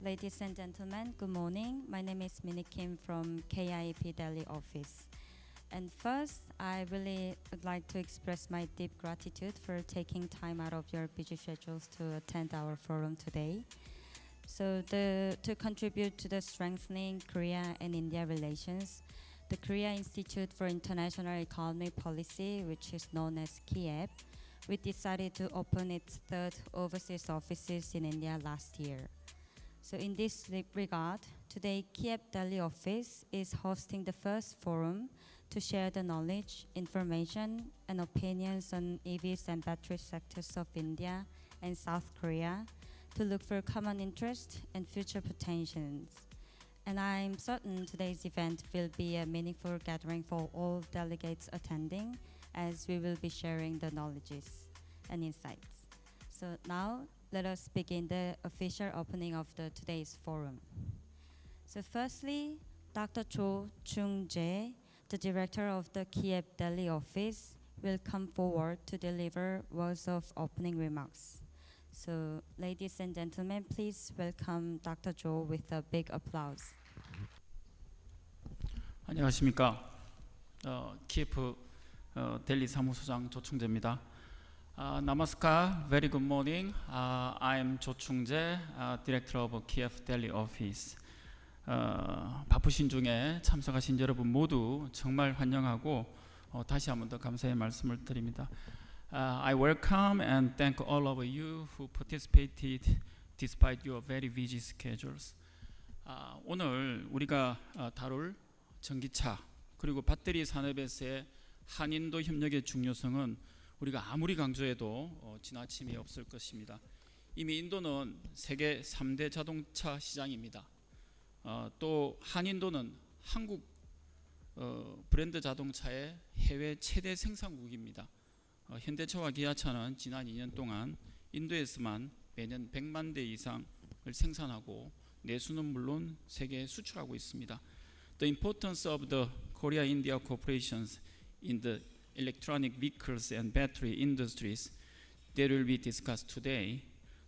Ladies and gentlemen, good morning. My name is Minnie Kim from KIEP Delhi office. And first, I really would like to express my deep gratitude for taking time out of your busy schedules to attend our forum today. So to contribute to the strengthening Korea and India relations, the Korea Institute for International Economic Policy, which is known as KIEP, we decided to open its third overseas offices in India last year. So in this regard, today KIEP Delhi office is hosting the first forum to share the knowledge, information, and opinions on EVs and battery sectors of India and South Korea to look for common interest and future potentials. And I'm certain today's event will be a meaningful gathering for all delegates attending, as we will be sharing the knowledges and insights. So now, let us begin the official opening of today's forum. So firstly, Dr. Choongjae, the director of the KIEP Delhi office, will come forward to deliver words of opening remarks. So ladies and gentlemen, please welcome Dr. Jo with a big applause. 안녕하십니까. KIEP 델리사무소장 조충재입니다. Namaskar, very good morning. I'm Choongjae, Director of KIEP Delhi Office. 바쁘신 중에 참석하신 여러분 모두 정말 환영하고 다시 한번 더 감사의 말씀을 드립니다. I welcome and thank all of you who participated despite your very busy schedules. 오늘 우리가 다룰 전기차 그리고 배터리 산업에서의 한인도 협력의 중요성은 우리가 아무리 강조해도 지나침이 없을 것입니다. 이미 인도는 세계 3대 자동차 시장입니다. 또 한인도는 한국 브랜드 자동차의 해외 최대 생산국입니다. 현대차와 기아차는 지난 2년 동안 인도에서만 매년 100만 대 이상을 생산하고 내수는 물론 세계에 수출하고 있습니다. The importance of the Korea-India cooperations in the electronic vehicles and battery industries that will be discussed today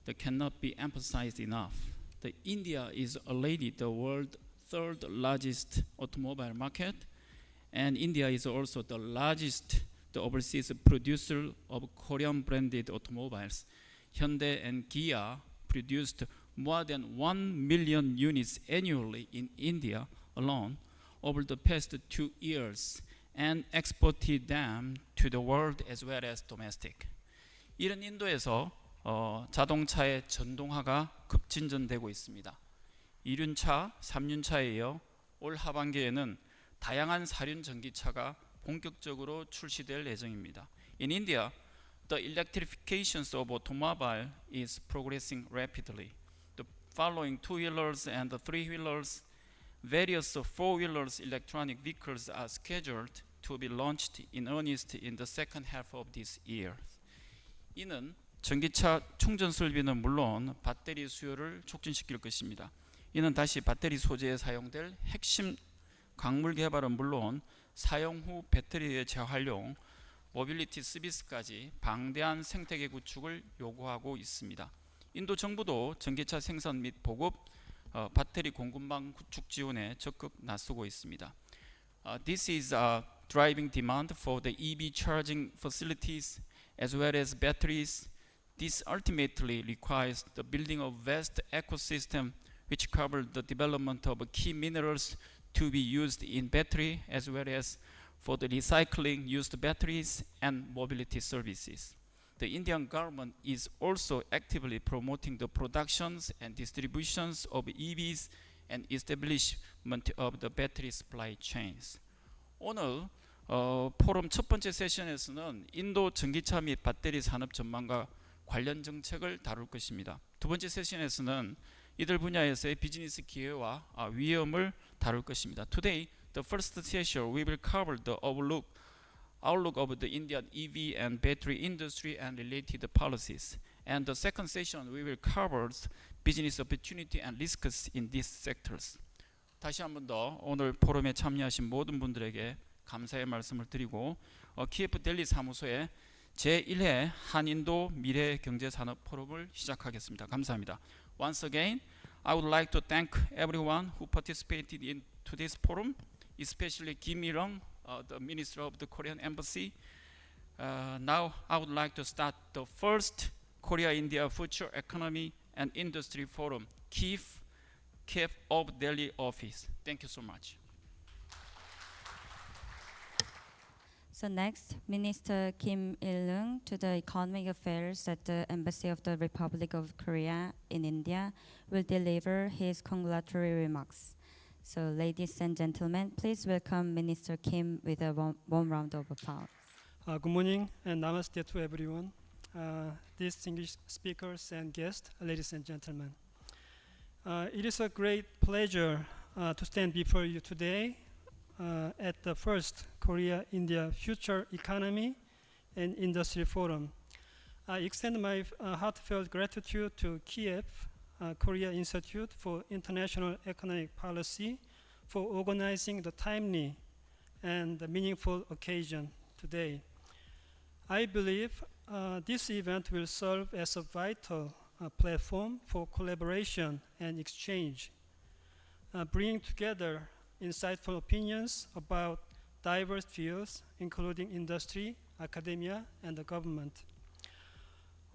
that cannot be emphasized enough. India is already the world's third largest automobile market, and India is also the largest overseas producer of Korean branded automobiles. Hyundai and Kia produced more than 1 million units annually in India alone over the past 2 years. And exported them to the world as well as domestic. 이런 인도에서 자동차의 전동화가 급진전되고 있습니다. 2륜차, 3륜차에 이어 올 하반기에는 다양한 4륜 전기차가 본격적으로 출시될 예정입니다. In India, the electrification of automobile is progressing rapidly. The following two-wheelers and the three-wheelers various four-wheelers electronic vehicles are scheduled to be launched in earnest in the second half of this year. 이는 전기차 충전 설비는 물론 배터리 수요를 촉진시킬 것입니다. 이는 다시 배터리 소재에 사용될 핵심 광물 개발은 물론 사용 후 배터리의 재활용, 모빌리티 서비스까지 방대한 생태계 구축을 요구하고 있습니다. 인도 정부도 전기차 생산 및 보급 배터리 공급망 구축 지원에 적극 나서고 있습니다. This is driving demand for the EV charging facilities as well as batteries. This ultimately requires the building of vast ecosystem which cover the development of key minerals to be used in battery as well as for the recycling used batteries and mobility services. The Indian government is also actively promoting the productions and distributions of EVs and establishment of the battery supply chains. 오늘 포럼 첫 번째 세션에서는 인도 전기차 및 배터리 산업 전망과 관련 정책을 다룰 것입니다. 두 번째 세션에서는 이들 분야에서의 비즈니스 기회와 위험을 다룰 것입니다. Today, the first session, we will cover the outlook of the Indian EV and battery industry and related policies. And the second session, we will cover business opportunity and risks in these sectors. 다시 한 번 더 오늘 포럼에 참여하신 모든 분들에게 감사의 말씀을 드리고 KIEP 델리 사무소의 제1회 한인도 미래 경제 산업 포럼을 시작하겠습니다. 감사합니다. Once again, I would like to thank everyone who participated in today's forum, especially Kim Ileung, the Minister of the Korean Embassy. Now I would like to start the first Korea-India Future Economy and Industry Forum, KIEP of Delhi office. Thank you so much. So next, Minister Kim Ileung to the Economic Affairs at the Embassy of the Republic of Korea in India will deliver his congratulatory remarks. So ladies and gentlemen, please welcome Minister Kim with a warm round of applause. Good morning and namaste to everyone. Distinguished speakers and guests, ladies and gentlemen. It is a great pleasure to stand before you today at the first Korea-India Future Economy and Industry Forum. I extend my heartfelt gratitude to KIEP, Korea Institute for International Economic Policy, for organizing the timely and meaningful occasion today. I believe this event will serve as a vital platform for collaboration and exchange, bringing together insightful opinions about diverse fields, including industry, academia, and the government.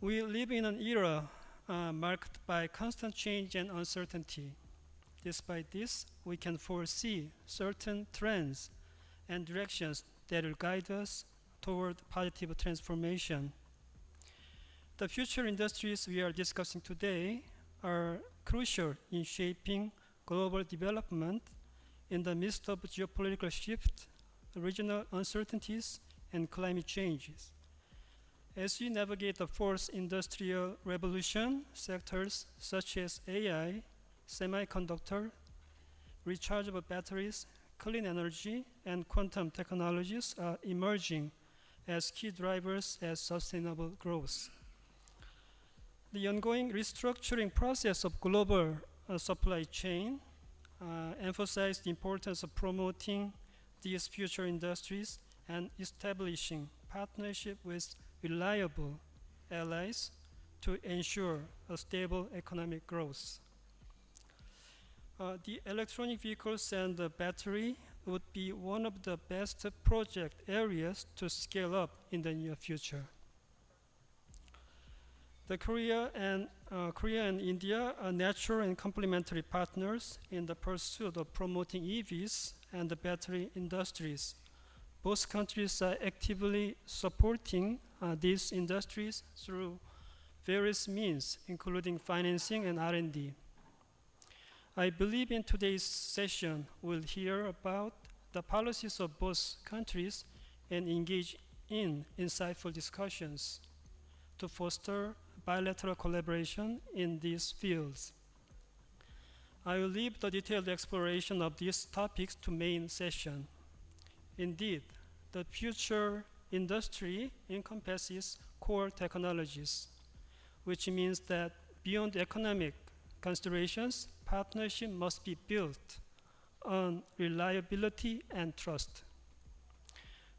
We live in an era marked by constant change and uncertainty. Despite this, we can foresee certain trends and directions that will guide us toward positive transformation. The future industries we are discussing today are crucial in shaping global development in the midst of geopolitical shift, regional uncertainties, and climate changes. As we navigate the fourth industrial revolution, sectors such as AI, semiconductor, rechargeable batteries, clean energy, and quantum technologies are emerging as key drivers of sustainable growth. The ongoing restructuring process of global supply chain emphasized the importance of promoting these future industries and establishing partnership with reliable allies to ensure a stable economic growth. The electronic vehicles and the battery would be one of the best project areas to scale up in the near future. The Korea and India are natural and complementary partners in the pursuit of promoting EVs and the battery industries. Both countries are actively supporting these industries through various means, including financing and R&D. I believe in today's session we'll hear about the policies of both countries and engage in insightful discussions to foster bilateral collaboration in these fields. I will leave the detailed exploration of these topics to main session. Indeed, the future industry encompasses core technologies, which means that beyond economic considerations, partnership must be built on reliability and trust.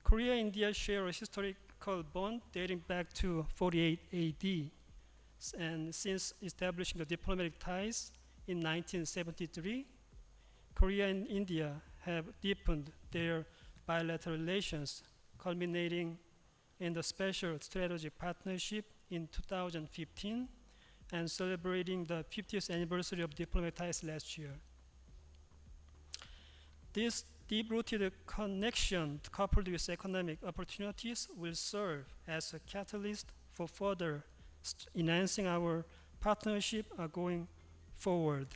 Korea and India share a historical bond dating back to 48 AD. And since establishing the diplomatic ties in 1973, Korea and India have deepened their bilateral relations, culminating in the special strategic partnership in 2015 and celebrating the 50th anniversary of diplomatic ties last year. This deep-rooted connection, coupled with economic opportunities, will serve as a catalyst for further enhancing our partnership going forward.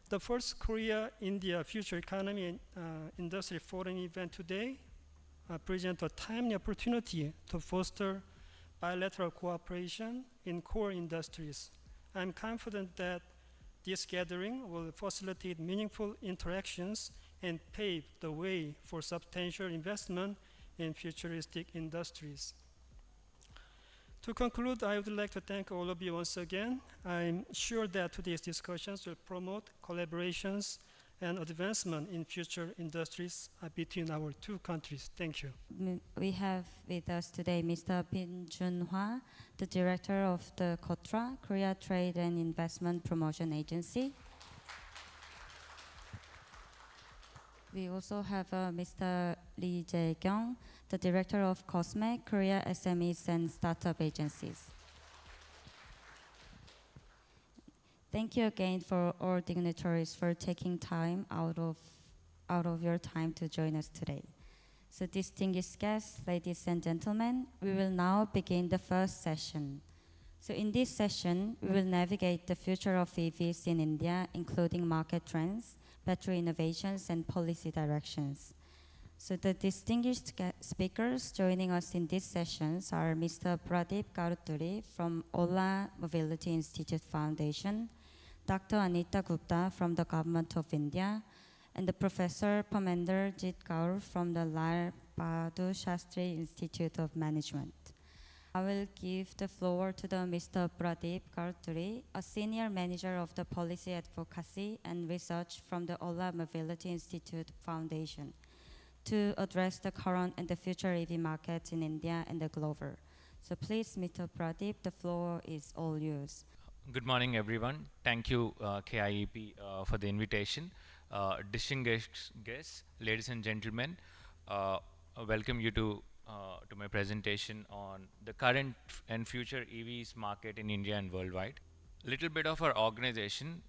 The first Korea-India Future Economy and Industry Forum event today presents a timely opportunity to foster bilateral cooperation in core industries. I'm confident that this gathering will facilitate meaningful interactions and pave the way for substantial investment in futuristic industries. To conclude, I would like to thank all of you once again. I'm sure that today's discussions will promote collaborations and advancement in future industries between our two countries. Thank you. We have with us today Mr. Bin Junhwa, the director of the KOTRA, Korea Trade and Investment Promotion Agency. We also have Mr. Lee Jae-kyung, the Director of COSME, Korea SMEs and Startup Agencies. Thank you again for all dignitaries for taking time out of your time to join us today. So distinguished guests, ladies and gentlemen, we will now begin the first session. So in this session, we will navigate the future of EVs in India, including market trends, battery innovations, and policy directions. So the distinguished speakers joining us in these sessions are Mr. Pradeep Karuturi from Ola Mobility Institute Foundation, Dr. Anita Gupta from the Government of India, and the Professor Parminder Jit Kaur from the Lal Bahadur Shastri Institute of Management. I will give the floor to the Mr. Pradeep Karuturi, a senior manager of the Policy Advocacy and Research from the Ola Mobility Institute Foundation, to address the current and the future EV markets in India and the global. So please, Mr. Pradeep, the floor is all yours. Good morning, everyone. Thank you, KIEP, for the invitation. Distinguished guests, ladies and gentlemen, welcome you to my presentation on the current and future EVs market in India and worldwide. Little bit of our organization.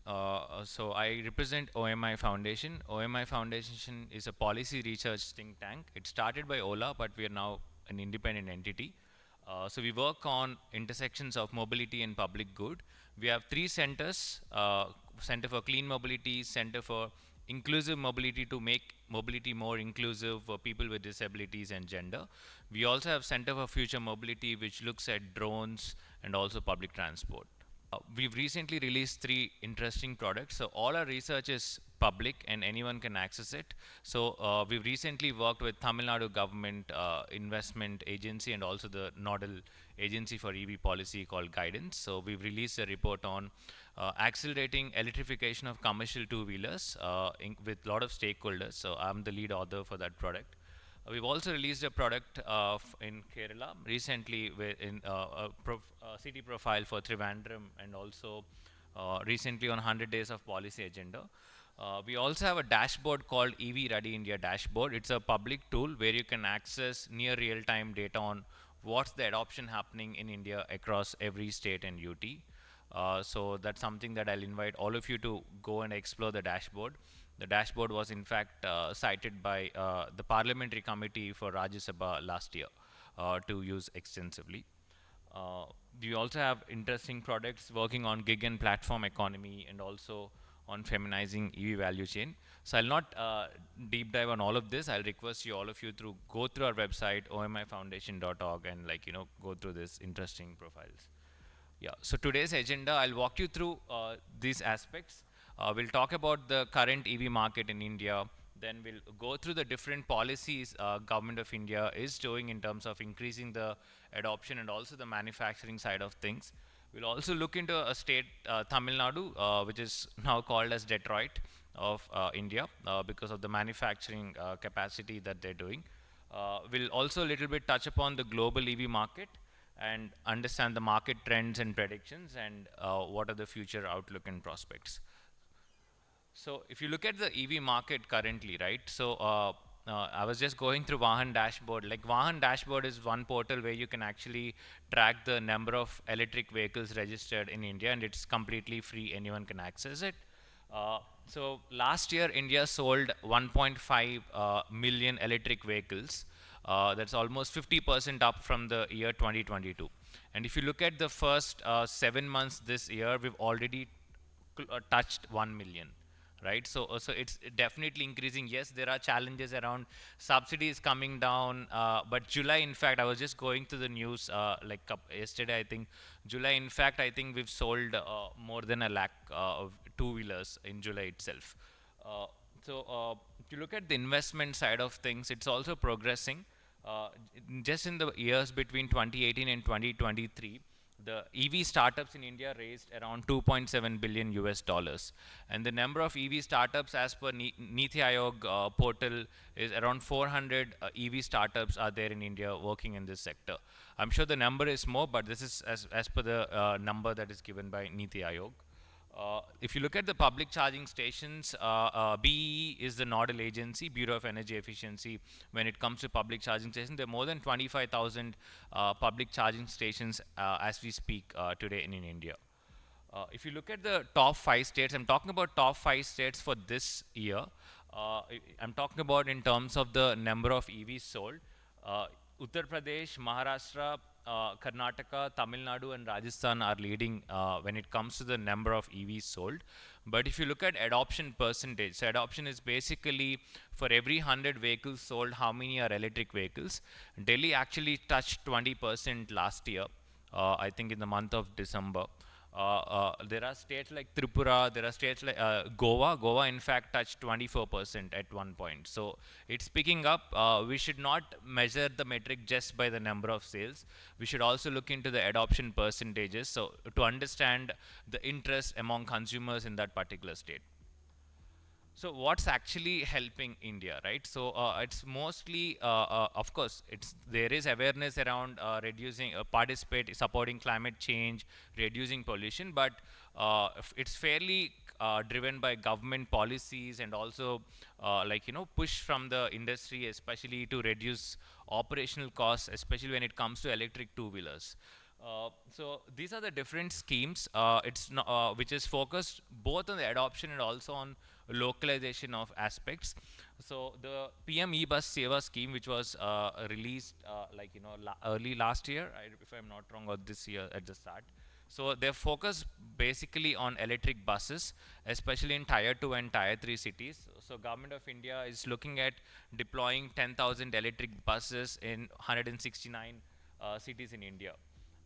So I represent OMI Foundation. OMI Foundation is a policy research think tank. It started by Ola, but we are now an independent entity. So we work on intersections of mobility and public good. We have three centers: Center for Clean Mobility, Center for Inclusive Mobility to make mobility more inclusive for people with disabilities and gender. We also have Center for Future Mobility, which looks at drones and also public transport. We've recently released 3 interesting products. So all our research is public and anyone can access it. So we've recently worked with Tamil Nadu government investment agency and also the nodal agency for EV policy called Guidance. So we've released a report on accelerating electrification of commercial two-wheelers with a lot of stakeholders. So I'm the lead author for that product. We've also released a product in Kerala recently in city profile for Trivandrum, and also recently on 100 days of policy agenda. We also have a dashboard called EV Ready India Dashboard. It's a public tool where you can access near real-time data on what's the adoption happening in India across every state and UT. So that's something that I'll invite all of you to go and explore the dashboard. The dashboard was in fact cited by the Parliamentary Committee for Rajya Sabha last year to use extensively. We also have interesting products working on gig and platform economy and also on feminizing EV value chain. So I'll not deep dive on all of this. I'll request you, all of you, to go through our website, omifoundation.org, and go through these interesting profiles. Yeah, so today's agenda, I'll walk you through these aspects. We'll talk about the current EV market in India. Then we'll go through the different policies Government of India is doing in terms of increasing the adoption and also the manufacturing side of things. We'll also look into a state, Tamil Nadu, which is now called as Detroit of India because of the manufacturing capacity that they're doing. We'll also a little bit touch upon the global EV market and understand the market trends and predictions and what are the future outlook and prospects. So if you look at the EV market currently, right? So I was just going through Vahan Dashboard. Like Vahan Dashboard is one portal where you can actually track the number of electric vehicles registered in India, and it's completely free. Anyone can access it. So last year, India sold 1.5 million electric vehicles. That's almost 50% up from the year 2022. And if you look at the first 7 months this year, we've already touched 1 million. Right, so it's definitely increasing. Yes, there are challenges around subsidies coming down, but July, in fact, I was just going through the news yesterday. I think July, in fact, I think we've sold more than 1 lakh of two-wheelers in July itself. So if you look at the investment side of things, it's also progressing. Just in the years between 2018 and 2023. The EV startups in India raised around $2.7 billion US, and the number of EV startups, as per Niti Aayog portal, is around 400 EV startups are there in India working in this sector. I'm sure the number is more, but this is as per the number that is given by Niti Aayog. If you look at the public charging stations, BEE is the nodal agency, Bureau of Energy Efficiency. When it comes to public charging stations, there are more than 25,000 public charging stations as we speak today in India. If you look at the top 5 states, I'm talking about top 5 states for this year. I'm talking about in terms of the number of EVs sold. Uttar Pradesh, Maharashtra, Karnataka, Tamil Nadu and Rajasthan are leading when it comes to the number of EVs sold. But if you look at adoption percentage, so adoption is basically for every 100 vehicles sold, how many are electric vehicles. Delhi actually touched 20% last year, I think in the month of December. There are states like Tripura, there are states like Goa. Goa, in fact, touched 24% at one point. So it's picking up. We should not measure the metric just by the number of sales. We should also look into the adoption percentages, so to understand the interest among consumers in that particular state. So what's actually helping India, right? So it's mostly, of course, there is awareness around reducing, supporting climate change, reducing pollution, but it's fairly driven by government policies and also push from the industry, especially to reduce operational costs, especially when it comes to electric two-wheelers. So these are the different schemes. Which is focused both on the adoption and also on localization of aspects. So the PM E-Bus Seva scheme, which was released early last year, if I'm not wrong, or this year at the start. So they're focused basically on electric buses, especially in Tier 2 and Tier 3 cities. So Government of India is looking at deploying 10,000 electric buses in 169 cities in India.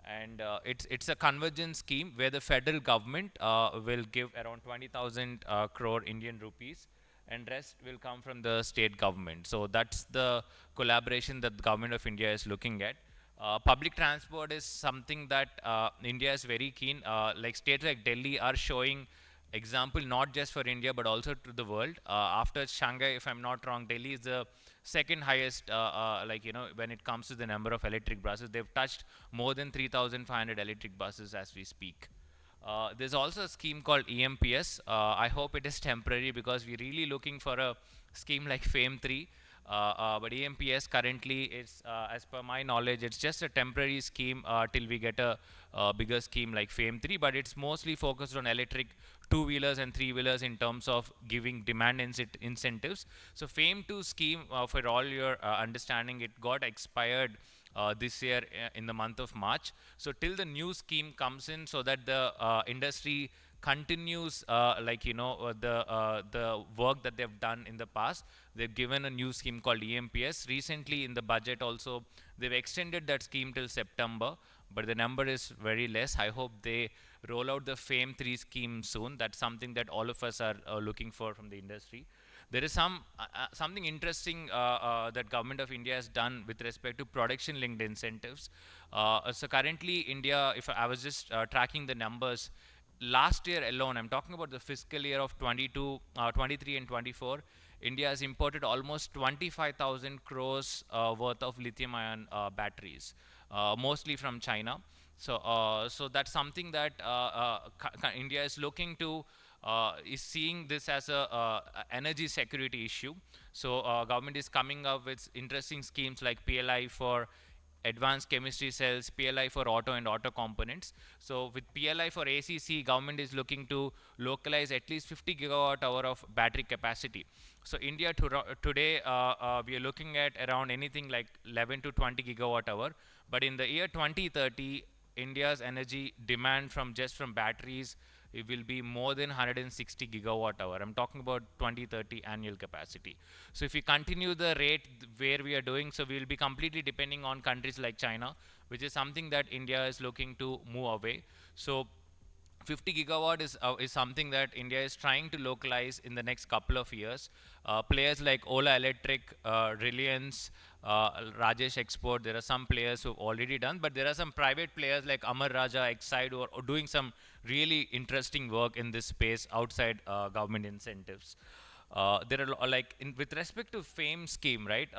And it's a convergence scheme where the federal government will give around 20,000 crore Indian rupees, and rest will come from the state government. So that's the collaboration that the Government of India is looking at. Public transport is something that India is very keen. Like states like Delhi are showing example not just for India but also to the world. After Shanghai, if I'm not wrong, Delhi is the second highest, when it comes to the number of electric buses. They've touched more than 3,500 electric buses as we speak. There's also a scheme called EMPS. I hope it is temporary because we're really looking for a scheme like FAME 3. But EMPS currently is, as per my knowledge, it's just a temporary scheme till we get a bigger scheme like FAME 3, but it's mostly focused on electric two-wheelers and three-wheelers in terms of giving demand incentives. So FAME 2 scheme, for all your understanding, it got expired this year in the month of March. So till the new scheme comes in, so that the industry continues the work that they've done in the past. They've given a new scheme called EMPS. Recently in the budget also, they've extended that scheme till September, but the number is very less. I hope they roll out the FAME 3 scheme soon. That's something that all of us are looking for from the industry. There is something interesting that Government of India has done with respect to production-linked incentives. So currently India, if I was just tracking the numbers, last year alone, I'm talking about the fiscal year of 23 and 24, India has imported almost 25,000 crores worth of lithium-ion batteries, mostly from China. So that's something that India is looking to, is seeing this as a energy security issue. So government is coming up with interesting schemes like PLI for advanced chemistry cells, PLI for auto and auto components. So with PLI for ACC, government is looking to localize at least 50 gigawatt hour of battery capacity. So India today, we are looking at around anything like 11 to 20 gigawatt hour. But in the year 2030, India's energy demand from batteries, it will be more than 160 gigawatt hour. I'm talking about 2030 annual capacity. So if we continue the rate where we are doing, so we will be completely depending on countries like China, which is something that India is looking to move away. So 50 gigawatt is something that India is trying to localize in the next couple of years. Players like Ola Electric, Reliance, Rajesh Export, there are some players who have already done, but there are some private players like Amar Raja, Exide, who are doing some really interesting work in this space outside government incentives. There are with respect to FAME scheme, right?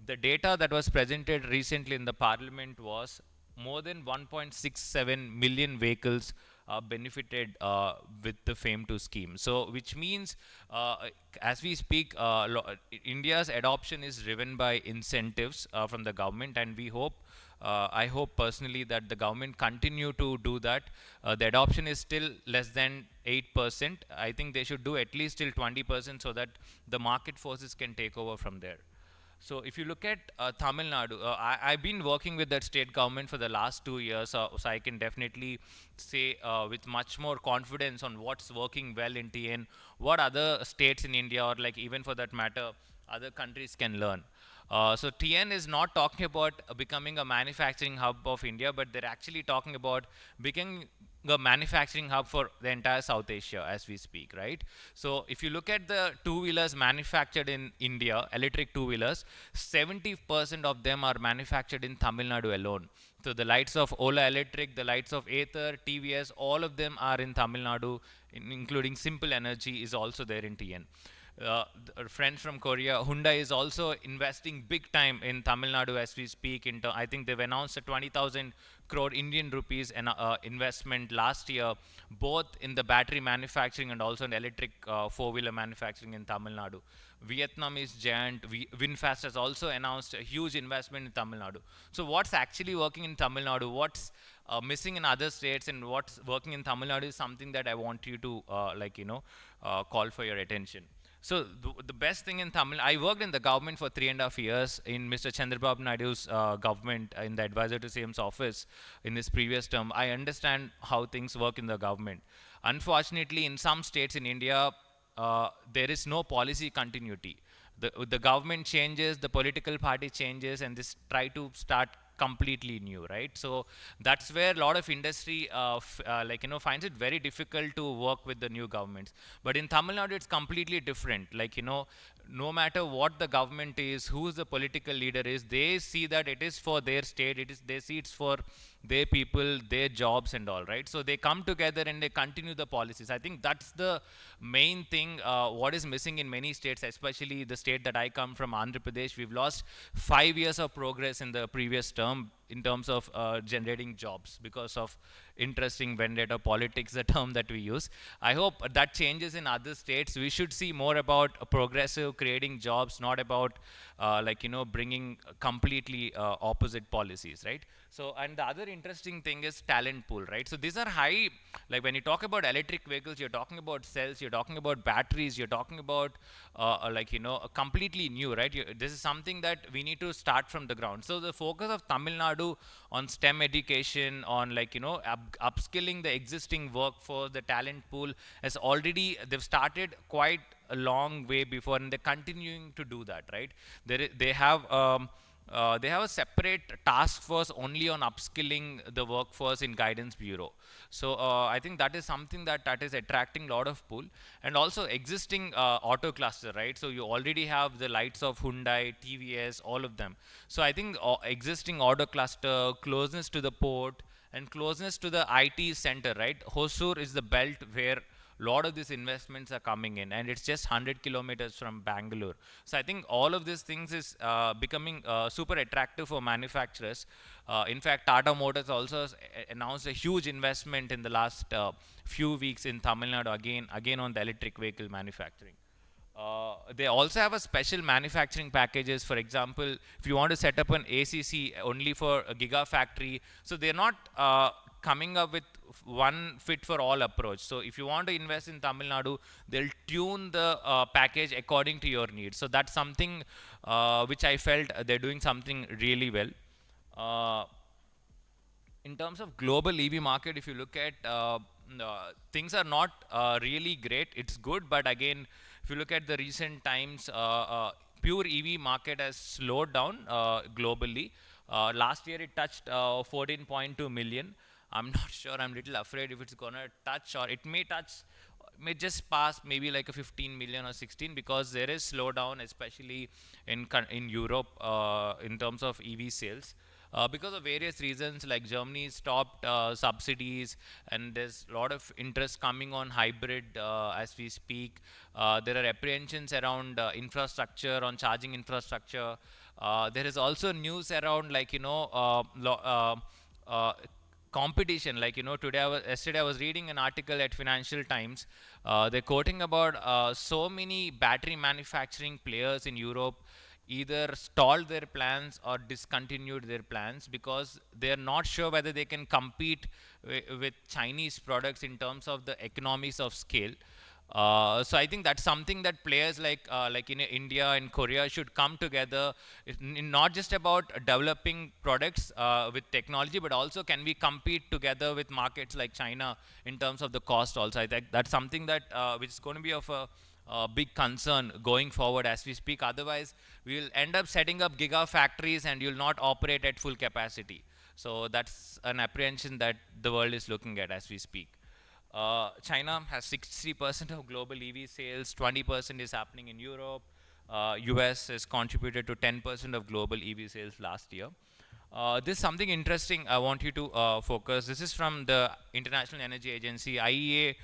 The data that was presented recently in the parliament was more than 1.67 million vehicles benefited with the FAME 2 scheme. So which means as we speak, India's adoption is driven by incentives from the government, and we hope I hope personally that the government continue to do that. The adoption is still less than 8%. I think they should do at least till 20% so that the market forces can take over from there. So if you look at Tamil Nadu, I've been working with that state government for the last 2 years, so I can definitely say with much more confidence on what's working well in TN, what other states in India, or like even for that matter, other countries can learn. So TN is not talking about becoming a manufacturing hub of India, but they're actually talking about becoming a manufacturing hub for the entire South Asia as we speak, right? So if you look at the two-wheelers manufactured in India, electric two-wheelers, 70% of them are manufactured in Tamil Nadu alone. So the lights of Ola Electric, the lights of Ather, TVS, all of them are in Tamil Nadu, including Simple Energy is also there in TN. Friends from Korea, Hyundai is also investing big time in Tamil Nadu as we speak. I think they've announced a 20,000 crore Indian rupees investment last year, both in the battery manufacturing and also in electric four-wheeler manufacturing in Tamil Nadu. Vietnamese giant VinFast has also announced a huge investment in Tamil Nadu. So what's actually working in Tamil Nadu, what's missing in other states, and what's working in Tamil Nadu is something that I want you to call for your attention. So the best thing in Tamil, I worked in the government for 3.5 years in Mr. Chandrababu Naidu's government in the advisor to CM's office in his previous term. I understand how things work in the government. Unfortunately, in some states in India, there is no policy continuity. The government changes, the political party changes, and this try to start completely new, right? So that's where a lot of industry finds it very difficult to work with the new governments. But in Tamil Nadu it's completely different. No matter what the government is, who the political leader is, they see that it is for their state, they see it's for their people, their jobs and all, right? So they come together and they continue the policies. I think that's the main thing what is missing in many states, especially the state that I come from, Andhra Pradesh. We've lost 5 years of progress in the previous term in terms of generating jobs because of interesting vendetta politics, the term that we use. I hope that changes in other states. We should see more about progressive creating jobs, not about bringing completely opposite policies, right? So, and the other interesting thing is talent pool, right? So these are high, like when you talk about electric vehicles, you're talking about cells, you're talking about batteries, you're talking about completely new, right? This is something that we need to start from the ground. So the focus of Tamil Nadu on STEM education, on upskilling the existing workforce, the talent pool has already, they've started quite a long way before, and they're continuing to do that, right? They have a separate task force only on upskilling the workforce in Guidance Bureau. So I think that is something that is attracting a lot of pull. And also existing auto cluster, right? So you already have the lights of Hyundai, TVS, all of them. So I think existing auto cluster, closeness to the port, and closeness to the IT center, right? Hosur is the belt where lot of these investments are coming in, and it's just 100 kilometers from Bangalore. So I think all of these things is becoming super attractive for manufacturers. In fact, Tata Motors also announced a huge investment in the last few weeks in Tamil Nadu, again on the electric vehicle manufacturing. They also have a special manufacturing packages. For example, if you want to set up an ACC only for a gigafactory, so they're not coming up with one fit for all approach. So if you want to invest in Tamil Nadu, they'll tune the package according to your needs. So that's something which I felt they're doing something really well. In terms of global EV market, if you look at things are not really great. It's good, but again, if you look at the recent times, pure EV market has slowed down globally. Last year it touched 14.2 million. I'm not sure. I'm a little afraid if it's gonna touch, or it may just pass maybe like a 15 million or 16, because there is slowdown, especially in Europe in terms of EV sales. Because of various reasons, like Germany stopped subsidies, and there's a lot of interest coming on hybrid as we speak. There are apprehensions around infrastructure, on charging infrastructure. There is also news around competition. Like, yesterday I was reading an article at Financial Times. They're quoting about so many battery manufacturing players in Europe either stalled their plans or discontinued their plans because they're not sure whether they can compete with Chinese products in terms of the economies of scale. So I think that's something that players like in India and Korea should come together. Not just about developing products with technology, but also can we compete together with markets like China in terms of the cost also. I think that's something that which is going to be of a big concern going forward as we speak. Otherwise, we will end up setting up gigafactories and you'll not operate at full capacity. So that's an apprehension that the world is looking at as we speak. China has 60% of global EV sales, 20% is happening in Europe. US has contributed to 10% of global EV sales last year. This is something interesting I want you to focus. This is from the International Energy Agency, IEA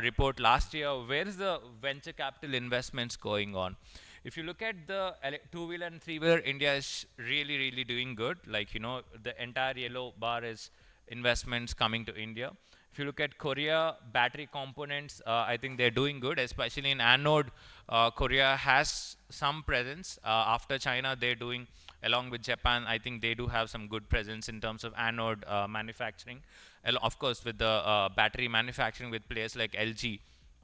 report last year. Where is the venture capital investments going on? If you look at the two-wheeler and three-wheeler, India is really, really doing good. Like, the entire yellow bar is investments coming to India. If you look at Korea, battery components, I think they're doing good, especially in anode. Korea has some presence. After China, they're doing, along with Japan, I think they do have some good presence in terms of anode manufacturing. Of course, with the battery manufacturing with players like LG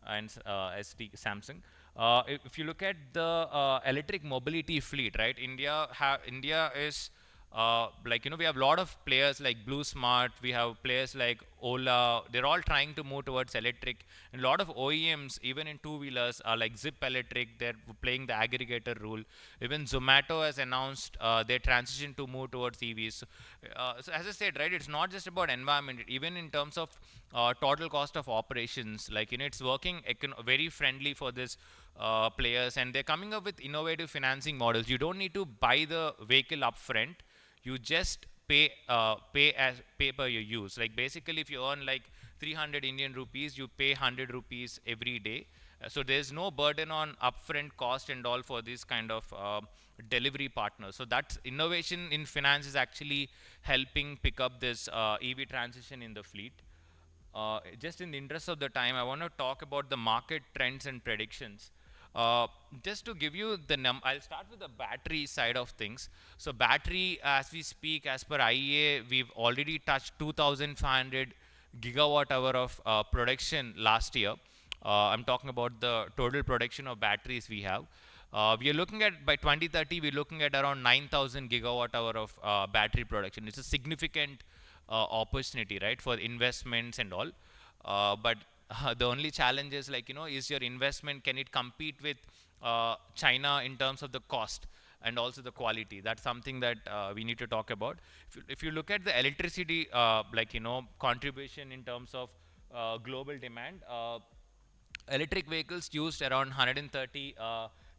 and Samsung. If you look at the electric mobility fleet, right? India is we have a lot of players like Blue Smart, we have players like Ola, they're all trying to move towards electric. And a lot of OEMs, even in two-wheelers, are like Zip Electric, they're playing the aggregator role. Even Zomato has announced their transition to move towards EVs. So as I said, right, it's not just about environment, even in terms of total cost of operations, it's working very friendly for this players, and they're coming up with innovative financing models. You don't need to buy the vehicle upfront. You just pay per your use. Like basically, if you earn like 300 Indian rupees, you pay 100 rupees every day. So there's no burden on upfront cost and all for this kind of delivery partners. So that innovation in finance is actually helping pick up this EV transition in the fleet. Just in the interest of the time, I want to talk about the market trends and predictions. Just to give you the I'll start with the battery side of things. So battery, as we speak, as per IEA, we've already touched 2,500 gigawatt hour of production last year. I'm talking about the total production of batteries we have. We are looking at, by 2030, we're looking at around 9,000 gigawatt hour of battery production. It's a significant opportunity, right, for investments and all. But the only challenge is is your investment, can it compete with China in terms of the cost and also the quality? That's something that we need to talk about. If you look at the electricity, contribution in terms of global demand, electric vehicles used around 130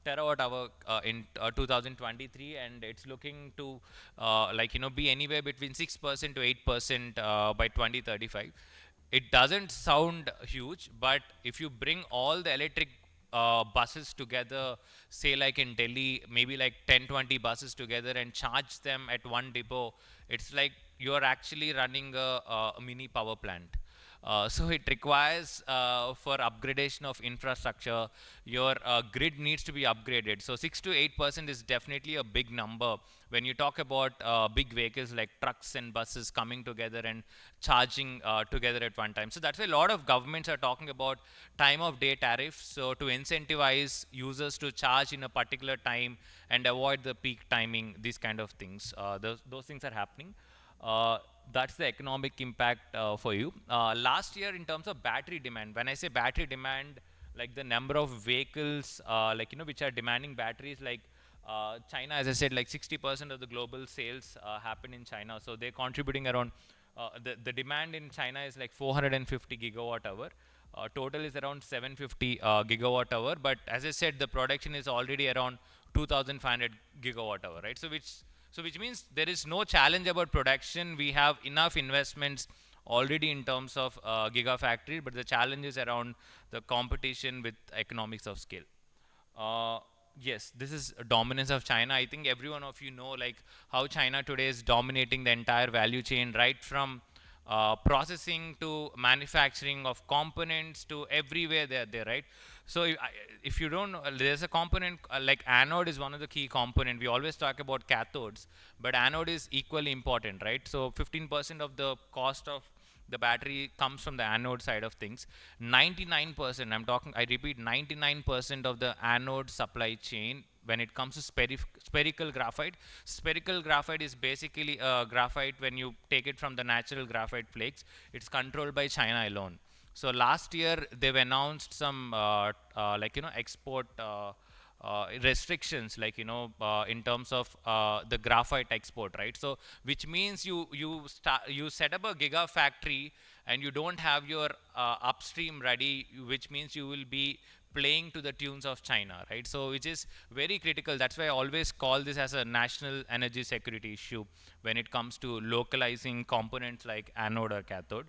terawatt hour in 2023, and it's looking to be anywhere between 6% to 8% by 2035. It doesn't sound huge, but if you bring all the electric buses together, say like in Delhi, maybe like 10-20 buses together and charge them at one depot, it's like you're actually running a mini power plant. So it requires for upgradation of infrastructure, your grid needs to be upgraded. So 6 to 8% is definitely a big number when you talk about big vehicles like trucks and buses coming together and charging together at one time. So that's why a lot of governments are talking about time of day tariffs. So to incentivize users to charge in a particular time and avoid the peak timing, these kind of things. Those things are happening. That's the economic impact for you. Last year, in terms of battery demand, when I say battery demand, like the number of vehicles, which are demanding batteries, China, as I said, like 60% of the global sales happen in China. So they're contributing around, the demand in China is like 450 gigawatt hour. Total is around 750 gigawatt hour. But as I said, the production is already around 2,500 gigawatt hour, right? So which means there is no challenge about production. We have enough investments already in terms of gigafactory, but the challenge is around the competition with economics of scale. Yes, this is a dominance of China. I think every one of you know how China today is dominating the entire value chain, right from processing to manufacturing of components to everywhere they're there, right? So if you don't know, there's a component like anode is one of the key component. We always talk about cathodes, but anode is equally important, right? So 15% of the cost of the battery comes from the anode side of things. 99%, I repeat, 99% of the anode supply chain when it comes to spherical graphite. Spherical graphite is basically a graphite when you take it from the natural graphite flakes. It's controlled by China alone. So last year they've announced some export restrictions, like in terms of the graphite export, right? So which means you set up a giga factory and you don't have your upstream ready, which means you will be playing to the tunes of China, right? So which is very critical. That's why I always call this as a national energy security issue when it comes to localizing components like anode or cathode.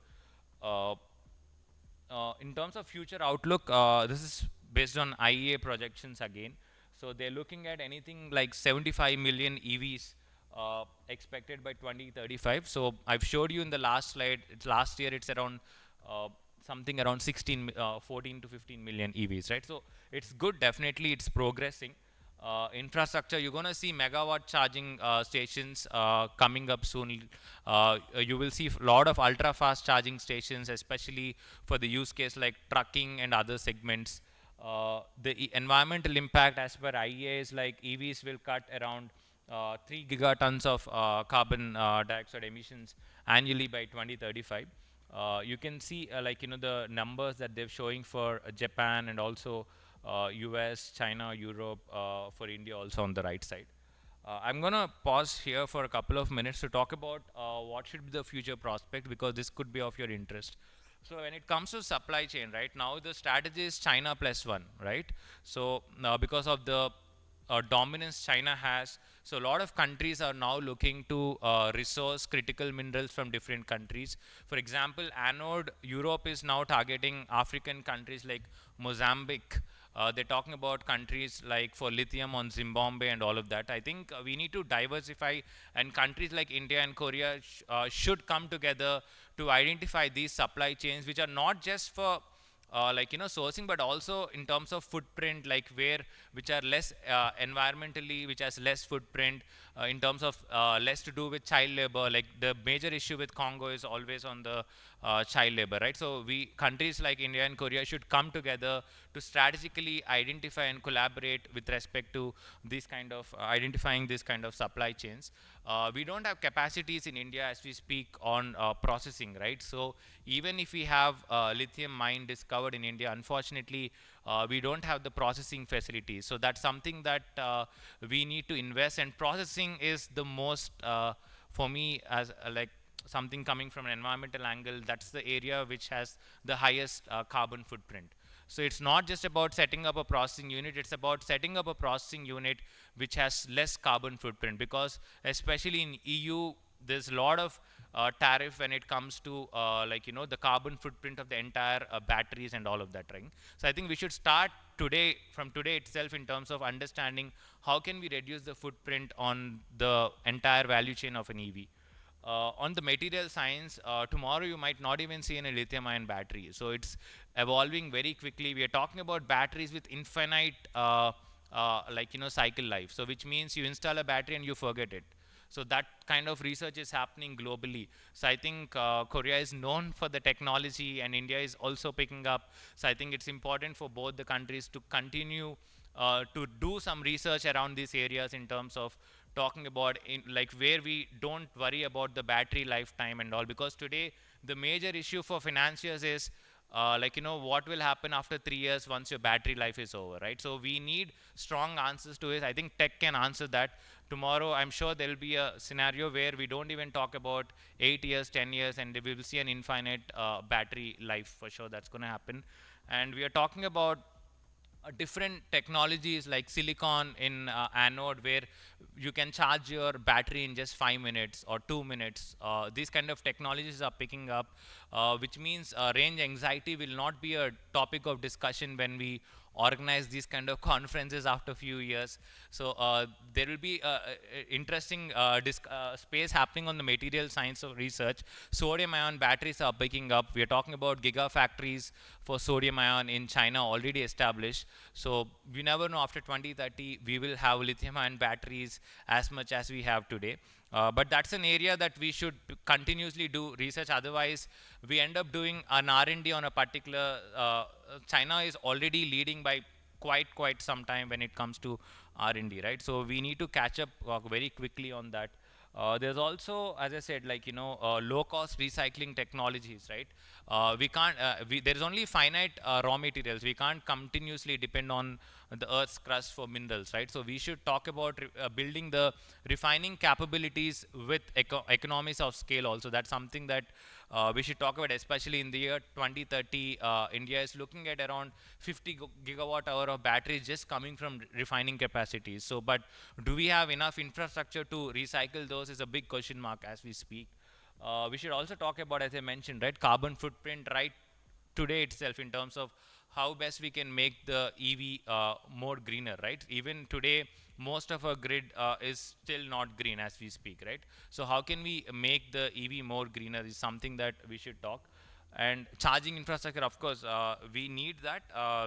uh, in terms of future outlook, this is based on IEA projections again. So they're looking at anything like 75 million EVs expected by 2035. So I've showed you in the last slide, last year it's around something around 14 to 15 million EVs, right? So it's good, definitely it's progressing. Infrastructure, you're going to see megawatt charging stations coming up soon. You will see a lot of ultra fast charging stations, especially for the use case like trucking and other segments. The environmental impact as per IEA is like EVs will cut around 3 gigatons of carbon dioxide emissions annually by 2035. You can see the numbers that they're showing for Japan and also US, China, Europe, for India also on the right side. I'm going to pause here for a couple of minutes to talk about what should be the future prospect, because this could be of your interest. So when it comes to supply chain, right now the strategy is China plus one, right? So because of the dominance China has, so a lot of countries are now looking to resource critical minerals from different countries. For example, anode, Europe is now targeting African countries like Mozambique. They're talking about countries like for lithium on Zimbabwe and all of that. I think we need to diversify, and countries like India and Korea should come together to identify these supply chains, which are not just for sourcing, but also in terms of footprint, like which are less environmentally, which has less footprint, in terms of less to do with child labor. Like the major issue with Congo is always on the child labor, right? So countries like India and Korea should come together to strategically identify and collaborate with respect to these kind of identifying this kind of supply chains. We don't have capacities in India as we speak on processing, right? So even if we have lithium mine discovered in India, unfortunately, we don't have the processing facilities. So that's something that we need to invest, and processing is the most, for me, as like something coming from an environmental angle, that's the area which has the highest carbon footprint. So it's not just about setting up a processing unit, it's about setting up a processing unit which has less carbon footprint, because especially in EU, there's a lot of tariff when it comes to the carbon footprint of the entire batteries and all of that, right? So I think we should start today, from today itself, in terms of understanding how can we reduce the footprint on the entire value chain of an EV. On the material science, tomorrow you might not even see any lithium ion battery. So it's evolving very quickly. We are talking about batteries with infinite cycle life. So which means you install a battery and you forget it. So that kind of research is happening globally. So I think Korea is known for the technology, and India is also picking up. So I think it's important for both the countries to continue to do some research around these areas, in terms of talking about where we don't worry about the battery lifetime and all, because today the major issue for financiers is what will happen after 3 years once your battery life is over, right? So we need strong answers to it. I think tech can answer that. Tomorrow I'm sure there will be a scenario where we don't even talk about 8 years, 10 years, and we will see an infinite battery life for sure. That's going to happen. And we are talking about different technologies like silicon in anode, where you can charge your battery in just 5 minutes or 2 minutes. These kind of technologies are picking up. which means range anxiety will not be a topic of discussion when we organize these kind of conferences after a few years. So there will be interesting space happening on the material science of research. Sodium ion batteries are picking up. We are talking about gigafactories for sodium ion in China already established. So we never know, after 2030 we will have lithium ion batteries as much as we have today. But that's an area that we should continuously do research. Otherwise, we end up doing an R&D on a particular. China is already leading by quite some time when it comes to R&D, right? So we need to catch up very quickly on that. There's also, as I said, like, low-cost recycling technologies, right? We can't. There is only finite raw materials. We can't continuously depend on the Earth's crust for minerals, right? So we should talk about building the refining capabilities with economies of scale also. That's something that we should talk about, especially in the year 2030. India is looking at around 50 gigawatt hour of batteries just coming from refining capacities. So, but do we have enough infrastructure to recycle those is a big question mark as we speak. We should also talk about, as I mentioned, right, carbon footprint right today itself, in terms of how best we can make the EV more greener, right? Even today, most of our grid is still not green as we speak, right? So how can we make the EV more greener is something that we should talk. And charging infrastructure, of course, we need that.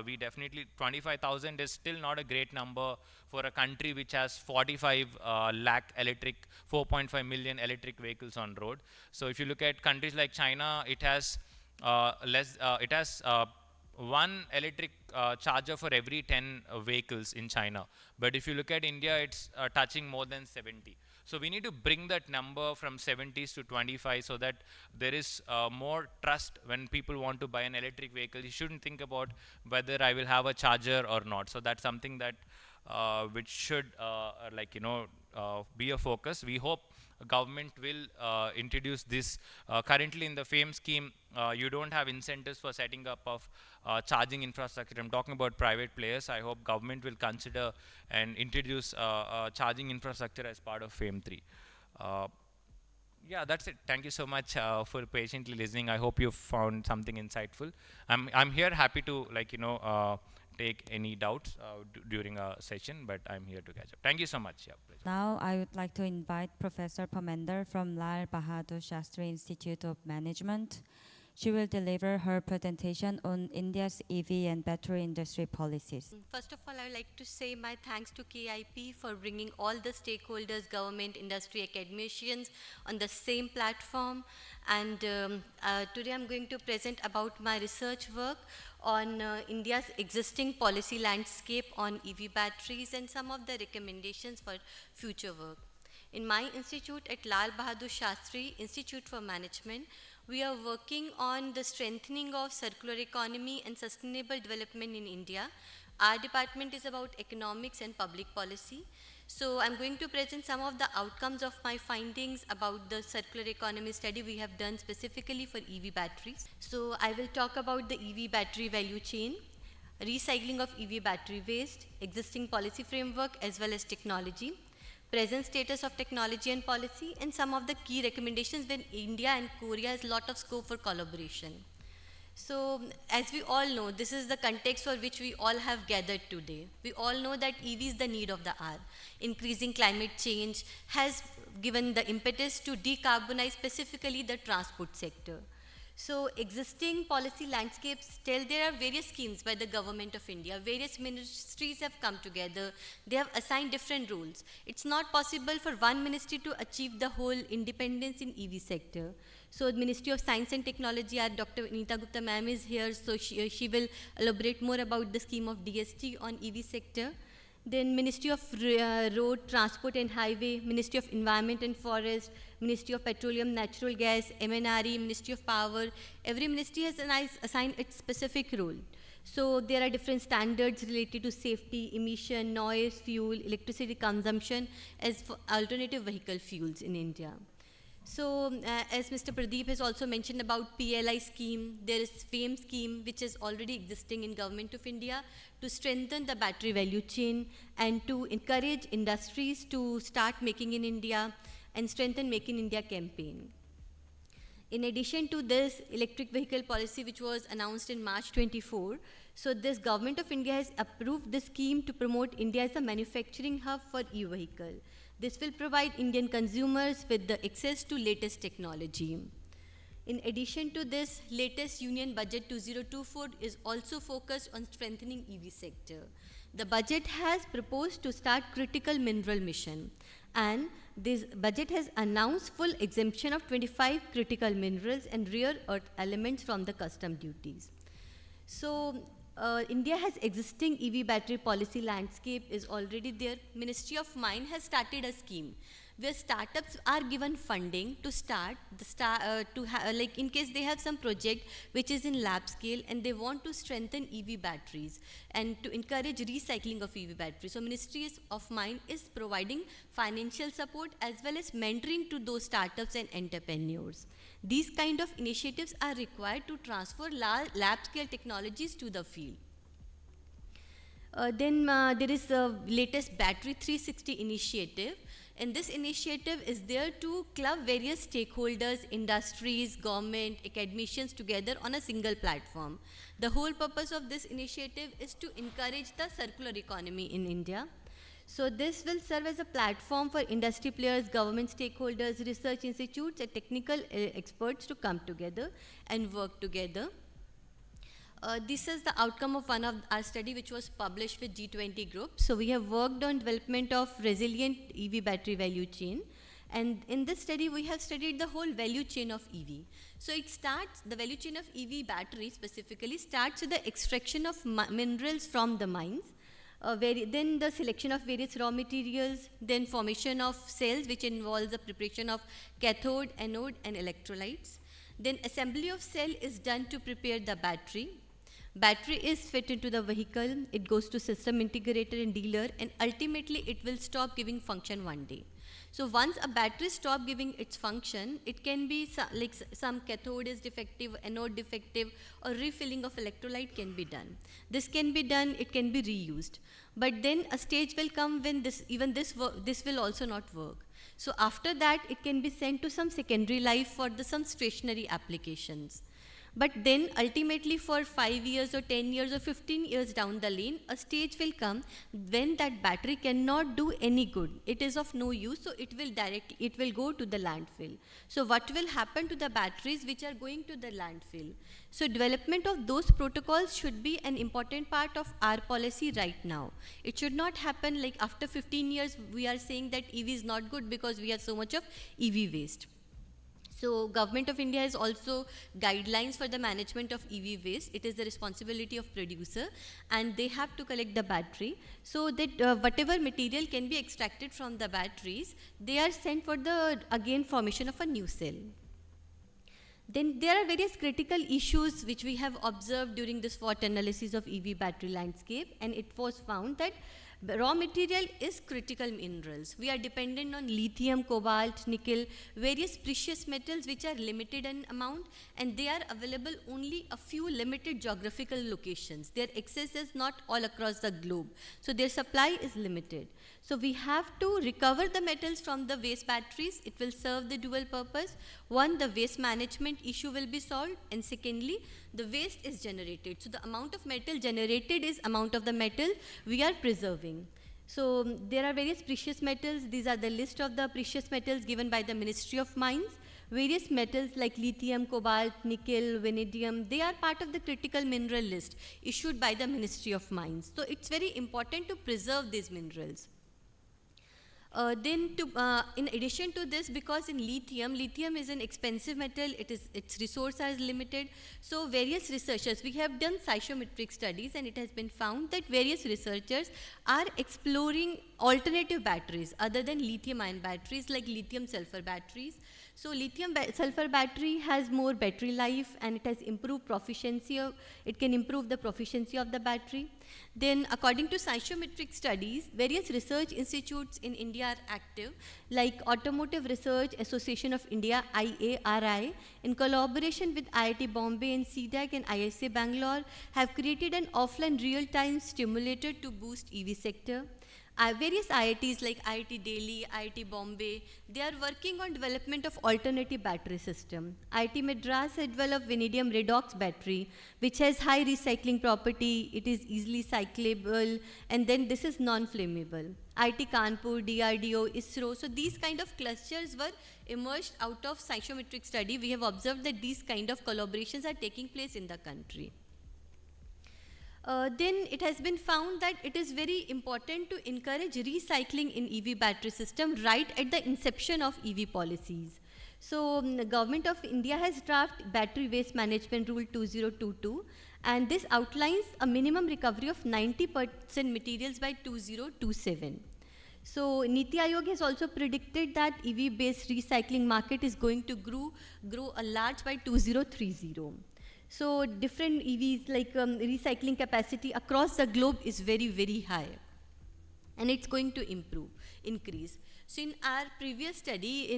We definitely, 25,000 is still not a great number for a country which has 45 lakh electric, 4.5 million electric vehicles on road. So if you look at countries like China, it has one electric charger for every 10 vehicles in China. But if you look at India, it's touching more than 70. So we need to bring that number from 70s to 25 so that there is more trust when people want to buy an electric vehicle. You shouldn't think about whether I will have a charger or not. So that's something that which should be a focus. We hope government will introduce this. Currently in the FAME scheme, you don't have incentives for setting up of charging infrastructure. I'm talking about private players. I hope government will consider and introduce charging infrastructure as part of FAME 3. Yeah, that's it. Thank you so much for patiently listening. I hope you found something insightful. I'm here, happy to take any doubts during a session, but I'm here to catch up. Thank you so much. Yeah, pleasure. Now I would like to invite Professor Parminder from Lal Bahadur Shastri Institute of Management. She will deliver her presentation on India's EV and battery industry policies. First of all, I would like to say my thanks to KIEP for bringing all the stakeholders, government, industry, academicians on the same platform. And today I'm going to present about my research work on India's existing policy landscape on EV batteries and some of the recommendations for future work. In my institute at Lal Bahadur Shastri Institute for Management, we are working on the strengthening of circular economy and sustainable development in India. Our department is about economics and public policy. So I'm going to present some of the outcomes of my findings about the circular economy study we have done specifically for EV batteries. So I will talk about the EV battery value chain, recycling of EV battery waste, existing policy framework as well as technology, present status of technology and policy, and some of the key recommendations when India and Korea has a lot of scope for collaboration. So, as we all know, this is the context for which we all have gathered today. We all know that EV is the need of the hour. Increasing climate change has given the impetus to decarbonize specifically the transport sector. So existing policy landscapes tell there are various schemes by the government of India. Various ministries have come together. They have assigned different roles. It's not possible for one ministry to achieve the whole independence in EV sector. So the Ministry of Science and Technology, our Dr. Anita Gupta ma'am is here, so she will elaborate more about the scheme of DST on EV sector. Then Ministry of Road, Transport and Highway, Ministry of Environment and Forest, Ministry of Petroleum, Natural Gas, MNRE, Ministry of Power. Every ministry has assigned its specific role. So there are different standards related to safety, emission, noise, fuel, electricity consumption as for alternative vehicle fuels in India. So as Mr. Pradeep has also mentioned about PLI scheme, there is FAME scheme which is already existing in Government of India to strengthen the battery value chain and to encourage industries to start making in India and strengthen Make in India campaign. In addition to this electric vehicle policy, which was announced in March 24, so this government of India has approved the scheme to promote India as a manufacturing hub for e-vehicle. This will provide Indian consumers with the access to latest technology. In addition to this, latest Union Budget 2024 is also focused on strengthening EV sector. The budget has proposed to start critical mineral mission, and this budget has announced full exemption of 25 critical minerals and rare earth elements from the custom duties. So India has existing EV battery policy landscape is already there. Ministry of Mine has started a scheme where startups are given funding to start like in case they have some project which is in lab scale and they want to strengthen EV batteries and to encourage recycling of EV batteries. So Ministry of Mine is providing financial support as well as mentoring to those startups and entrepreneurs. These kind of initiatives are required to transfer lab scale technologies to the field. Then there is the latest Battery 360 initiative. And this initiative is there to club various stakeholders, industries, government, academicians together on a single platform. The whole purpose of this initiative is to encourage the circular economy in India. So this will serve as a platform for industry players, government stakeholders, research institutes, and technical experts to come together and work together. This is the outcome of one of our study which was published with G20 group. So we have worked on development of resilient EV battery value chain. And in this study, we have studied the whole value chain of EV. So it starts, the value chain of EV battery specifically starts with the extraction of minerals from the mines. Then the selection of various raw materials, then formation of cells which involves the preparation of cathode, anode and electrolytes. Then assembly of cell is done to prepare the battery. Battery is fit into the vehicle, it goes to system integrator and dealer, and ultimately it will stop giving function one day. So once a battery stops giving its function, it can be like some cathode is defective, anode defective, or refilling of electrolyte can be done. This can be done, it can be reused. But then a stage will come when this will also not work. So after that, it can be sent to some secondary life for some stationary applications. But then ultimately for 5 years or 10 years or 15 years down the lane, a stage will come when that battery cannot do any good. It is of no use, so it will go to the landfill. So what will happen to the batteries which are going to the landfill? So development of those protocols should be an important part of our policy right now. It should not happen like after 15 years we are saying that EV is not good because we have so much of EV waste. So Government of India has also guidelines for the management of EV waste. It is the responsibility of producer and they have to collect the battery so that whatever material can be extracted from the batteries, they are sent for the again formation of a new cell. Then there are various critical issues which we have observed during this SWOT analysis of EV battery landscape, and it was found that raw material is critical minerals. We are dependent on lithium, cobalt, nickel, various precious metals which are limited in amount and they are available only a few limited geographical locations. Their access is not all across the globe. So their supply is limited. So we have to recover the metals from the waste batteries. It will serve the dual purpose. One, the waste management issue will be solved, and secondly, the waste is generated. So the amount of metal generated is amount of the metal we are preserving. So there are various precious metals. These are the list of the precious metals given by the Ministry of Mines. Various metals like lithium, cobalt, nickel, vanadium, they are part of the critical mineral list issued by the Ministry of Mines. So it's very important to preserve these minerals. In addition to this, because in lithium is an expensive metal, its resource are limited. So various researchers, we have done psychometric studies and it has been found that various researchers are exploring alternative batteries other than lithium ion batteries like lithium sulfur batteries. So lithium sulfur battery has more battery life and it has improved proficiency it can improve the proficiency of the battery. Then according to psychometric studies, various research institutes in India are active like Automotive Research Association of India, IARI, in collaboration with IIT Bombay and CDAC and ISA Bangalore have created an offline real-time stimulator to boost EV sector. Various IITs like IIT Delhi, IIT Bombay, they are working on development of alternative battery system. IIT Madras has developed vanadium redox battery, which has high recycling property, it is easily cyclable, and then this is non-flammable. IIT Kanpur, DRDO, ISRO, so these kind of clusters were emerged out of psychometric study. We have observed that these kind of collaborations are taking place in the country. Then it has been found that it is very important to encourage recycling in EV battery system right at the inception of EV policies. So the Government of India has drafted Battery Waste Management Rule 2022, and this outlines a minimum recovery of 90% materials by 2027. So Niti Aayog has also predicted that EV-based recycling market is going to grow a large by 2030. So different EVs like recycling capacity across the globe is very, very high, and it's going to increase. So in our previous study,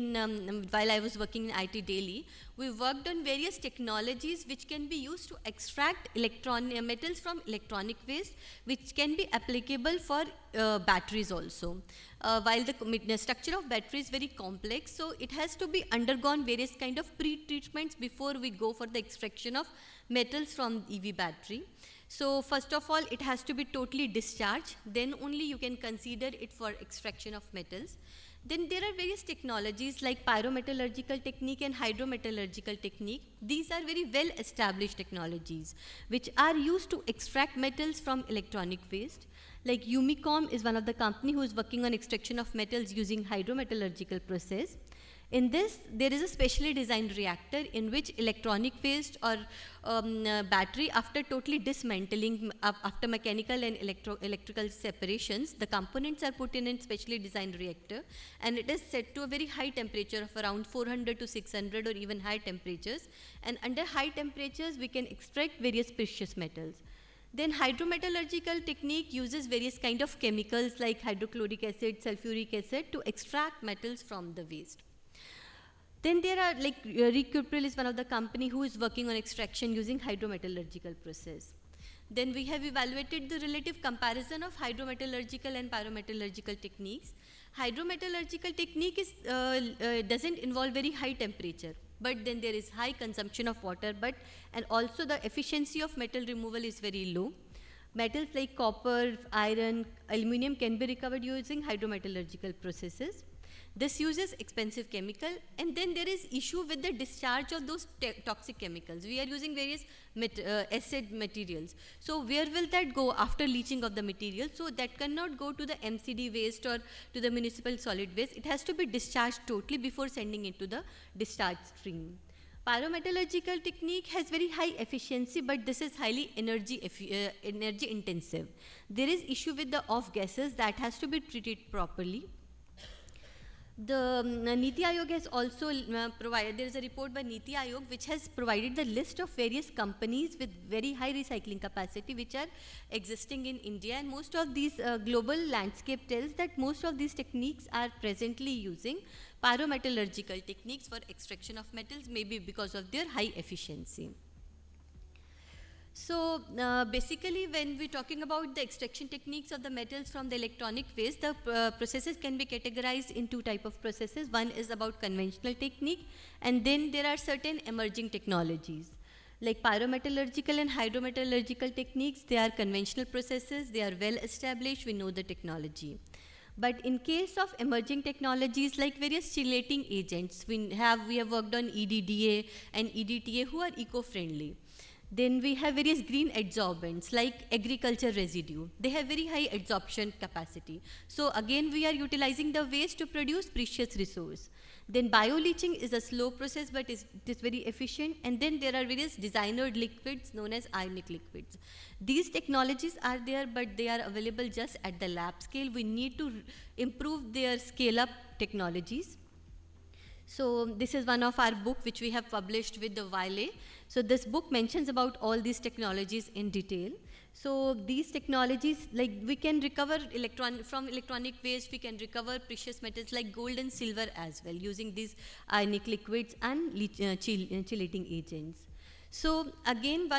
while I was working in IT Delhi, we worked on various technologies which can be used to extract metals from electronic waste, which can be applicable for batteries also. While the structure of battery is very complex, so it has to be undergone various kind of pre-treatments before we go for the extraction of metals from EV battery. So first of all, it has to be totally discharged, then only you can consider it for extraction of metals. Then there are various technologies like pyrometallurgical technique and hydrometallurgical technique. These are very well established technologies which are used to extract metals from electronic waste. Like Umicom is one of the company who is working on extraction of metals using hydrometallurgical process. In this, there is a specially designed reactor in which electronic waste or battery, after totally dismantling, after mechanical and electrical separations, the components are put in a specially designed reactor, and it is set to a very high temperature of around 400 to 600 or even high temperatures. And under high temperatures, we can extract various precious metals. Then hydrometallurgical technique uses various kind of chemicals like hydrochloric acid, sulfuric acid to extract metals from the waste. Then there are like Recupral is one of the company who is working on extraction using hydrometallurgical process. Then we have evaluated the relative comparison of hydrometallurgical and pyrometallurgical techniques. Hydrometallurgical technique is, doesn't involve very high temperature, but then there is high consumption of water, and also the efficiency of metal removal is very low. Metals like copper, iron, aluminum can be recovered using hydrometallurgical processes. This uses expensive chemical, and then there is issue with the discharge of those toxic chemicals. We are using various acid materials. So where will that go after leaching of the material? So that cannot go to the MCD waste or to the municipal solid waste. It has to be discharged totally before sending it to the discharge stream. Pyrometallurgical technique has very high efficiency, but this is highly energy intensive. There is issue with the off gases that has to be treated properly. The Niti Aayog has also provided, there is a report by Niti Aayog which has provided the list of various companies with very high recycling capacity which are existing in India, and most of these global landscape tells that most of these techniques are presently using pyrometallurgical techniques for extraction of metals, maybe because of their high efficiency. So basically, when we're talking about the extraction techniques of the metals from the electronic waste, the processes can be categorized in two types of processes. One is about conventional technique, and then there are certain emerging technologies. Like pyrometallurgical and hydrometallurgical techniques, they are conventional processes, they are well established, we know the technology. But in case of emerging technologies like various chelating agents, we have worked on EDDA and EDTA who are eco-friendly. Then we have various green adsorbents like agriculture residue. They have very high adsorption capacity. So again, we are utilizing the waste to produce precious resource. Then bioleaching is a slow process, but it is very efficient. And then there are various designered liquids known as ionic liquids. These technologies are there, but they are available just at the lab scale. We need to improve their scale-up technologies. So this is one of our book which we have published with the Wiley. So this book mentions about all these technologies in detail. So these technologies, like we can recover from electronic waste, we can recover precious metals like gold and silver as well using these ionic liquids and chelating agents. So again,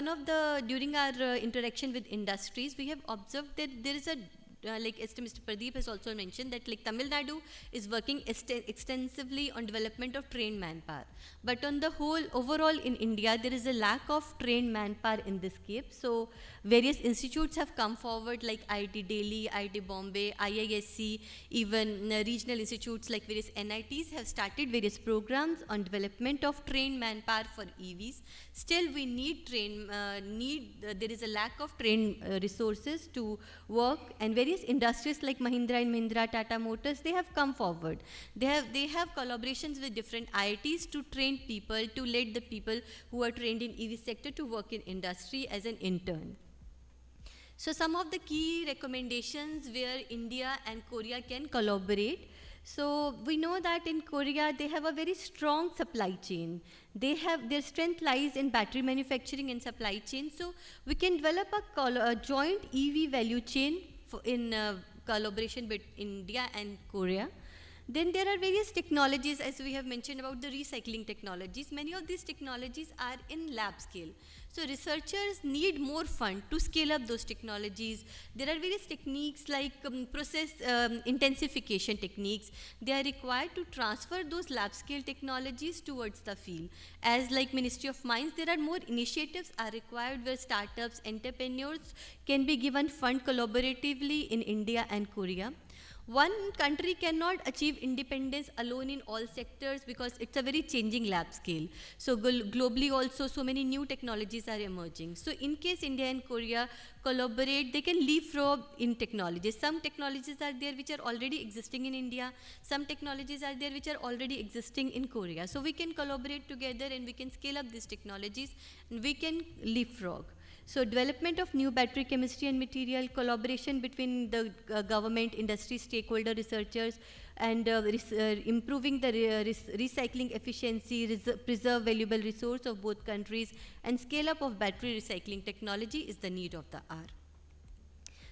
during our interaction with industries, we have observed that there is a like as Mr. Pradeep has also mentioned, that like Tamil Nadu is working extensively on development of trained manpower. But on the whole, overall in India, there is a lack of trained manpower in this KIEP. So various institutes have come forward like IIT Delhi, IIT Bombay, IISc, even regional institutes like various NITs have started various programs on development of trained manpower for EVs. Still, we need there is a lack of trained resources to work, and various industries like Mahindra and Mahindra, Tata Motors, they have come forward. They have collaborations with different IITs to train people, to let the people who are trained in EV sector to work in industry as an intern. So some of the key recommendations where India and Korea can collaborate. So we know that in Korea, they have a very strong supply chain. Their strength lies in battery manufacturing and supply chain. So we can develop a joint EV value chain in collaboration with India and Korea. Then there are various technologies, as we have mentioned about the recycling technologies. Many of these technologies are in lab scale. So researchers need more fund to scale up those technologies. There are various techniques like process intensification techniques. They are required to transfer those lab scale technologies towards the field. As like Ministry of Mines, there are more initiatives are required where startups, entrepreneurs can be given fund collaboratively in India and Korea. One country cannot achieve independence alone in all sectors because it's a very changing lab scale. So globally also, so many new technologies are emerging. So in case India and Korea collaborate, they can leapfrog in technologies. Some technologies are there which are already existing in India. Some technologies are there which are already existing in Korea. So we can collaborate together and we can scale up these technologies and we can leapfrog. So development of new battery chemistry and material, collaboration between the government, industry, stakeholder, researchers, and improving the recycling efficiency, preserve valuable resource of both countries, and scale up of battery recycling technology is the need of the hour.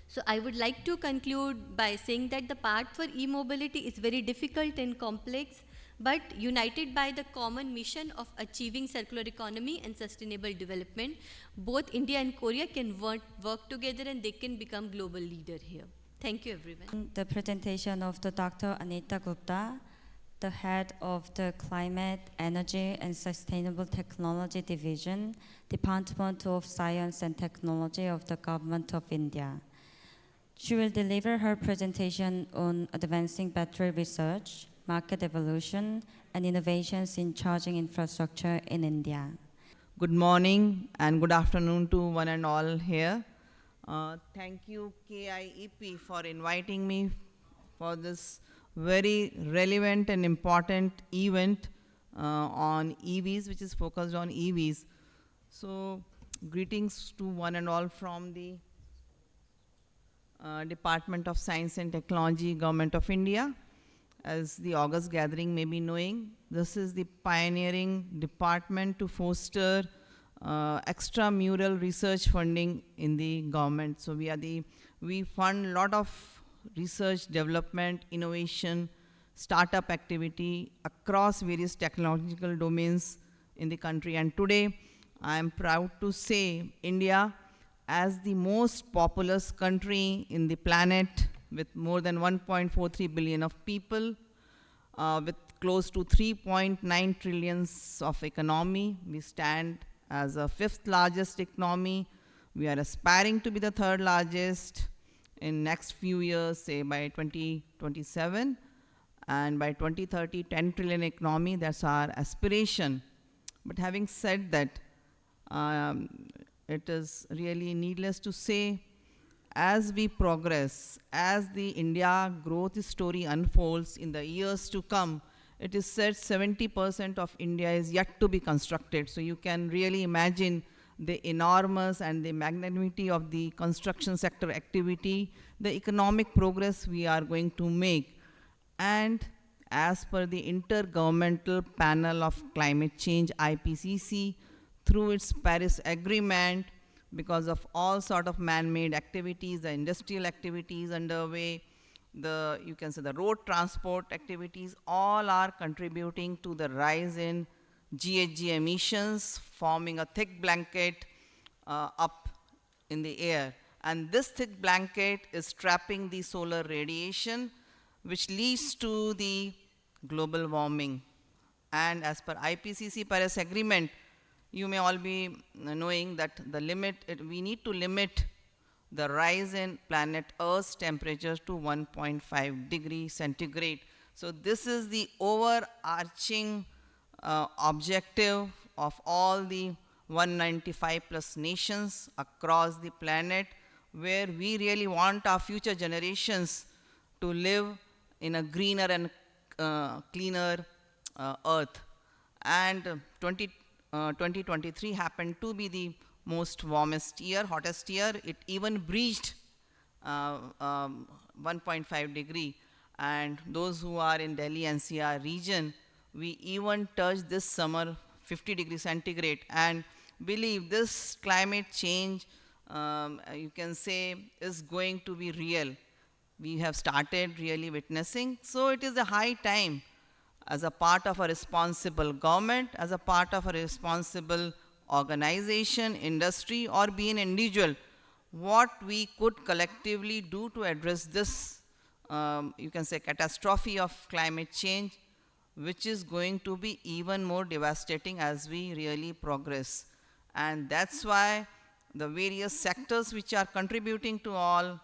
So I would like to conclude by saying that the path for e-mobility is very difficult and complex, but united by the common mission of achieving circular economy and sustainable development, both India and Korea can work together and they can become global leader here. Thank you, everyone. The presentation of the Dr. Anita Gupta, the head of the Climate, Energy and Sustainable Technology Division, Department of Science and Technology of the Government of India. She will deliver her presentation on advancing battery research, market evolution, and innovations in charging infrastructure in India. Good morning and good afternoon to one and all here. Thank you KIEP for inviting me for this very relevant and important event on EVs, which is focused on EVs. So greetings to one and all from the Department of Science and Technology, Government of India. As the August gathering may be knowing, this is the pioneering department to foster extramural research funding in the government. So we fund a lot of research, development, innovation, startup activity across various technological domains in the country. And today, I am proud to say India, as the most populous country in the planet, with more than 1.43 billion of people, with close to 3.9 trillions of economy. We stand as a 5th largest economy. We are aspiring to be the 3rd largest in next few years, say by 2027. And by 2030, 10 trillion economy, that's our aspiration. But having said that, it is really needless to say, as we progress, as the India growth story unfolds in the years to come, it is said 70% of India is yet to be constructed. So you can really imagine the enormous and the magnanimity of the construction sector activity, the economic progress we are going to make. And as per the Intergovernmental Panel of Climate Change, IPCC, through its Paris Agreement, because of all sort of man-made activities, the industrial activities underway, you can say the road transport activities, all are contributing to the rise in GHG emissions, forming a thick blanket up in the air. And this thick blanket is trapping the solar radiation, which leads to the global warming. And as per IPCC Paris Agreement, you may all be knowing that we need to limit the rise in planet Earth's temperature to 1.5 degrees centigrade. So this is the overarching objective of all the 195 plus nations across the planet, where we really want our future generations to live in a greener and cleaner earth. And 2023 happened to be the most warmest year, hottest year. It even breached 1.5 degree. And those who are in Delhi NCR region, we even touched this summer 50 degrees centigrade. And believe this climate change, you can say, is going to be real. We have started really witnessing. So it is a high time, as a part of a responsible government, as a part of a responsible organization, industry, or be an individual, what we could collectively do to address this, you can say, catastrophe of climate change, which is going to be even more devastating as we really progress. And that's why the various sectors which are contributing to all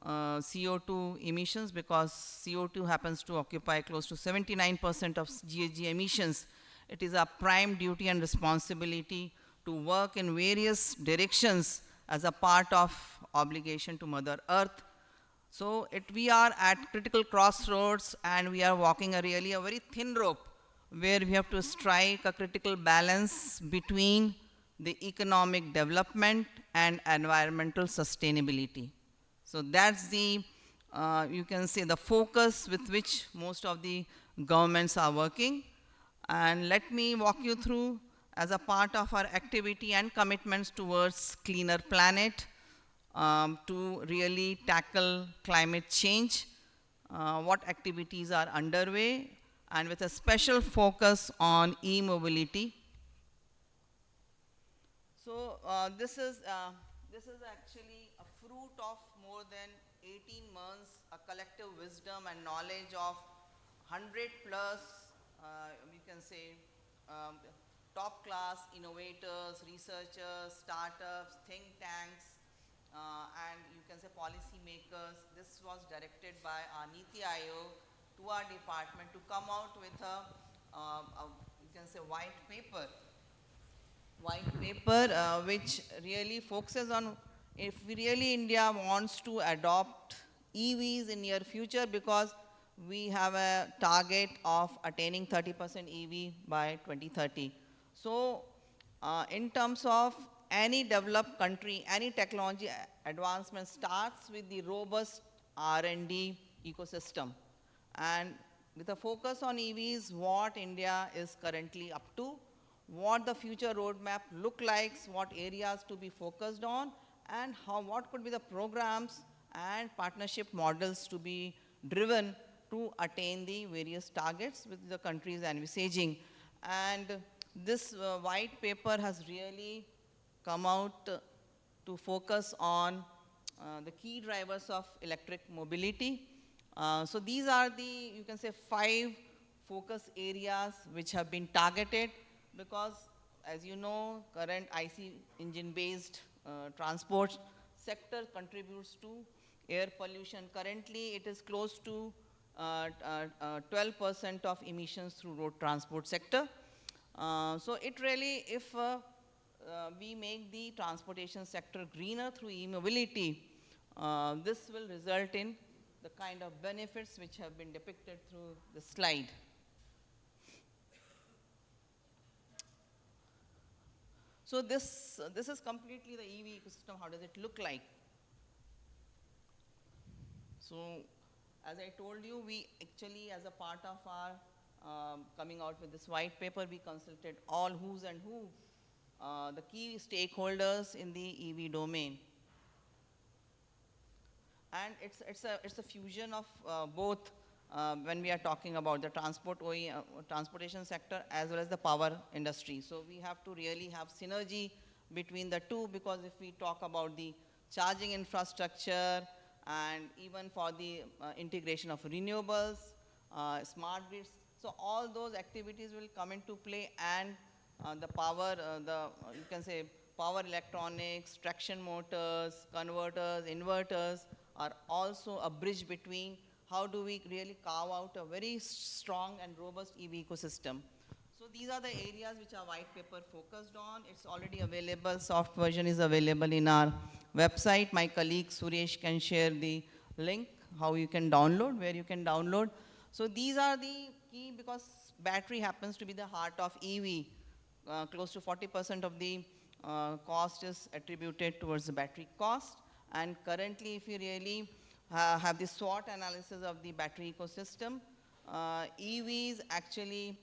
CO2 emissions, because CO2 happens to occupy close to 79% of GHG emissions, it is our prime duty and responsibility to work in various directions as a part of obligation to Mother Earth. So we are at critical crossroads, and we are walking a very thin rope, where we have to strike a critical balance between the economic development and environmental sustainability. So that's the, you can say, the focus with which most of the governments are working. And let me walk you through, as a part of our activity and commitments towards cleaner planet, to really tackle climate change, what activities are underway, and with a special focus on e-mobility. So this is actually a fruit of more than 18 months, a collective wisdom and knowledge of 100 plus, we can say, top class innovators, researchers, startups, think tanks, and you can say policy makers. This was directed by our Niti Aayog to our department to come out with a you can say, white paper, which really focuses on if really India wants to adopt EVs in near future, because we have a target of attaining 30% EV by 2030. So in terms of any developed country, any technology advancement starts with the robust R&D ecosystem. And with a focus on EVs, what India is currently up to, what the future roadmap look like, what areas to be focused on, and what could be the programs and partnership models to be driven to attain the various targets with the countries envisaging. And this white paper has really come out to focus on the key drivers of electric mobility. So these are the, you can say, 5 focus areas which have been targeted, because as you know, current IC engine-based transport sector contributes to air pollution. Currently, it is close to 12% of emissions through road transport sector. So it really, if we make the transportation sector greener through e-mobility, this will result in the kind of benefits which have been depicted through the slide. So this is completely the EV ecosystem. How does it look like? So as I told you, we actually, as a part of our coming out with this white paper, we consulted all who's and who, the key stakeholders in the EV domain. And it's a fusion of both when we are talking about the transportation sector as well as the power industry. So we have to really have synergy between the two, because if we talk about the charging infrastructure, and even for the integration of renewables, smart grids. So all those activities will come into play, and the power, you can say power electronics, traction motors, converters, inverters are also a bridge between how do we really carve out a very strong and robust EV ecosystem. So these are the areas which our white paper focused on. It's already available. Soft version is available in our website. My colleague Suresh can share the link, how you can download, where you can download. So these are the key, because battery happens to be the heart of EV. Close to 40% of the cost is attributed towards the battery cost. And currently, if you really have the SWOT analysis of the battery ecosystem, EVs actually,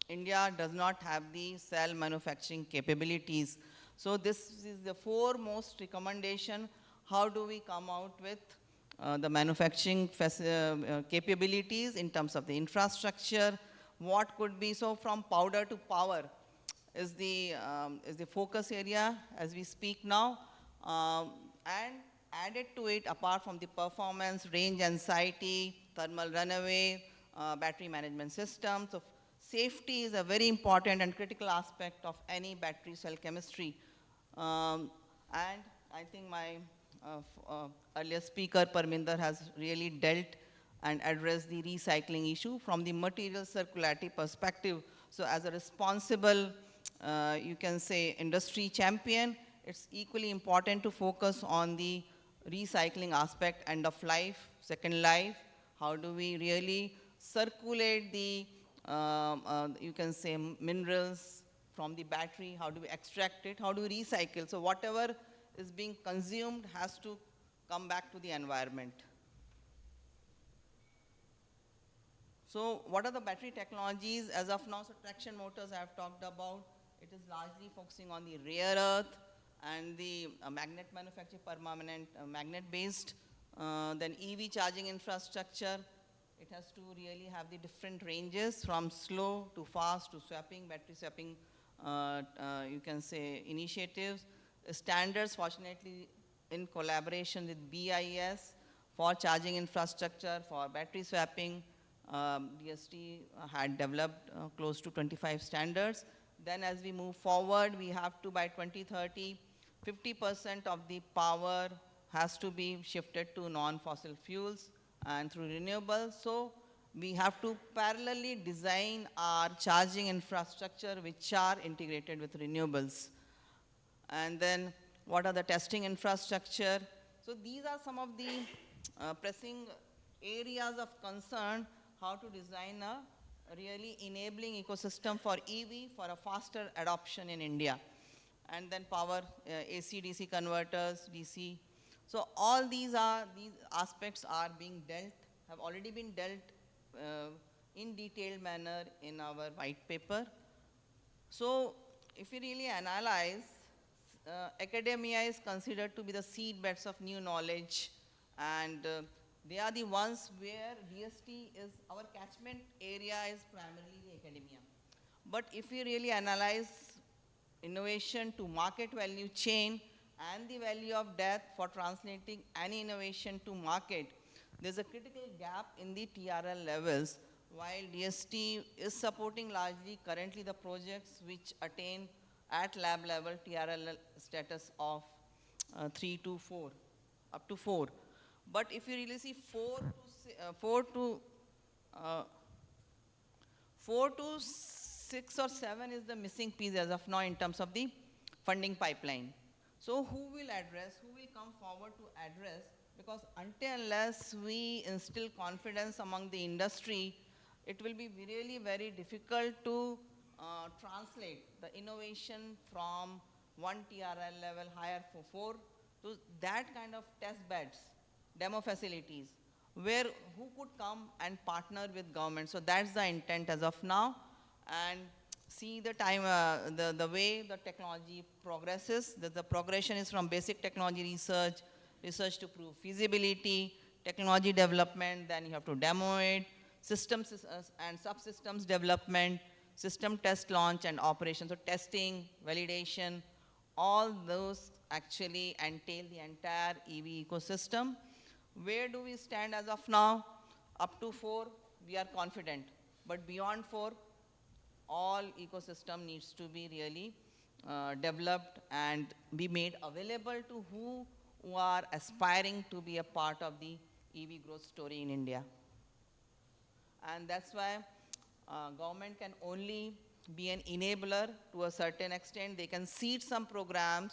India does not have the cell manufacturing capabilities. So this is the foremost recommendation. How do we come out with the manufacturing capabilities in terms of the infrastructure? What could be, so from powder to power is the focus area as we speak now. And added to it, apart from the performance, range anxiety, thermal runaway, battery management system. So safety is a very important and critical aspect of any battery cell chemistry. And I think my earlier speaker, Parminder, has really dealt and addressed the recycling issue from the material circularity perspective. So as a responsible, you can say, industry champion, it's equally important to focus on the recycling aspect, end of life, second life. How do we really circulate the you can say minerals from the battery? How do we extract it? How do we recycle? So whatever is being consumed has to come back to the environment. So what are the battery technologies as of now? So traction motors I have talked about. It is largely focusing on the rare earth and the magnet manufacture, permanent magnet based. Then EV charging infrastructure. It has to really have the different ranges from slow to fast to swapping, battery swapping, you can say initiatives. Standards, fortunately, in collaboration with BIS for charging infrastructure, for battery swapping, DST had developed close to 25 standards. Then as we move forward, we have to, by 2030, 50% of the power has to be shifted to non-fossil fuels and through renewables. So we have to parallelly design our charging infrastructure which are integrated with renewables. And then what are the testing infrastructure? So these are some of the pressing areas of concern, how to design a really enabling ecosystem for EV for a faster adoption in India. And then power, AC, DC converters, DC. So all these aspects are being dealt, have already been dealt in detailed manner in our white paper. So if you really analyze, academia is considered to be the seed beds of new knowledge, and they are the ones where DST is, our catchment area is primarily the academia. But if you really analyze innovation to market value chain and the value of depth for translating any innovation to market, there's a critical gap in the TRL levels, while DST is supporting largely currently the projects which attain at lab level TRL status of 3 to 4, up to 4. But if you really see 4 to 6 or 7 is the missing piece as of now in terms of the funding pipeline. So who will address, who will come forward to address? Because until unless we instill confidence among the industry, it will be really very difficult to translate the innovation from one TRL level higher for 4 to that kind of test beds, demo facilities, where who could come and partner with government. So that's the intent as of now. And see the time, the way the technology progresses. The progression is from basic technology research, research to prove feasibility, technology development, then you have to demo it, systems and subsystems development, system test launch and operation. So testing, validation, all those actually entail the entire EV ecosystem. Where do we stand as of now? Up to 4, we are confident. But beyond 4, all ecosystem needs to be really developed and be made available to who are aspiring to be a part of the EV growth story in India. And that's why government can only be an enabler to a certain extent. They can seed some programs,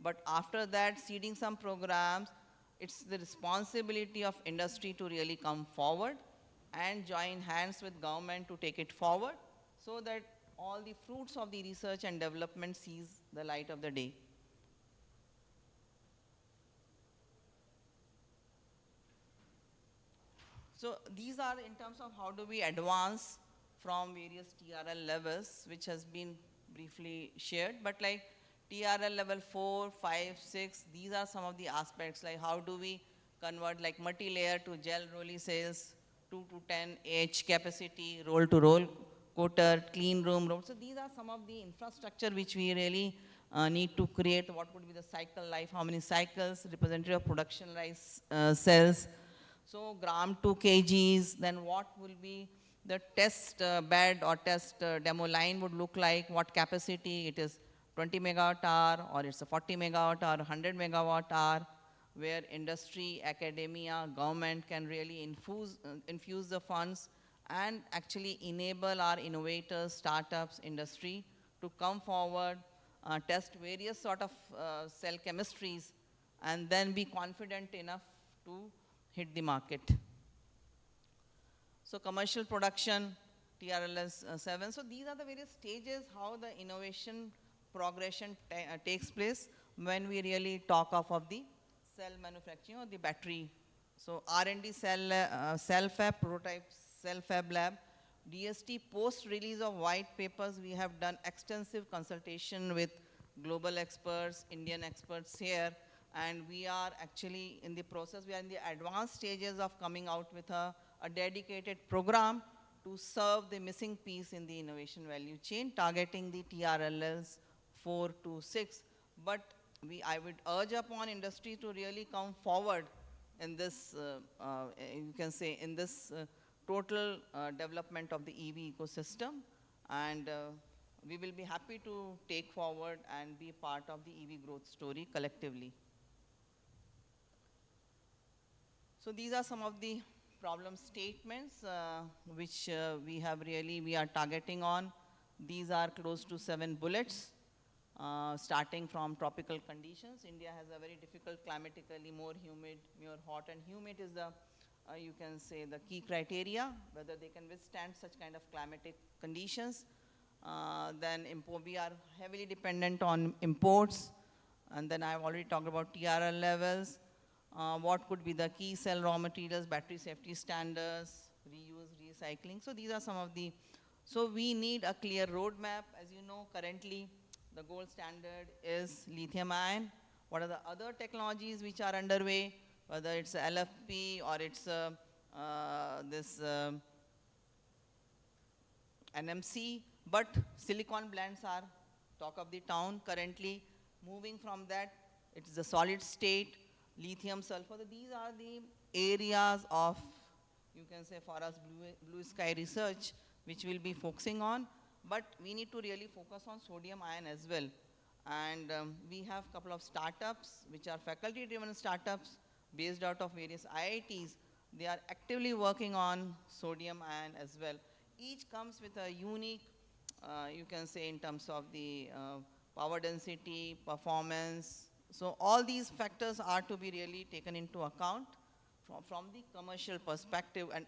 but after that, seeding some programs, it's the responsibility of industry to really come forward and join hands with government to take it forward so that all the fruits of the research and development sees the light of the day. So these are in terms of how do we advance from various TRL levels, which has been briefly shared, but like TRL level 4, 5, 6, these are some of the aspects, like how do we convert like multi-layer to gel rolly cells, 2 to 10 H capacity, roll to roll coater, clean room road. So these are some of the infrastructure which we really need to create. What would be the cycle life, how many cycles, representative of production rice cells. So gram to kgs, then what will be the test bed or test demo line would look like, what capacity, it is 20 megawatt hour or it's a 40 megawatt hour, 100 megawatt hour, where industry, academia, government can really infuse the funds and actually enable our innovators, startups, industry to come forward, test various sort of cell chemistries, and then be confident enough to hit the market. So commercial production, TRLS 7. So these are the various stages how the innovation progression takes place when we really talk of the cell manufacturing or the battery. So R&D cell fab, prototype cell fab lab. DST post-release of white papers, we have done extensive consultation with global experts, Indian experts here, and we are actually in the process, we are in the advanced stages of coming out with a dedicated program to serve the missing piece in the innovation value chain, targeting the TRLs 4 to 6. But I would urge upon industry to really come forward in this, you can say, in this total development of the EV ecosystem. And we will be happy to take forward and be part of the EV growth story collectively. So these are some of the problem statements which we are targeting on. These are close to 7 bullets, starting from tropical conditions. India has a very difficult climatically, more humid, more hot and humid is the, you can say, the key criteria, whether they can withstand such kind of climatic conditions. Then we are heavily dependent on imports. And then I've already talked about TRL levels. What could be the key cell raw materials, battery safety standards, reuse, recycling. So these are some of the, so we need a clear roadmap. As you know, currently the gold standard is lithium ion. What are the other technologies which are underway, whether it's LFP or it's this NMC, but silicon blends are talk of the town currently. Moving from that, it's the solid state, lithium sulfur. These are the areas of, you can say, for us blue sky research, which we'll be focusing on. But we need to really focus on sodium ion as well. And we have a couple of startups, which are faculty-driven startups based out of various IITs. They are actively working on sodium ion as well. Each comes with a unique, you can say, in terms of the power density, performance. So all these factors are to be really taken into account from the commercial perspective. And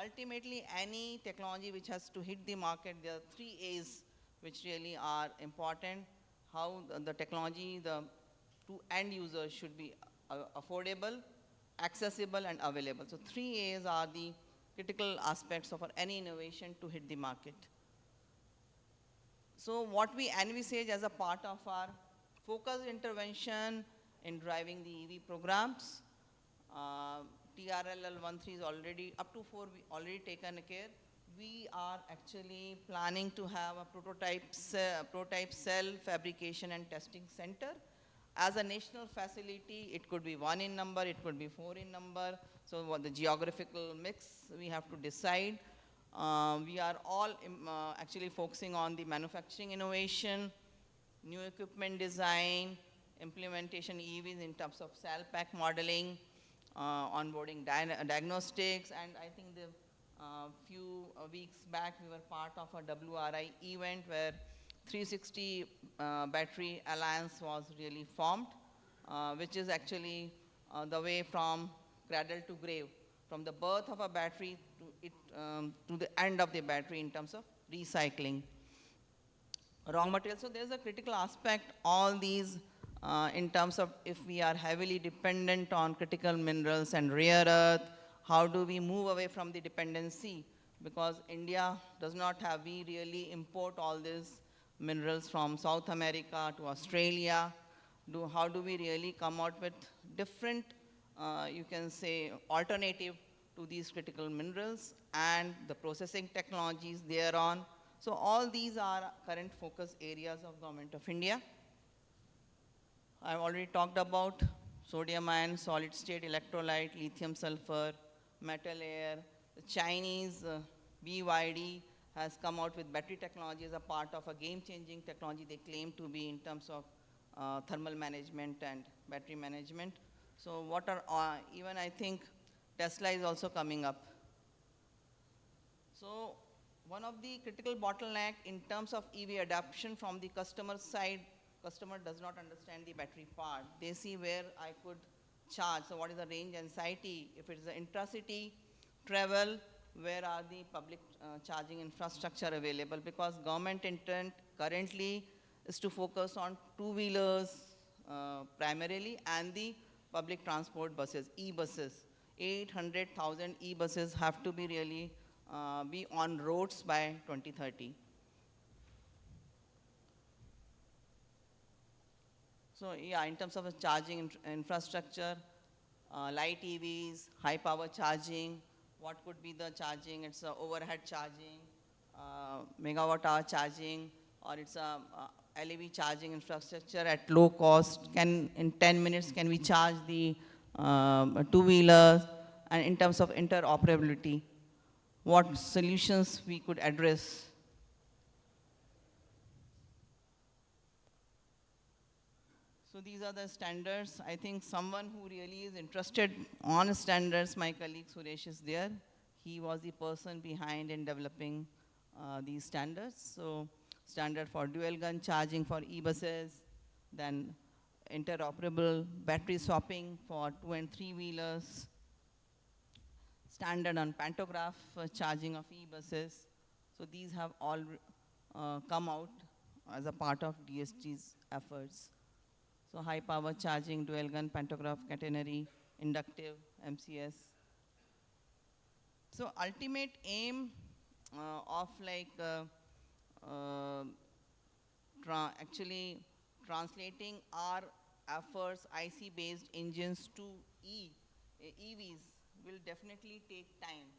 ultimately, any technology which has to hit the market, there are 3 A's which really are important. How the technology to end users should be affordable, accessible, and available. So 3 A's are the critical aspects of any innovation to hit the market. So what we envisage as a part of our focused intervention in driving the EV programs, TRLL 13 is already, up to 4, we already taken care. We are actually planning to have a prototype cell fabrication and testing center, As a national facility, it could be 1 in number, it could be 4 in number. So what the geographical mix we have to decide. We are all actually focusing on the manufacturing innovation, new equipment design, implementation EVs in terms of cell pack modeling, onboarding diagnostics, and I think the few weeks back we were part of a WRI event where 360 battery alliance was really formed, which is actually the way from cradle to grave, from the birth of a battery to the end of the battery in terms of recycling. Raw material, so there's a critical aspect, all these in terms of if we are heavily dependent on critical minerals and rare earth, how do we move away from the dependency? Because India does not have, we really import all these minerals from South America to Australia. How do we really come out with different, you can say, alternative to these critical minerals and the processing technologies thereon. So all these are current focus areas of Government of India. I've already talked about sodium ion, solid state electrolyte, lithium sulfur, metal air. The Chinese BYD has come out with battery technology as a part of a game-changing technology they claim to be in terms of thermal management and battery management. So what are, even I think Tesla is also coming up. So one of the critical bottleneck in terms of EV adoption from the customer side, customer does not understand the battery part. They see where I could charge, so what is the range anxiety, if it is an intracity travel, where are the public charging infrastructure available? Because government intent currently is to focus on two-wheelers primarily and the public transport buses, e-buses. 800,000 e-buses have to be really be on roads by 2030. So yeah, in terms of the charging infrastructure, light EVs, high power charging, what could be the charging? It's a overhead charging, megawatt hour charging, or it's a LEV charging infrastructure at low cost. In 10 minutes, can we charge the two-wheelers? And in terms of interoperability, what solutions we could address? So these are the standards. I think someone who really is interested on standards, my colleague Suresh is there. He was the person behind in developing these standards. So standard for dual gun charging for e-buses, then interoperable battery swapping for 2 and 3 wheelers, standard on pantograph charging of e-buses. So these have all come out as a part of DSG's efforts. So high power charging, dual gun, pantograph, catenary, inductive, MCS. So ultimate aim of like actually translating our efforts, IC based engines to EVs will definitely take time.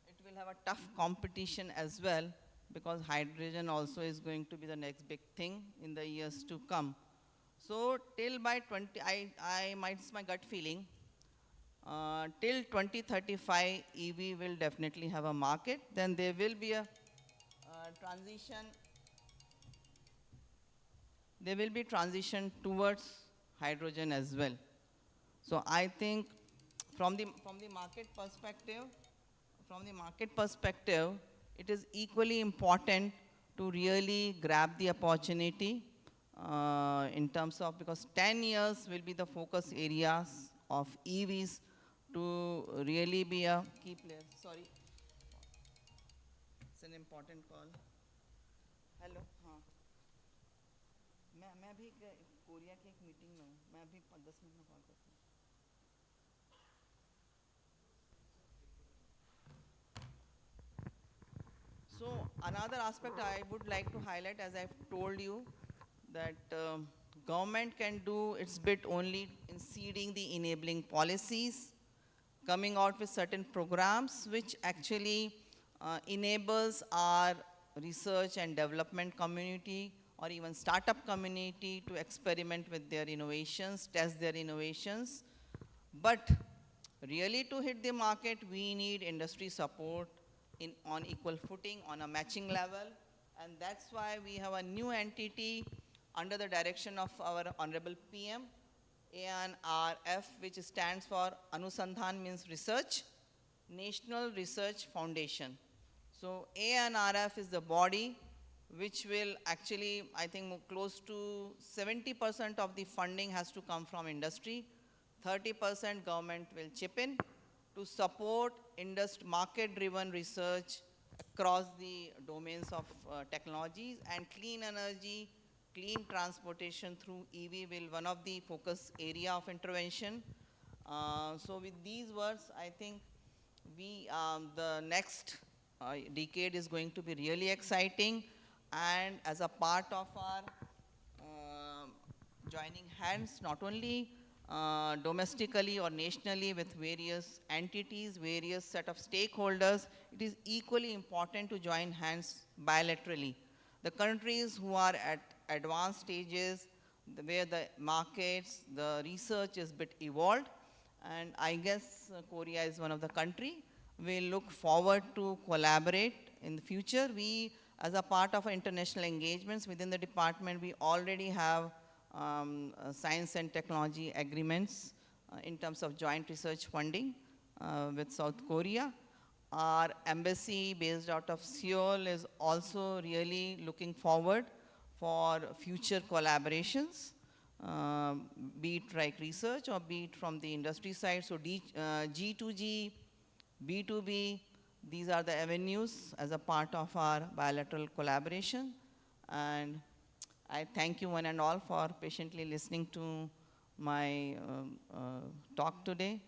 It will have a tough competition as well, because hydrogen also is going to be the next big thing in the years to come. So till by it's my gut feeling, till 2035 EV will definitely have a market. Then there will be a transition. There will be transition towards hydrogen as well. So I think from the market perspective, it is equally important to really grab the opportunity in terms of, because 10 years will be the focus areas of EVs to really be a key player. Sorry, it's an important call. Hello. मैं अभी Korea की एक meeting में हूँ, मैं अभी 10 minute में call करती हूँ. So another aspect I would like to highlight, as I've told you, that government can do its bit only in seeding the enabling policies, coming out with certain programs which actually enables our research and development community or even startup community to experiment with their innovations, test their innovations. But really to hit the market, we need industry support on equal footing, on a matching level. And that's why we have a new entity under the direction of our Honorable PM, ANRF, which stands for Anusandhan, means research, National Research Foundation. So ANRF is the body which will actually, I think, close to 70% of the funding has to come from industry. 30% government will chip in to support market-driven research across the domains of technologies, and clean energy, clean transportation through EV will one of the focus area of intervention. So with these words, I think the next decade is going to be really exciting, and as a part of our joining hands, not only domestically or nationally with various entities, various set of stakeholders, it is equally important to join hands bilaterally. The countries who are at advanced stages, where the markets, the research is a bit evolved, and I guess Korea is one of the country, we look forward to collaborate in the future. We, as a part of our international engagements within the department, we already have science and technology agreements in terms of joint research funding with South Korea. Our embassy based out of Seoul is also really looking forward for future collaborations, be it like research or be it from the industry side. So G2G, B2B, these are the avenues as a part of our bilateral collaboration. And I thank you one and all for patiently listening to my talk today.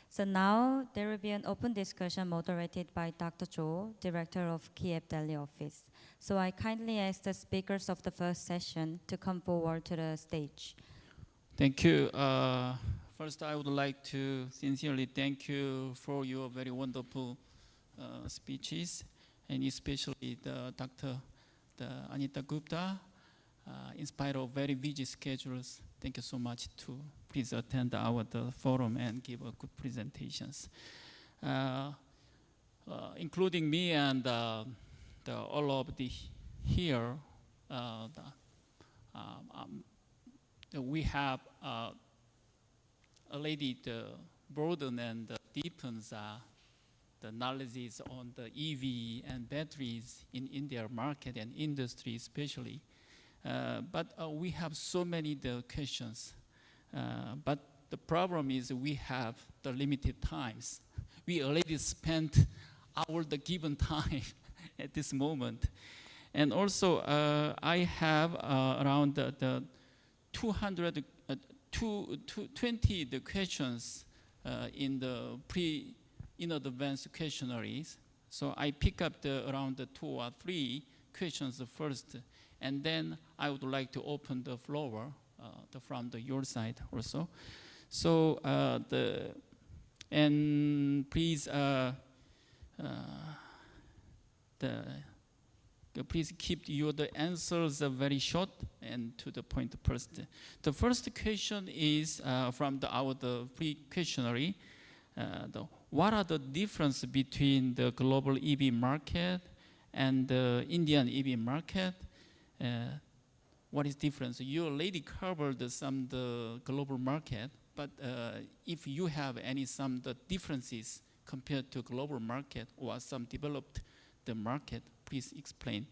So now there will be an open discussion moderated by Dr. Cho, Director of KIEP Delhi office. So I kindly ask the speakers of the first session to come forward to the stage. Thank you. First, I would like to sincerely thank you for your very wonderful speeches, and especially the Anita Gupta. In spite of very busy schedules, thank you so much to please attend our forum and give good presentations. Including me and all of the here, we have already broaden and deepens the knowledge on the EV and batteries in India market and industry especially. But we have so many questions. But the problem is we have the limited times. We already spent the given time at this moment. And also I have around the 20 the questions in the advanced questionnaires. So I pick up around the 2 or 3 questions first, and then I would like to open the floor from your side also. So please please keep the answers very short and to the point first. The first question is from our pre-questionnaire. What are the difference between the global EV market and the Indian EV market? What is difference? You already covered some the global market, but if you have some differences compared to global market or some developed the market, please explain.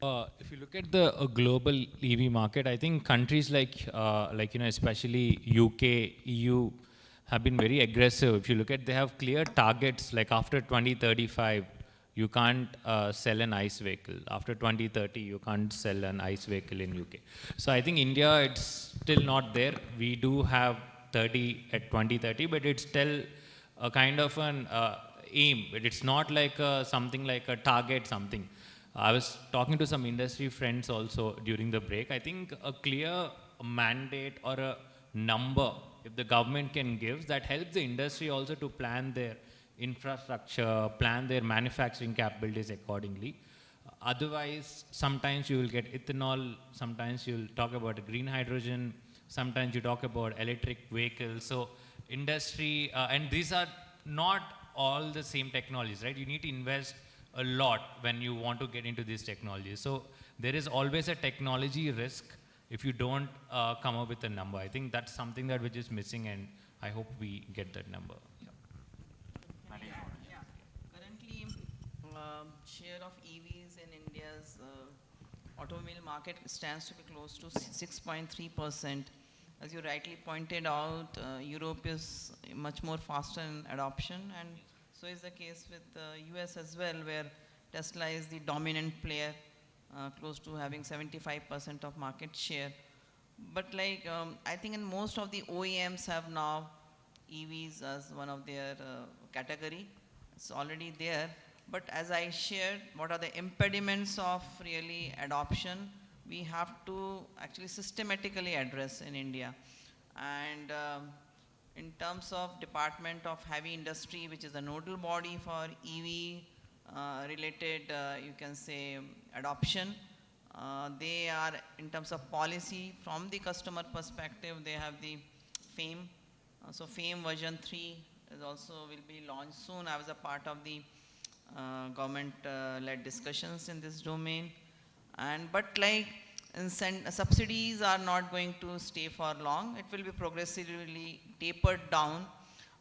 If you look at the global EV market, I think countries like especially UK, EU have been very aggressive. If you look at, they have clear targets, like after 2035, you can't sell an ICE vehicle. After 2030, you can't sell an ICE vehicle in UK. So I think India, it's still not there. We do have 30 at 2030, but it's still a kind of an aim. But it's not like something like a target something. I was talking to some industry friends also during the break. I think a clear mandate or a number, if the government can give, that helps the industry also to plan their infrastructure, plan their manufacturing capabilities accordingly. Otherwise, sometimes you will get ethanol, sometimes you will talk about green hydrogen, sometimes you talk about electric vehicles. So industry, and these are not all the same technologies, right? You need to invest a lot when you want to get into these technologies. So there is always a technology risk if you don't come up with a number. I think that's something that which is missing, and I hope we get that number. Currently, share of EVs in India's automobile market stands to be close to 6.3%. As you rightly pointed out, Europe is much more faster in adoption, and so is the case with US as well, where Tesla is the dominant player, close to having 75% of market share. But like, I think in most of the OEMs have now EVs as one of their category. It's already there. But as I shared, what are the impediments of really adoption? We have to actually systematically address in India. And in terms of Department of Heavy Industry, which is a nodal body for EV related, you can say, adoption, they are, in terms of policy, from the customer perspective, they have the FAME. So FAME version 3 is also will be launched soon. I was a part of the government-led discussions in this domain. But like subsidies are not going to stay for long. It will be progressively tapered down.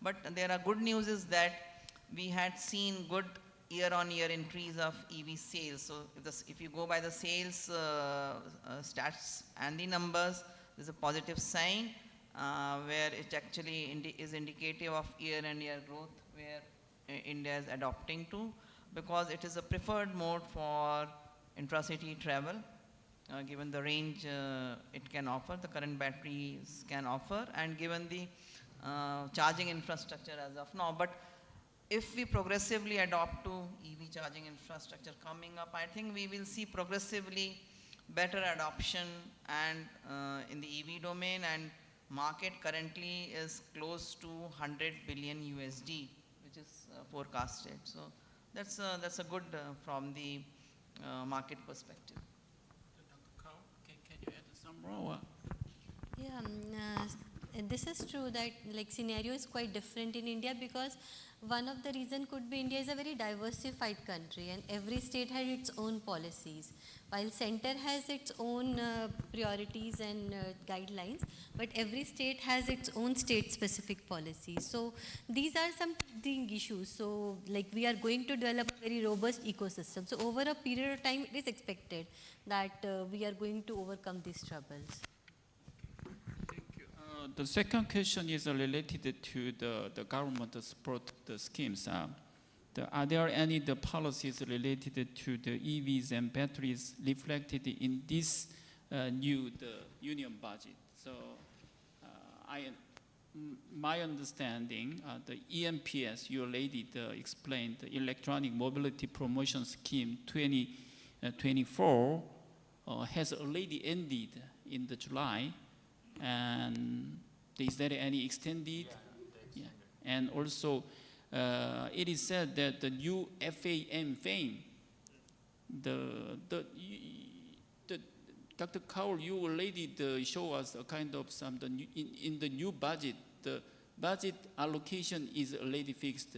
But there are good news is that we had seen good year-on-year increase of EV sales. So if you go by the sales stats and the numbers, there's a positive sign where it actually is indicative of year-on-year growth where India is adopting to, because it is a preferred mode for intracity travel, given the range it can offer, the current batteries can offer, and given the charging infrastructure as of now. But if we progressively adopt to EV charging infrastructure coming up, I think we will see progressively better adoption and in the EV domain, and market currently is close to 100 billion USD, which is forecasted. So that's a good from the market perspective. Dr. Kaur, can you add some more? Yeah, this is true that like scenario is quite different in India, because one of the reason could be India is a very diversified country and every state has its own policies, while center has its own priorities and guidelines, but every state has its own state specific policies. So these are some issues. So like we are going to develop a very robust ecosystem. So over a period of time it is expected that we are going to overcome these troubles. The second question is related to the government support the schemes. Are there any policies related to the EVs and batteries reflected in this new union budget? So my understanding, the EMPS, you already explained, the Electronic Mobility Promotion Scheme 2024 has already ended in the July. And is there any extended? Yeah. And also, it is said that the new FAM, Dr. Kaur, you already show us a kind of in the new budget, the budget allocation is already fixed.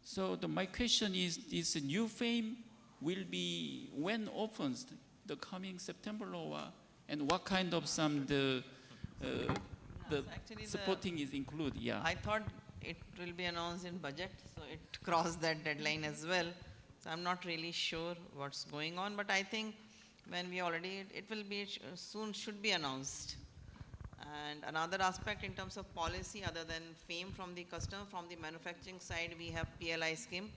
So my question is, this new FAM will be when opens, the coming September, and what kind of the supporting is included? Yeah. I thought it will be announced in budget, so it crossed that deadline as well. So I'm not really sure what's going on, but I think when we already, it will be soon, should be announced. And another aspect in terms of policy, other than FAME from the customer, from the manufacturing side, we have PLI scheme,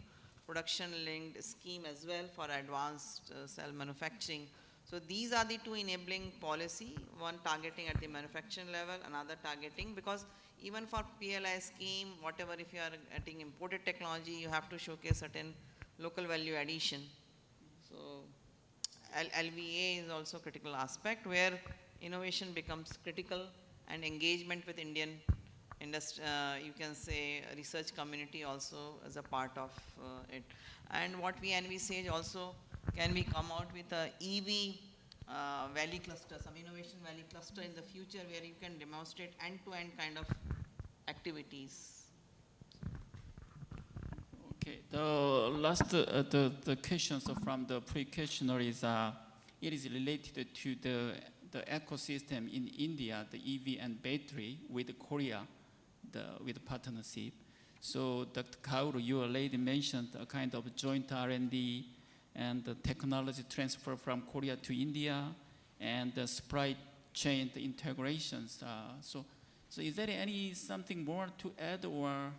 production linked scheme as well for advanced cell manufacturing. So these are the two enabling policy, one targeting at the manufacturing level, another targeting, because even for PLI scheme, whatever, if you are getting imported technology, you have to showcase certain local value addition. So LVA is also a critical aspect where innovation becomes critical and engagement with Indian industry, you can say research community also as a part of it. And what we envisage also, can we come out with a EV valley cluster, some innovation valley cluster in the future where you can demonstrate end-to-end kind of activities? Okay, the last the questions from the pre-questioner is it is related to the ecosystem in India, the EV and battery with Korea, with partnership. So Dr. Kaur, you already mentioned a kind of joint R&D and the technology transfer from Korea to India and the supply chain the integrations. So is there any something more to add or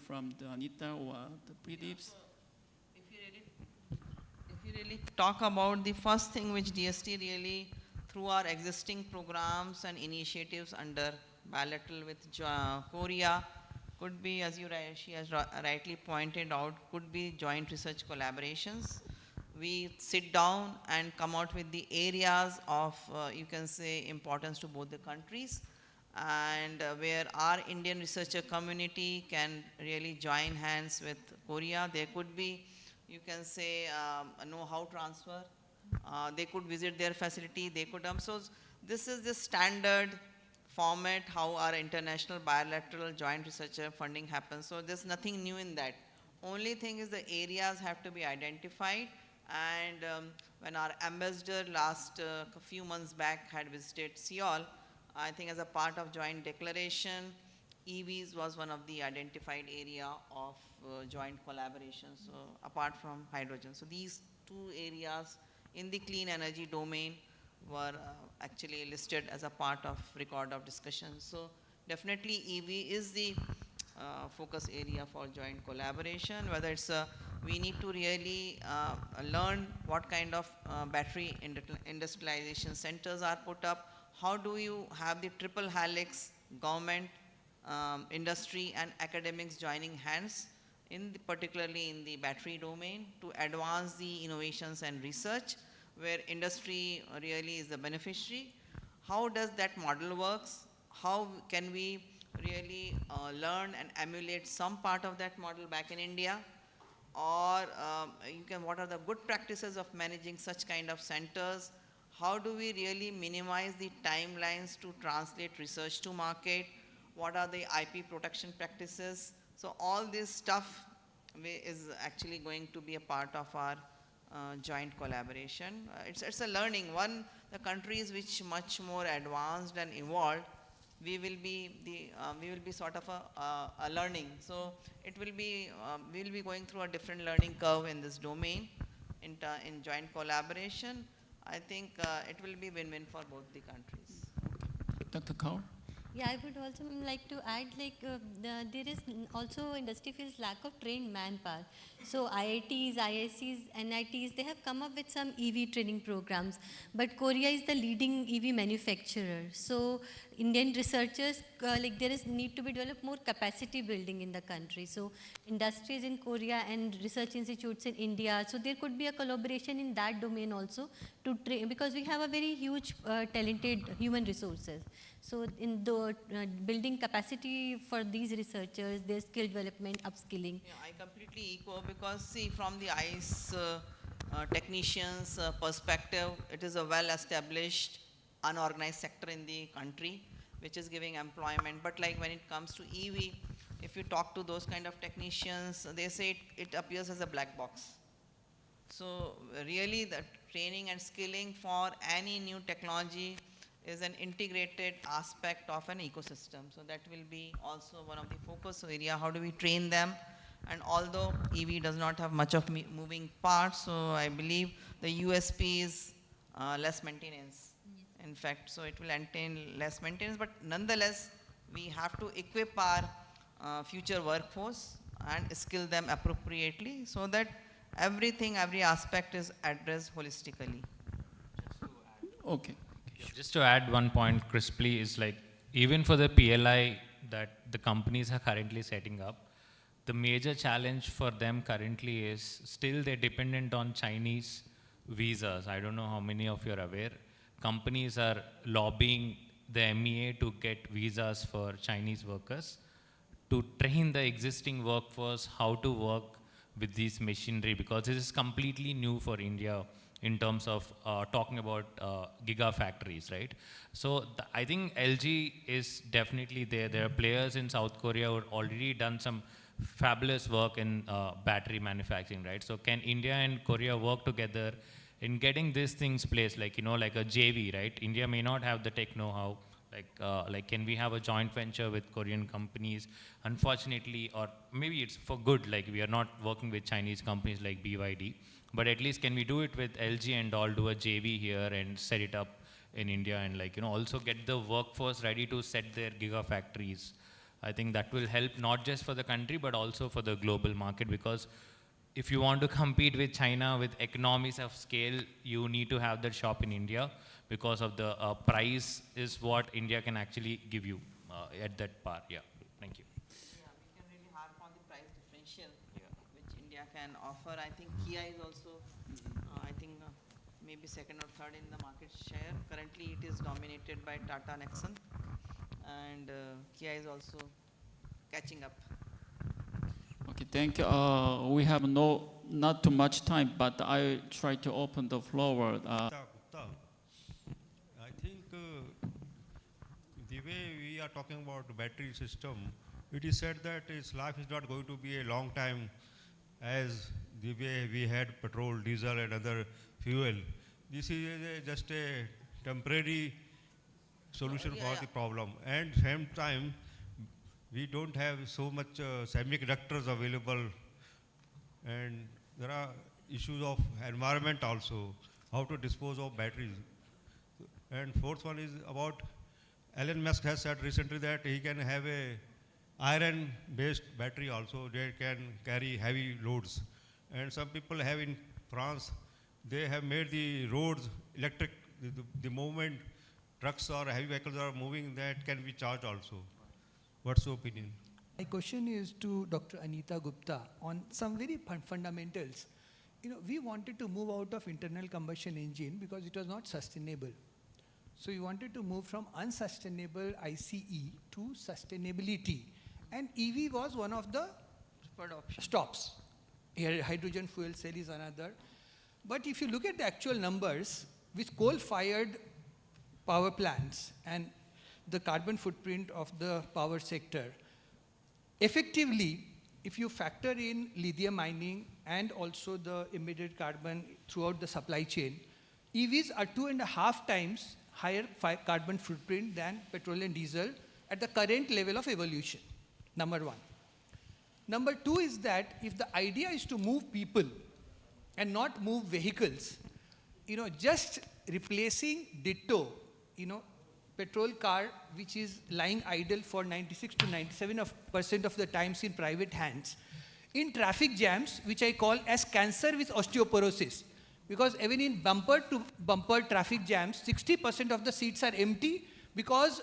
from the Anita or the Pradeeps? If you really talk about the first thing which DST really, through our existing programs and initiatives under bilateral with Korea, could be, as she has rightly pointed out, could be joint research collaborations. We sit down and come out with the areas of, you can say, importance to both the countries, and where our Indian researcher community can really join hands with Korea. There could be, you can say, a know-how transfer. They could visit their facility, they could, so this is the standard format how our international bilateral joint researcher funding happens. So there's nothing new in that. Only thing is the areas have to be identified, and when our ambassador last few months back had visited Seoul, I think as a part of joint declaration, EVs was one of the identified area of joint collaboration, so apart from hydrogen. So these two areas in the clean energy domain were actually listed as a part of record of discussion. So definitely EV is the focus area for joint collaboration, whether it's we need to really learn what kind of battery industrialization centers are put up. How do you have the triple helix government, industry and academics joining hands, particularly in the battery domain, to advance the innovations and research, where industry really is the beneficiary? How does that model works? How can we really learn and emulate some part of that model back in India? Or what are the good practices of managing such kind of centers? How do we really minimize the timelines to translate research to market? What are the IP protection practices? So all this stuff is actually going to be a part of our joint collaboration. It's a learning. The countries which much more advanced and evolved, we will be sort of a learning. So it will be we will be going through a different learning curve in this domain in joint collaboration. I think it will be win-win for both the countries. Dr. Kaur? Yeah, I would also like to add, there is also industry feels lack of trained manpower. So IITs, IICs, NITs, they have come up with some EV training programs, but Korea is the leading EV manufacturer. So Indian researchers, there is need to be developed more capacity building in the country. So industries in Korea and research institutes in India. So there could be a collaboration in that domain also to train, because we have a very huge talented human resources. So in the building capacity for these researchers, their skill development, upskilling. Yeah, I completely echo, because see, from the ICE technicians perspective, it is a well-established unorganized sector in the country which is giving employment. But like when it comes to EV, if you talk to those kind of technicians, they say it appears as a black box. So really the training and skilling for any new technology is an integrated aspect of an ecosystem. So that will be also one of the focus area. How do we train them? And although EV does not have much of moving parts, so I believe the USP is less maintenance. In fact, so it will entail less maintenance, but nonetheless, we have to equip our future workforce and skill them appropriately, so that every aspect is addressed holistically. Okay. Just to add one point crisply, is like even for the PLI that the companies are currently setting up, the major challenge for them currently is still they're dependent on Chinese visas. I don't know how many of you are aware. Companies are lobbying the MEA to get visas for Chinese workers to train the existing workforce how to work with these machinery, because this is completely new for India in terms of talking about gigafactories, right? So I think LG is definitely there. There are players in South Korea who have already done some fabulous work in battery manufacturing, right? So can India and Korea work together in getting these things placed, like, you know, like a JV, right? India may not have the tech know-how, like can we have a joint venture with Korean companies? Unfortunately, or maybe it's for good, like we are not working with Chinese companies like BYD, but at least can we do it with LG and all, do a JV here and set it up in India, and, like, you know, also get the workforce ready to set their gigafactories. I think that will help not just for the country but also for the global market, because if you want to compete with China with economies of scale, you need to have that shop in India, because of the price is what India can actually give you at that part. Yeah, thank you. Yeah, we can really harp on the price differential which India can offer. I think Kia is also, I think maybe second or third in the market share. Currently it is dominated by Tata Nexon, and Kia is also catching up. Okay, thank you. We have not too much time, but I try to open the floor. Anita Gupta. I think the way we are talking about the battery system, it is said that its life is not going to be a long time as the way we had petrol, diesel and other fuel. This is just a temporary solution for the problem, and same time we don't have so much semiconductors available, and there are issues of environment also, how to dispose of batteries. And fourth one is about Elon Musk has said recently that he can have a iron based battery also, they can carry heavy loads. And some people have in France, they have made the roads electric, the moment trucks or heavy vehicles are moving, that can be charged also. What's your opinion? My question is to Dr. Anita Gupta on some very fundamentals. You know, we wanted to move out of internal combustion engine because it was not sustainable. So we wanted to move from unsustainable ICE to sustainability. And EV was one of the stops. Here, hydrogen fuel cell is another. But if you look at the actual numbers, with coal-fired power plants and the carbon footprint of the power sector, effectively, if you factor in lithium mining and also the emitted carbon throughout the supply chain, EVs are 2.5 times higher carbon footprint than petrol and diesel at the current level of evolution, number one. Number two is that if the idea is to move people and not move vehicles, you know, just replacing ditto, you know, petrol car which is lying idle for 96 to 97% of the times in private hands, in traffic jams, which I call as cancer with osteoporosis, because even in bumper to bumper traffic jams, 60% of the seats are empty, because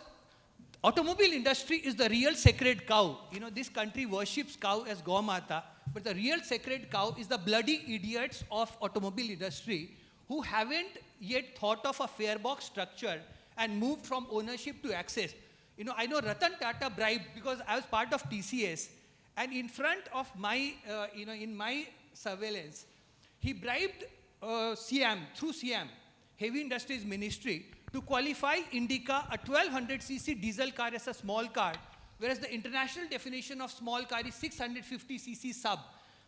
automobile industry is the real sacred cow. You know, this country worships cow as Gaumata, but the real sacred cow is the bloody idiots of automobile industry who haven't yet thought of a fare box structure and moved from ownership to access. You know, I know Ratan Tata bribed, because I was part of TCS, and in front of my, you know, in my surveillance, he bribed CIAM, through CIAM, Heavy Industries Ministry, to qualify Indica, a 1200cc diesel car, as a small car, whereas the international definition of small car is 650cc sub.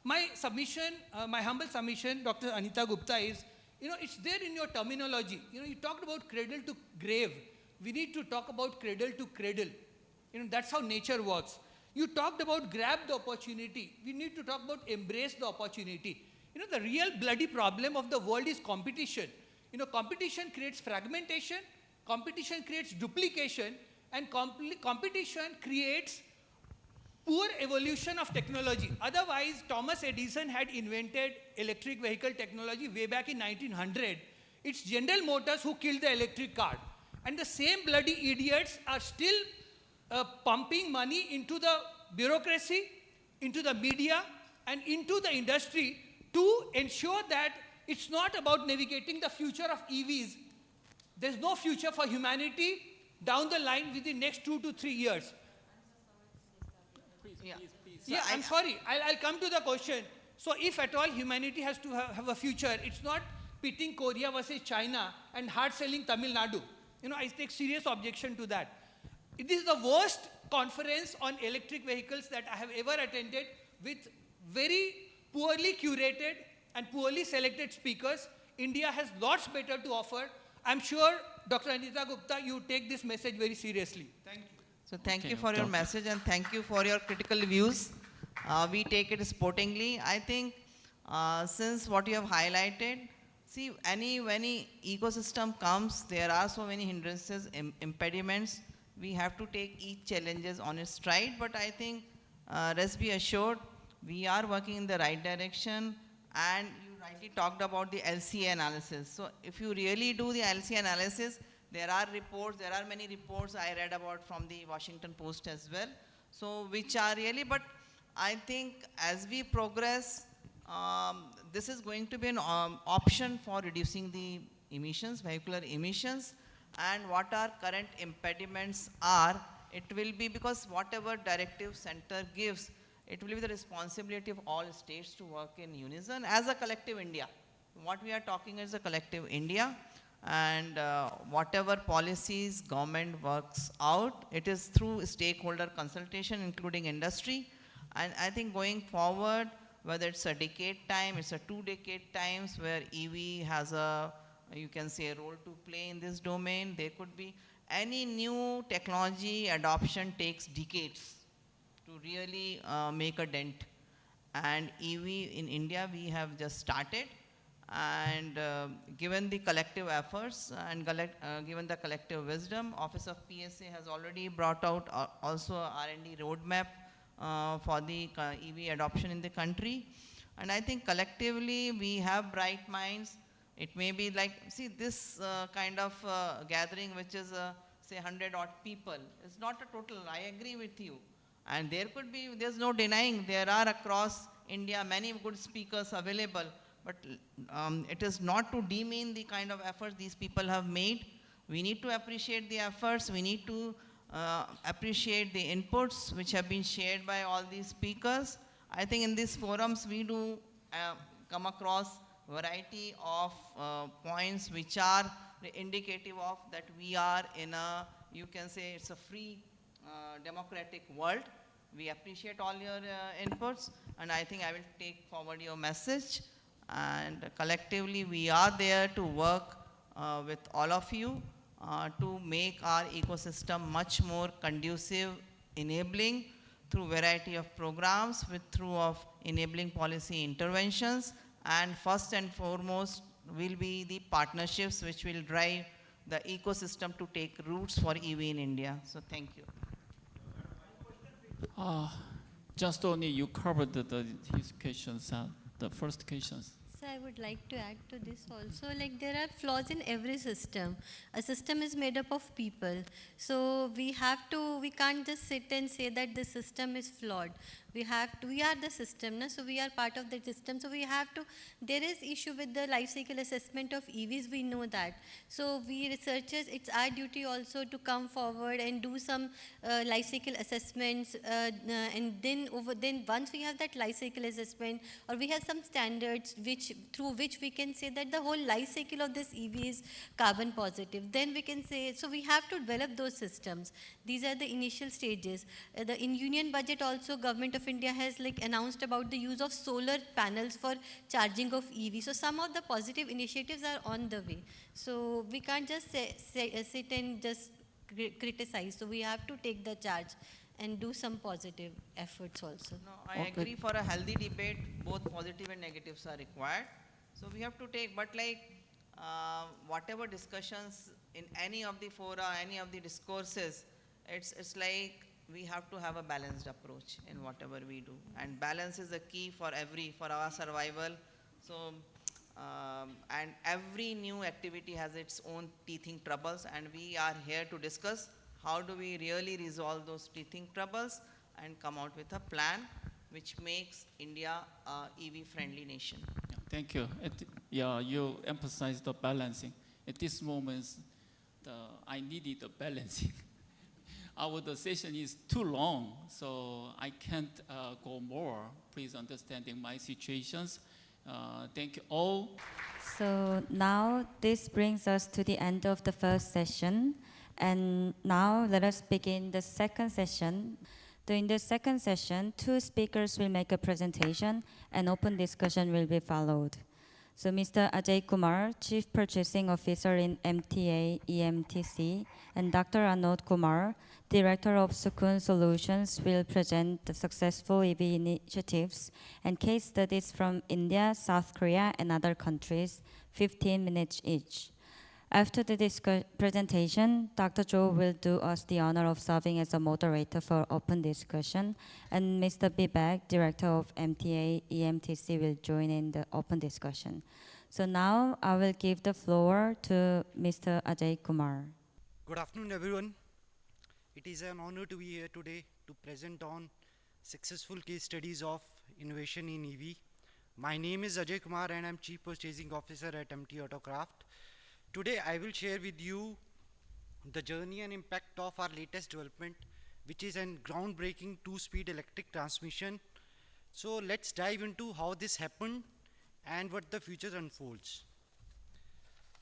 My submission, my humble submission, Dr. Anita Gupta, is, you know, it's there in your terminology. You know, you talked about cradle to grave. We need to talk about cradle to cradle. You know, that's how nature works. You talked about grab the opportunity. We need to talk about embrace the opportunity. You know, the real bloody problem of the world is competition. You know, competition creates fragmentation, competition creates duplication, and competition creates poor evolution of technology. Otherwise, Thomas Edison had invented electric vehicle technology way back in 1900. It's General Motors who killed the electric car. And the same bloody idiots are still pumping money into the bureaucracy, into the media, and into the industry to ensure that it's not about navigating the future of EVs. There's no future for humanity down the line within the next 2 to 3 years. Please. Yeah, I'm sorry. I'll come to the question. So if at all humanity has to have a future, it's not pitting Korea versus China and hard-selling Tamil Nadu. I take serious objection to that. This is the worst conference on electric vehicles that I have ever attended, with very poorly curated and poorly selected speakers. India has lots better to offer. I'm sure, Dr. Anita Gupta, you take this message very seriously. Thank you. So thank you for your message, and thank you for your critical views. We take it sportingly. I think since what you have highlighted, see, any ecosystem comes, there are so many hindrances, impediments. We have to take each challenges on its stride, but I think rest be assured, we are working in the right direction. And you rightly talked about the LCA analysis. So if you really do the LCA analysis, there are reports, there are many reports I read about from the Washington Post as well. So which are really, but I think as we progress, this is going to be an option for reducing the emissions, vehicular emissions, and what our current impediments are. It will be, because whatever directive center gives, it will be the responsibility of all states to work in unison as a collective India. What we are talking is a collective India, and whatever policies government works out, it is through stakeholder consultation, including industry. And I think going forward, whether it's a decade time, it's a 2-decade times where EV has a, you can say, a role to play in this domain. There could be any new technology adoption takes decades to really make a dent. And EV in India, we have just started. And given the collective efforts and given the collective wisdom, Office of PSA has already brought out also a R&D roadmap for the EV adoption in the country. And I think collectively we have bright minds. It may be like, see, this kind of gathering, which is say 100 odd people, is not a total, I agree with you. And there could be, there's no denying, there are across India many good speakers available, but it is not to demean the kind of efforts these people have made. We need to appreciate the efforts, we need to appreciate the inputs which have been shared by all these speakers. I think in these forums we do come across variety of points which are indicative of that we are in a, you can say it's a free democratic world. We appreciate all your inputs, and I think I will take forward your message. And collectively we are there to work with all of you to make our ecosystem much more conducive, enabling through variety of programs, through of enabling policy interventions, and first and foremost will be the partnerships which will drive the ecosystem to take roots for EV in India. So thank you. Just only you covered his questions, the first questions. So I would like to add to this also, like there are flaws in every system. A system is made up of people. So we can't just sit and say that the system is flawed. We are the system, so we are part of the system. So we have to, there is issue with the life cycle assessment of EVs, we know that. So we researchers, it's our duty also to come forward and do some life cycle assessments, and then once we have that life cycle assessment, or we have some standards through which we can say that the whole life cycle of this EV is carbon positive, then we can say, so we have to develop those systems. These are the initial stages. In Union Budget also, Government of India has announced about the use of solar panels for charging of EV. So some of the positive initiatives are on the way. So we can't just sit and just criticize. So we have to take the charge and do some positive efforts also. No, I agree, for a healthy debate, both positive and negatives are required. So we have to take, but whatever discussions in any of the fora, any of the discourses, it's like we have to have a balanced approach in whatever we do. And balance is the key for our survival. So, and every new activity has its own teething troubles, and we are here to discuss how do we really resolve those teething troubles and come out with a plan which makes India a EV-friendly nation. Yeah, thank you. You emphasized the balancing. At this moment, I needed the balancing. our session is too long, so I can't go more. Please understanding my situations. Thank you all. So now this brings us to the end of the first session. And now let us begin the second session. During the second session, two speakers will make a presentation and open discussion will be followed. So Mr. Ajay Kumar, Chief Purchasing Officer in MTA EMTC, and Dr. Amod Kumar, Director of Sukun Solutions, will present the successful EV initiatives and case studies from India, South Korea, and other countries, 15 minutes each. After the presentation, Dr. Cho will do us the honor of serving as a moderator for open discussion, and Mr. Bibek, Director of MTA EMTC, will join in the open discussion. So now I will give the floor to Mr. Ajay Kumar. Good afternoon, everyone. It is an honor to be here today to present on successful case studies of innovation in EV. My name is Ajay Kumar and I'm Chief Purchasing Officer at MT Autocraft. Today I will share with you the journey and impact of our latest development, which is a groundbreaking 2-speed electric transmission. So let's dive into how this happened and what the future unfolds.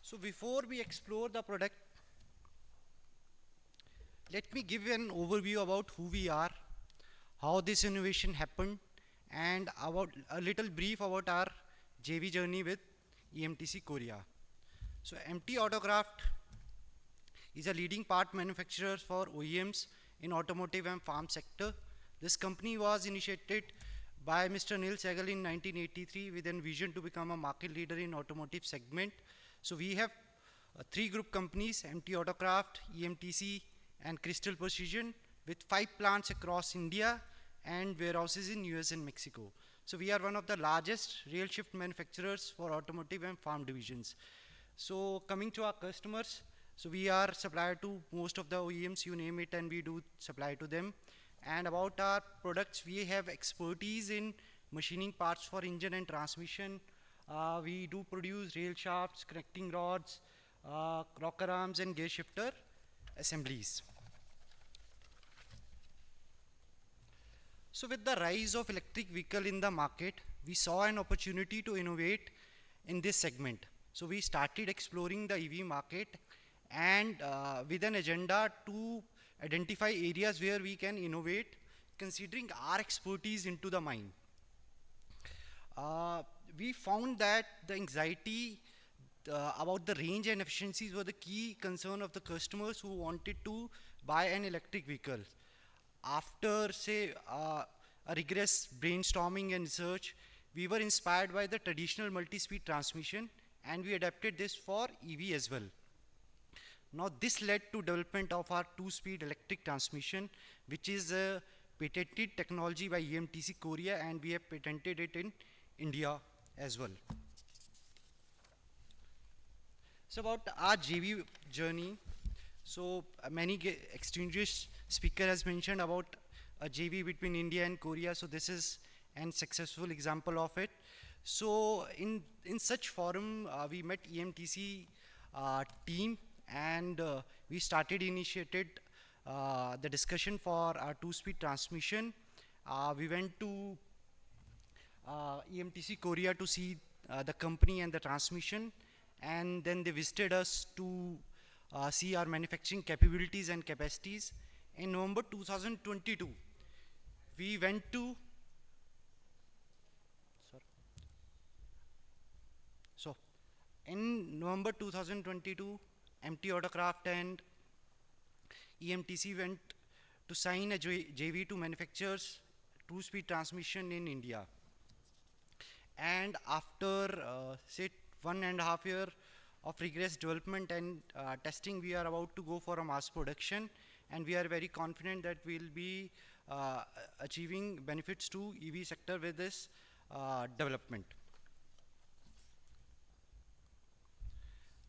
So before we explore the product, let me give an overview about who we are, how this innovation happened, and about a little brief about our JV journey with EMTC Korea. So MT Autocraft is a leading part manufacturer for OEMs in automotive and farm sector. This company was initiated by Mr. Neil Sehgal in 1983 with a vision to become a market leader in automotive segment. So we have 3 group companies, MT Autocraft, EMTC, and Crystal Precision, with 5 plants across India and warehouses in US and Mexico. So we are one of the largest rail shift manufacturers for automotive and farm divisions. So coming to our customers, so we are supplier to most of the OEMs, you name it, and we do supply to them. And about our products, we have expertise in machining parts for engine and transmission. We do produce rail shafts, connecting rods, rocker arms, and gear shifter assemblies. So with the rise of electric vehicle in the market, we saw an opportunity to innovate in this segment. So we started exploring the EV market and with an agenda to identify areas where we can innovate, considering our expertise into the mind. We found that the anxiety about the range and efficiencies were the key concern of the customers who wanted to buy an electric vehicle. After, say, a rigorous brainstorming and research, we were inspired by the traditional multi-speed transmission, and we adapted this for EV as well. Now this led to development of our 2-speed electric transmission, which is a patented technology by EMTC Korea, and we have patented it in India as well. So about our JV journey, so many extinguished speaker has mentioned about a JV between India and Korea, so this is an successful example of it. So in such forum, we met EMTC team, and we initiated the discussion for our 2-speed transmission. We went to EMTC Korea to see the company and the transmission, and then they visited us to see our manufacturing capabilities and capacities. In November 2022, we went to in November 2022, MT Autocraft and EMTC went to sign a JV to manufacture 2-speed transmission in India. And after, say, 1.5 years of rigorous development and testing, we are about to go for a mass production, and we are very confident that we'll be achieving benefits to EV sector with this development.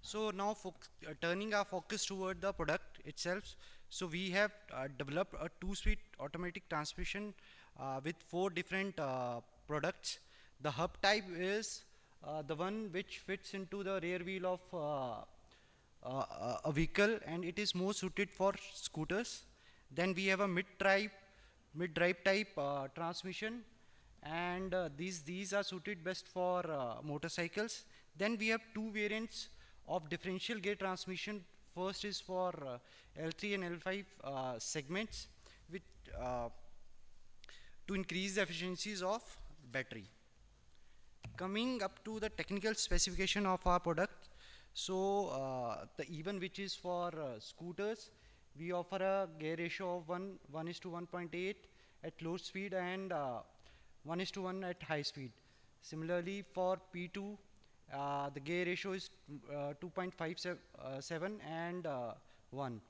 So now turning our focus toward the product itself. So we have developed a 2-speed automatic transmission with 4 different products. The hub type is the one which fits into the rear wheel of a vehicle, and it is more suited for scooters. Then we have a mid-drive type transmission, and these are suited best for motorcycles. Then we have two variants of differential gear transmission. First is for L3 and L5 segments, which to increase the efficiencies of battery. Coming up to the technical specification of our product, so the even which is for scooters, we offer a gear ratio of 1:1.8 at low speed and 1:1 at high speed. Similarly, for P2, the gear ratio is 2.57 and 1.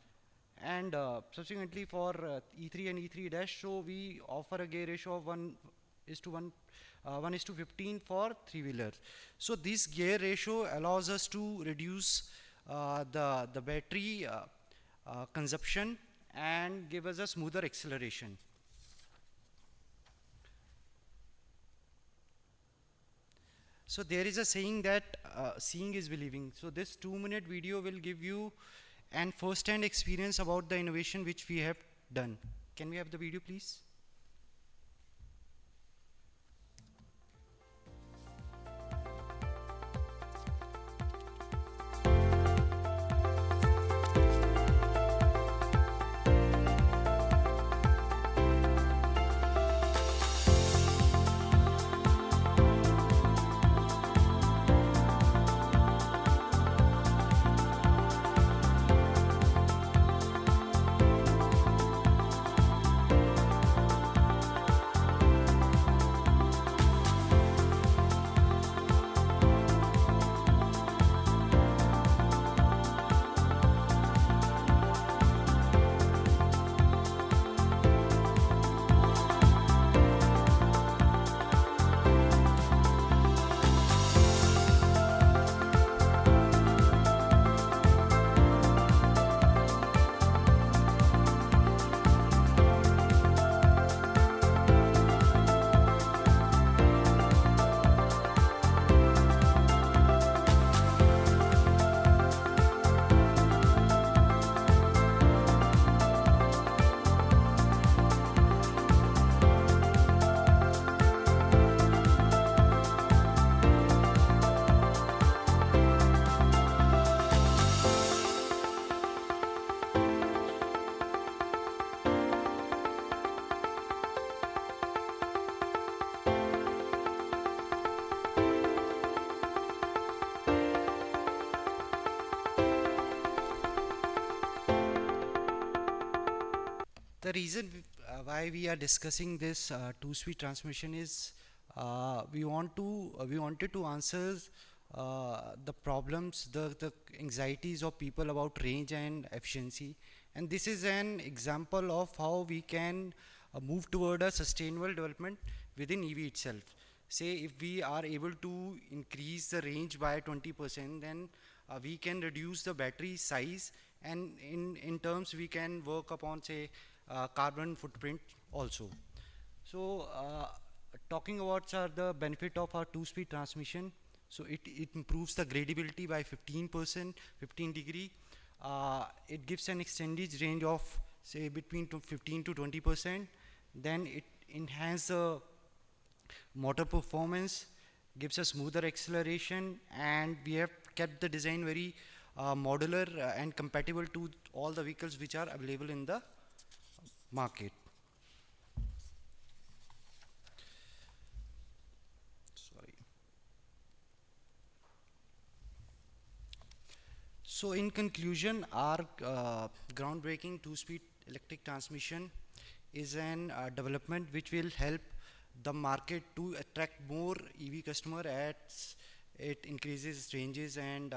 And subsequently for E3 and E3 dash, so we offer a gear ratio of 1:15 for three-wheelers. So this gear ratio allows us to reduce the battery consumption and give us a smoother acceleration. So there is a saying that seeing is believing. So this 2-minute video will give you an first-hand experience about the innovation which we have done. Can we have the video, please? The reason why we are discussing this two-speed transmission is we wanted to answer the problems, the anxieties of people about range and efficiency, and this is an example of how we can move toward a sustainable development within EV itself. Say if we are able to increase the range by 20%, then we can reduce the battery size, and in terms we can work upon, say, carbon footprint also. So talking about the benefit of our two-speed transmission, so it improves the gradability by 15%, 15 degree. It gives an extended range of, say, between 15 to 20%. Then it enhances the motor performance, gives a smoother acceleration, and we have kept the design very modular and compatible to all the vehicles which are available in the market. Sorry. So in conclusion, our groundbreaking two-speed electric transmission is an development which will help the market to attract more EV customer as it increases ranges and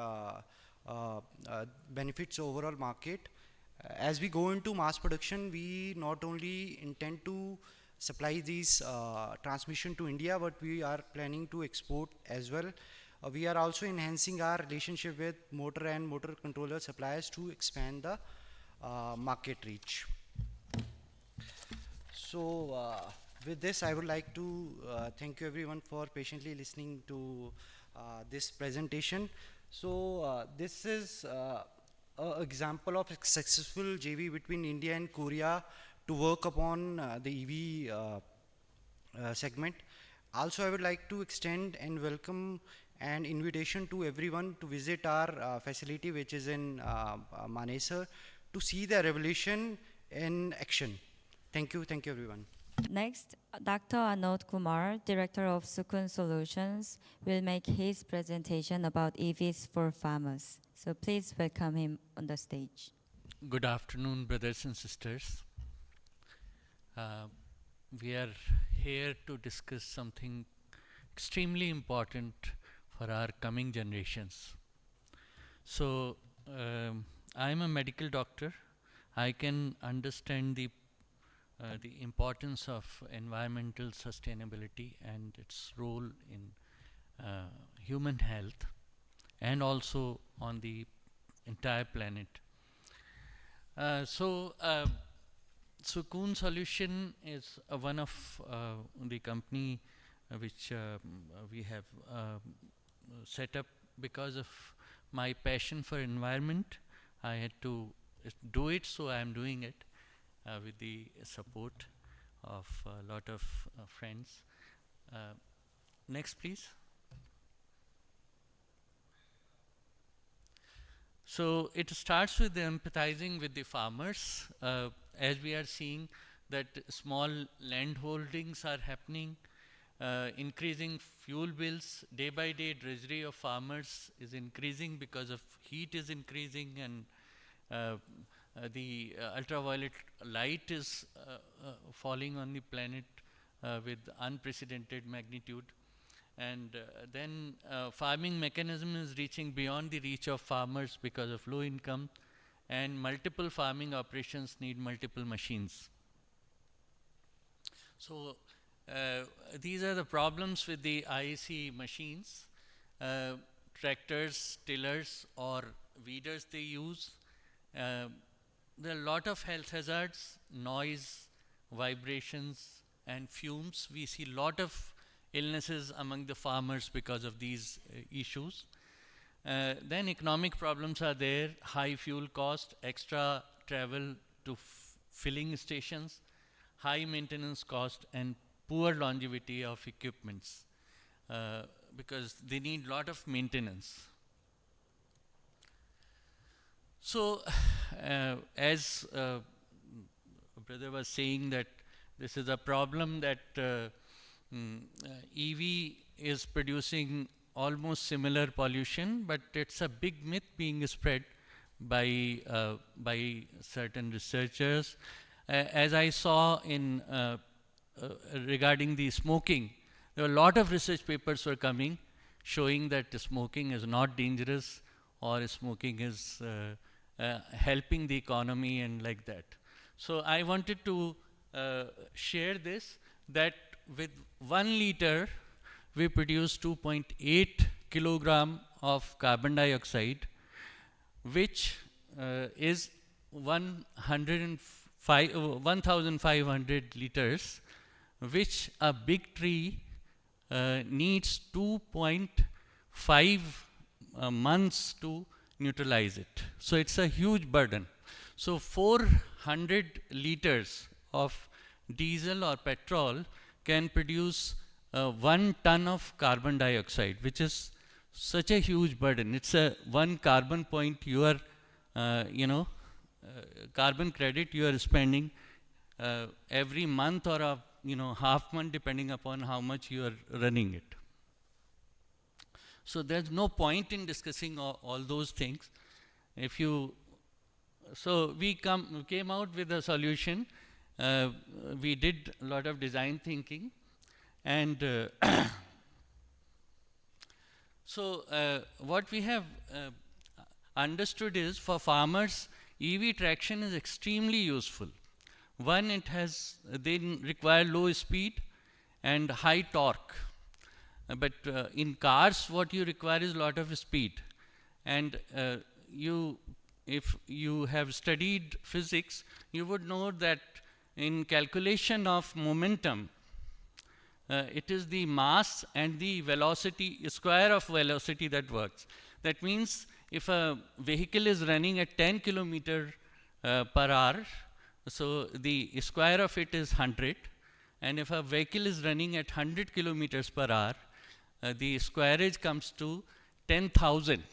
benefits overall market. As we go into mass production, we not only intend to supply these transmission to India, but we are planning to export as well. We are also enhancing our relationship with motor and motor controller suppliers to expand the market reach. So with this, I would like to thank you everyone for patiently listening to this presentation. So this is a example of a successful JV between India and Korea to work upon the EV segment. Also, I would like to extend and welcome an invitation to everyone to visit our facility, which is in Manesar, to see the revolution in action. Thank you everyone. Next, Dr. Amod Kumar, Director of Sukun Solutions, will make his presentation about EVs for farmers. So please welcome him on the stage. Good afternoon, brothers and sisters. We are here to discuss something extremely important for our coming generations. So, I'm a medical doctor. I can understand the importance of environmental sustainability and its role in human health and also on the entire planet. Sukun Solution is one of the company which we have set up because of my passion for environment. I had to do it, so I am doing it with the support of a lot of friends. Next, please. So it starts with empathizing with the farmers. As we are seeing that small land holdings are happening, increasing fuel bills, day by day drudgery of farmers is increasing because of heat is increasing, and the ultraviolet light is falling on the planet with unprecedented magnitude. And then farming mechanism is reaching beyond the reach of farmers because of low income, and multiple farming operations need multiple machines. So these are the problems with the IEC machines. Tractors, tillers or weeders they use. There are a lot of health hazards, noise, vibrations and fumes. We see a lot of illnesses among the farmers because of these issues. Then economic problems are there, high fuel cost, extra travel to filling stations, high maintenance cost and poor longevity of equipments because they need a lot of maintenance. So as brother was saying that this is a problem that EV is producing almost similar pollution, but it's a big myth being spread by certain researchers. As I saw in regarding the smoking, there were a lot of research papers were coming showing that smoking is not dangerous or smoking is helping the economy and like that. So I wanted to share this, that with 1 liter we produce 2.8 kilogram of carbon dioxide, which is 1,500 liters, which a big tree needs 2.5 months to neutralize it. So it's a huge burden. So 400 liters of diesel or petrol can produce 1 ton of carbon dioxide, which is such a huge burden. It's a 1 carbon point you are, carbon credit you are spending every month or a half month, depending upon how much you are running it. So there's no point in discussing all those things. If you, so we came out with a solution. We did a lot of design thinking, and so what we have understood is, for farmers, EV traction is extremely useful. One, they require low speed and high torque. But in cars, what you require is a lot of speed. And if you have studied physics, you would know that in calculation of momentum, it is the mass and the velocity, square of velocity that works. That means if a vehicle is running at 10 kilometer per hour, so the square of it is 100. And if a vehicle is running at 100 kilometers per hour, the squareage comes to 10,000.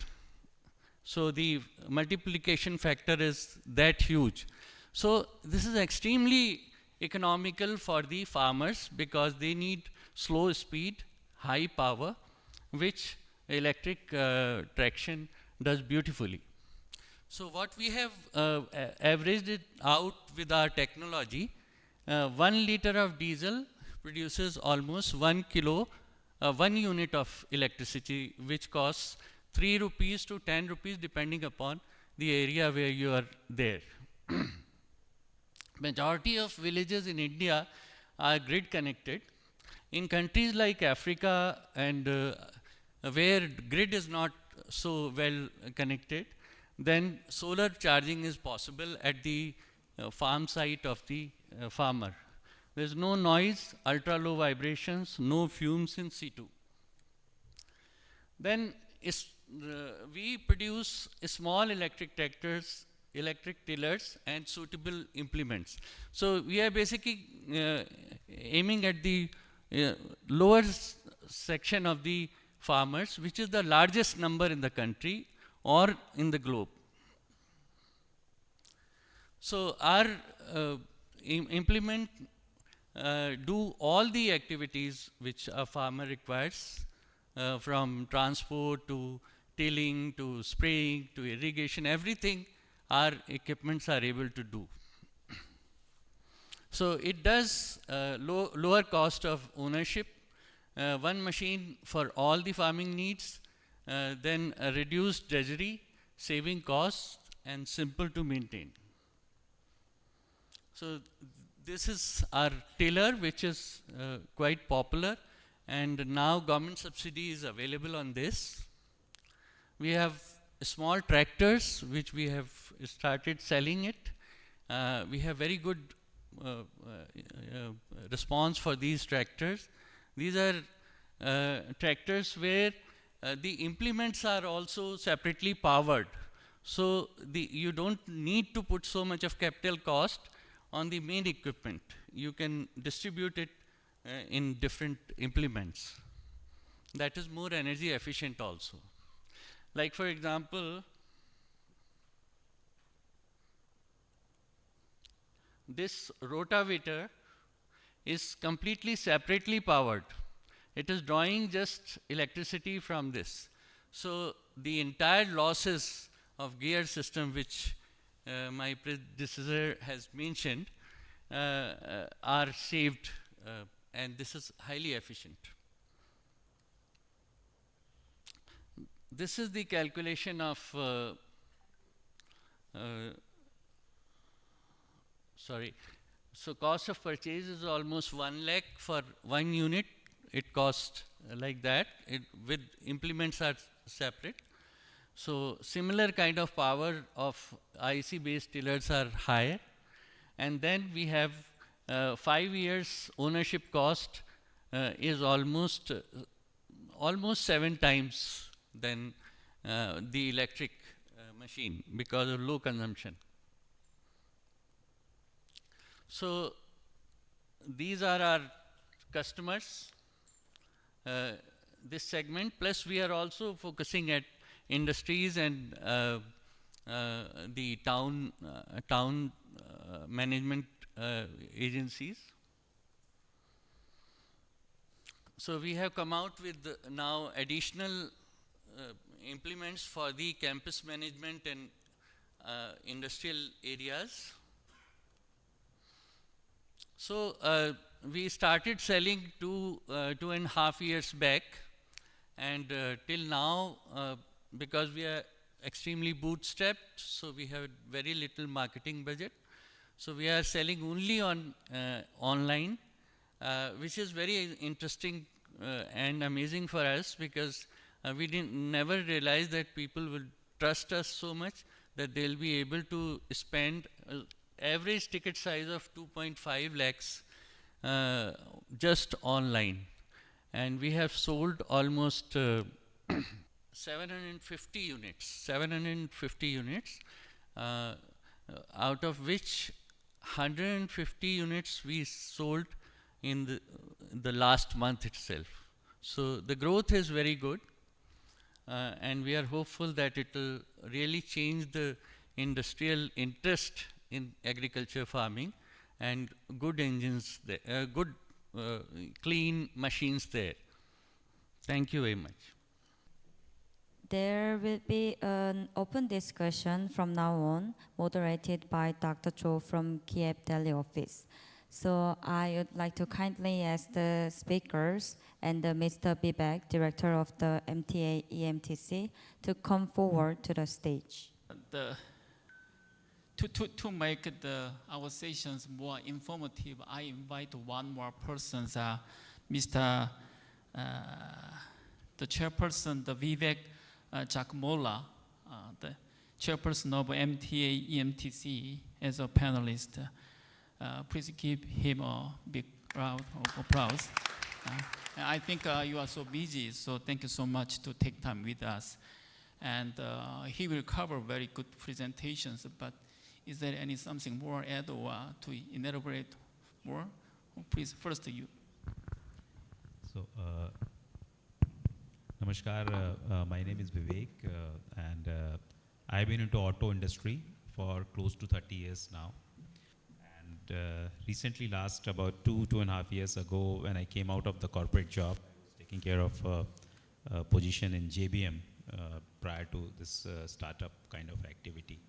So the multiplication factor is that huge. So this is extremely economical for the farmers because they need slow speed, high power, which electric traction does beautifully. So what we have averaged it out with our technology, 1 liter of diesel produces almost 1 unit of electricity, which costs 3 rupees to 10 rupees depending upon the area where you are there. Majority of villages in India are grid connected. In countries like Africa and where grid is not so well connected, then solar charging is possible at the farm site of the farmer. There's no noise, ultra low vibrations, no fumes in situ. Then we produce small electric tractors, electric tillers, and suitable implements. So we are basically aiming at the lower section of the farmers, which is the largest number in the country or in the globe. So our implement do all the activities which a farmer requires, from transport to tilling to spraying to irrigation, everything our equipments are able to do. So it does lower cost of ownership, one machine for all the farming needs, then a reduced drudgery, saving costs, and simple to maintain. So this is our tiller, which is quite popular, and now government subsidy is available on this. We have small tractors which we have started selling it. We have very good response for these tractors. These are tractors where the implements are also separately powered. So you don't need to put so much of capital cost on the main equipment. You can distribute it in different implements. That is more energy efficient also. Like for example, this rotavator is completely separately powered. It is drawing just electricity from this. So the entire losses of gear system, which my predecessor has mentioned, are saved, and this is highly efficient. This is the calculation of so cost of purchase is almost 1 lakh for 1 unit. It costs like that. With implements are separate. So similar kind of power of IC based tillers are higher. And then we have 5 years ownership cost is almost 7 times than the electric machine because of low consumption. So these are our customers, this segment, plus we are also focusing at industries and the town management agencies. So we have come out with now additional implements for the campus management and industrial areas. So we started selling 2.5 years back, and till now, because we are extremely bootstrapped, so we have very little marketing budget. So we are selling only on online, which is very interesting and amazing for us, because we never realized that people will trust us so much that they'll be able to spend average ticket size of 2.5 lakhs just online. And we have sold almost 750 units. 750 units, out of which 150 units we sold in the last month itself. So the growth is very good, and we are hopeful that it will really change the industrial interest in agriculture farming, and good engines there, good clean machines there. Thank you very much. There will be an open discussion from now on, moderated by Dr. Cho from KIEP Delhi office. So I would like to kindly ask the speakers and Mr. Bibek, director of the MTA EMTC, to come forward to the stage. To make our sessions more informative, I invite one more person, Mr. The chairperson, the Vivek Jakmola, the chairperson of MTA EMTC, as a panelist. Please give him a big round of applause. I think you are so busy, so thank you so much to take time with us. And he will cover very good presentations, but is there something more add or to elaborate more? Please, first you. So, Namaskar, my name is Vivek, and I've been into auto industry for close to 30 years now. And recently, last about 2.5 years ago, when I came out of the corporate job, I was taking care of a position in JBM prior to this startup kind of activity.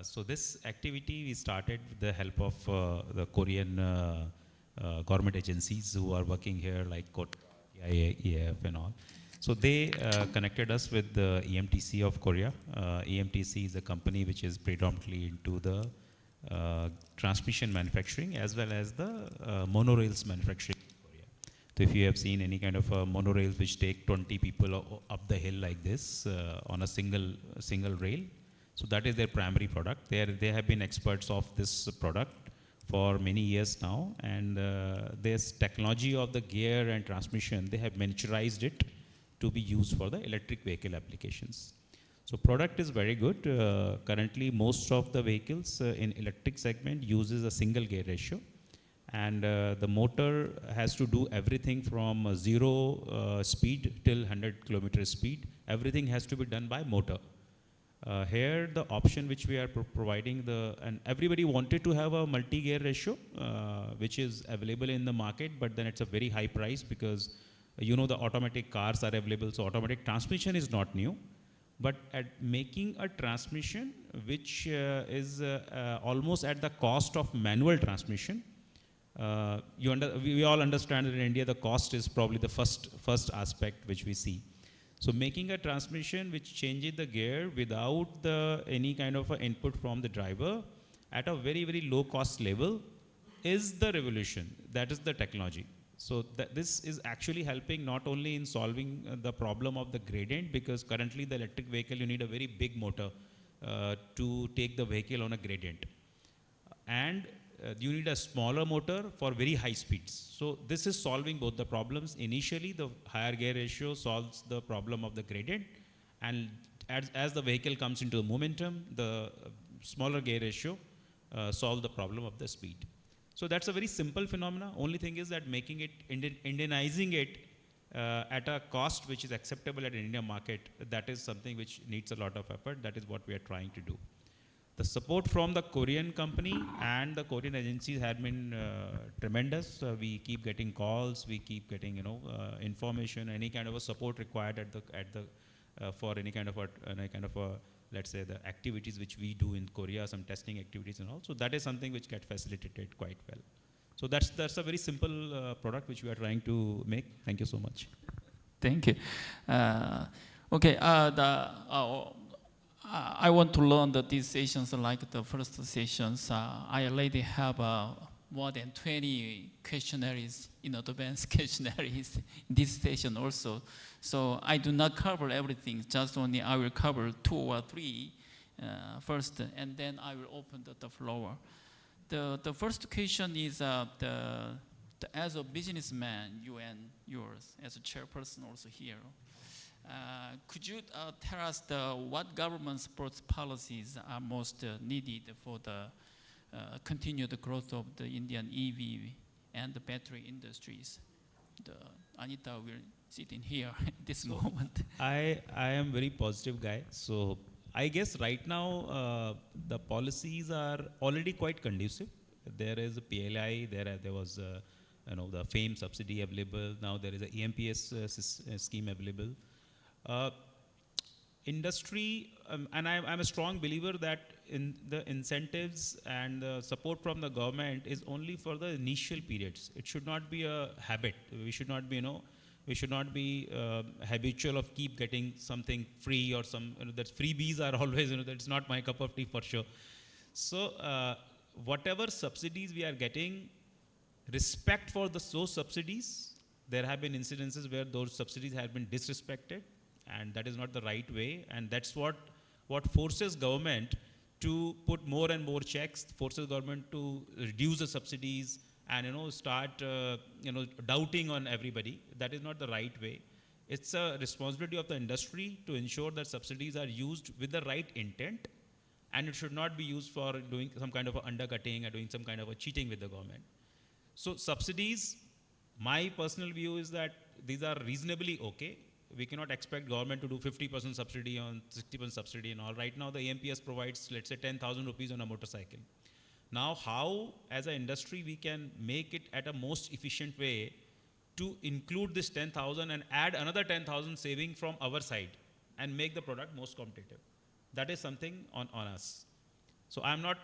So this activity we started with the help of the Korean government agencies who are working here, like KIEF and all. So they connected us with the EMTC of Korea. EMTC is a company which is predominantly into the transmission manufacturing as well as the monorails manufacturing in Korea. So if you have seen any kind of monorails which take 20 people up the hill like this on a single rail, so that is their primary product. They have been experts of this product for many years now, and this technology of the gear and transmission, they have miniaturized it to be used for the electric vehicle applications. So product is very good. Currently, most of the vehicles in electric segment uses a single gear ratio, and the motor has to do everything from 0 speed till 100 kilometer speed. Everything has to be done by motor. Here, the option which we are providing, and everybody wanted to have a multi-gear ratio, which is available in the market, but then it's a very high price because you know the automatic cars are available, so automatic transmission is not new. But at making a transmission which is almost at the cost of manual transmission, we all understand that in India the cost is probably the first aspect which we see. So making a transmission which changes the gear without any kind of input from the driver at a very, very low cost level is the revolution. That is the technology. So this is actually helping not only in solving the problem of the gradient, because currently the electric vehicle, you need a very big motor to take the vehicle on a gradient. And you need a smaller motor for very high speeds. So this is solving both the problems. Initially, the higher gear ratio solves the problem of the gradient, and as the vehicle comes into the momentum, the smaller gear ratio solves the problem of the speed. So that's a very simple phenomena. Only thing is that making it, Indianizing it at a cost which is acceptable at an Indian market, that is something which needs a lot of effort. That is what we are trying to do. The support from the Korean company and the Korean agencies have been tremendous. We keep getting calls, we keep getting information, any kind of a support required for any kind of a let's say the activities which we do in Korea, some testing activities and all. So that is something which gets facilitated quite well. So that's a very simple product which we are trying to make. Thank you so much. Thank you. Okay, I want to learn these sessions like the first sessions. I already have more than 20 questionnaires in advance questionnaires in this session also. So I do not cover everything, just only I will cover 2 or 3 first, and then I will open the floor. The first question is as a businessman, you and yours, as a chairperson also here, Could you tell us what government support policies are most needed for the continued growth of the Indian EV and the battery industries? Anita will sit in here at this moment. I am very positive guy. So I guess right now the policies are already quite conducive. There is a PLI. There was the FAME subsidy available. Now there is a EMPS scheme available. Industry, and I'm a strong believer that in the incentives and the support from the government is only for the initial periods. It should not be a habit. We should not be, habitual of keep getting something free or some, that freebies are always, that's not my cup of tea for sure. So whatever subsidies we are getting, respect for those subsidies. There have been incidences where those subsidies have been disrespected, and that is not the right way. And that's what forces government to put more and more checks, forces government to reduce the subsidies and start doubting on everybody. That is not the right way. It's a responsibility of the industry to ensure that subsidies are used with the right intent, and it should not be used for doing some kind of undercutting or doing some kind of a cheating with the government. So subsidies, my personal view is that these are reasonably okay. We cannot expect government to do 50% subsidy on 60% subsidy and all. Right now the EMPS provides, let's say, 10,000 rupees on a motorcycle. Now how as an industry we can make it at a most efficient way to include this 10,000 and add another 10,000 saving from our side and make the product most competitive. That is something on us. So I'm not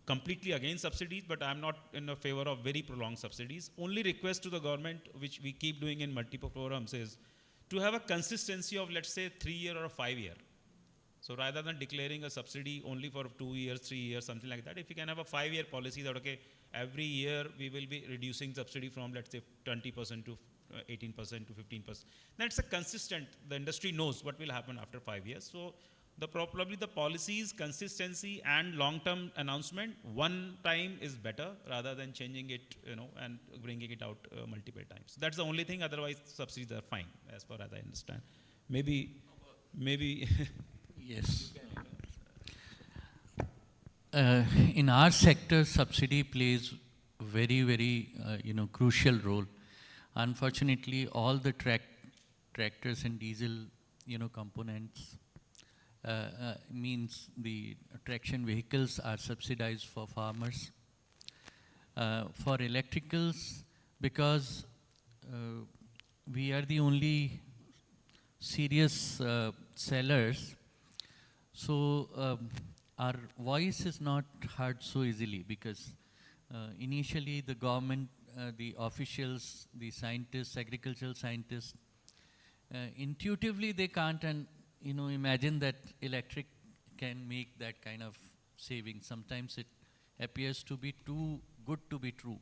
completely against subsidies, but I'm not in a favor of very prolonged subsidies. Only request to the government, which we keep doing in multiple forums, is to have a consistency of, let's say, 3 year or 5 year. So rather than declaring a subsidy only for 2 years, 3 years, something like that, if you can have a 5-year policy that, okay, every year we will be reducing subsidy from, let's say, 20% to 18% to 15%. That's a consistent, the industry knows what will happen after 5 years. So probably the policies, consistency and long-term announcement, one time is better rather than changing it, and bringing it out multiple times. That's the only thing. Otherwise, subsidies are fine, as far as I understand. Maybe. Yes. In our sector, subsidy plays very, very, crucial role. Unfortunately, all the tractors and diesel, components. Means the traction vehicles are subsidized for farmers. For electricals, because we are the only serious sellers, so our voice is not heard so easily, because initially the government, the officials, the scientists, agricultural scientists, intuitively they can't imagine that electric can make that kind of saving. Sometimes it appears to be too good to be true.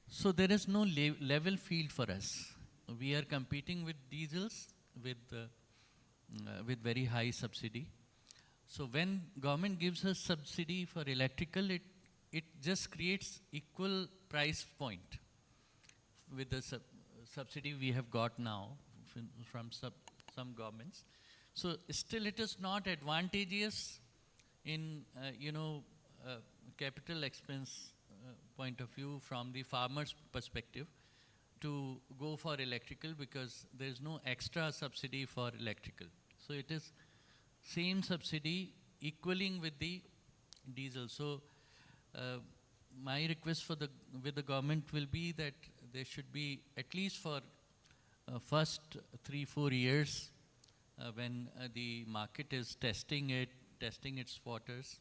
So there is no level field for us. We are competing with diesels with very high subsidy. So when government gives us subsidy for electrical, it just creates equal price point with the subsidy we have got now from some governments. So still it is not advantageous in capital expense point of view from the farmer's perspective to go for electrical, because there is no extra subsidy for electrical. So it is same subsidy equaling with the diesel. So my request with the government will be that there should be, at least for first 3-4 years, when the market is testing its waters,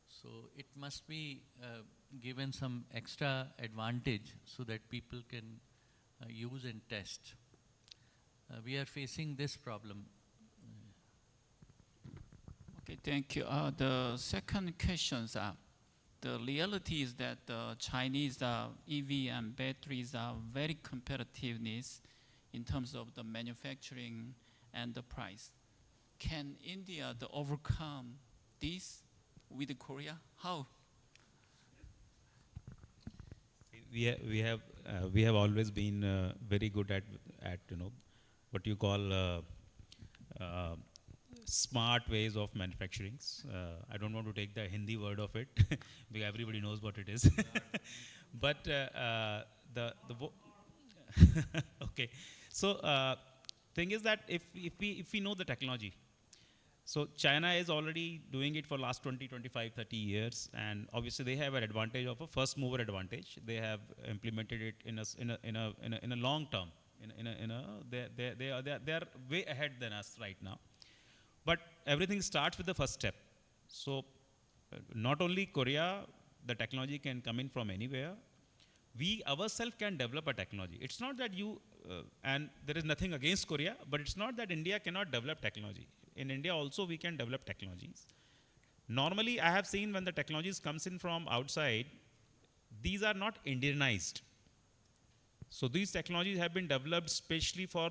so it must be given some extra advantage so that people can use and test. We are facing this problem. Okay, thank you. The second question is, the reality is that the Chinese EV and batteries are very competitiveness in terms of the manufacturing and the price. Can India overcome this with Korea? How? We have always been very good at what you call smart ways of manufacturing. I don't want to take the Hindi word of it because everybody knows what it is. But okay. So thing is that if we know the technology, so China is already doing it for last 20, 25, 30 years, and obviously they have an advantage of a first mover advantage. They have implemented it in a long term. They are way ahead than us right now. But everything starts with the first step. So not only Korea, the technology can come in from anywhere. We ourselves can develop a technology. It's not that and there is nothing against Korea, but it's not that India cannot develop technology. In India also we can develop technologies. Normally I have seen when the technologies comes in from outside, these are not Indianized. So these technologies have been developed specially for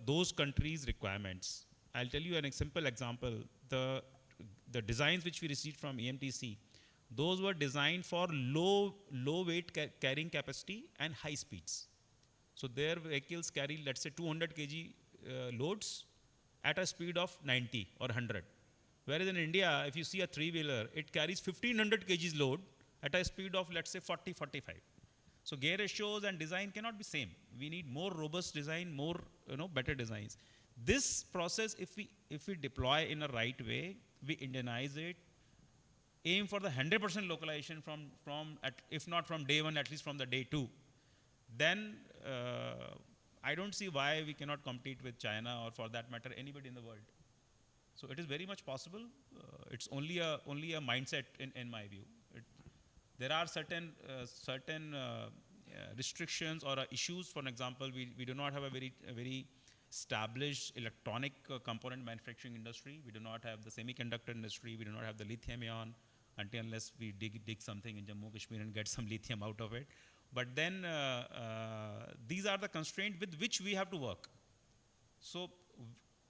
those countries' requirements. I'll tell you a simple example. The designs which we received from EMTC, those were designed for low weight carrying capacity and high speeds. So their vehicles carry, let's say, 200 kg loads at a speed of 90 or 100. Whereas in India, if you see a three-wheeler, it carries 1500 kgs load at a speed of, let's say, 40, 45. So gear ratios and design cannot be same. We need more robust design, more better designs. This process, if we deploy in a right way, we Indianize it, aim for the 100% localization if not from day one, at least from the day two, then I don't see why we cannot compete with China or for that matter anybody in the world. So it is very much possible. It's only a mindset in my view. There are certain restrictions or issues. For example, we do not have a very established electronic component manufacturing industry. We do not have the semiconductor industry. We do not have the lithium ion unless we dig something in Jammu Kashmir and get some lithium out of it. But then these are the constraints with which we have to work. So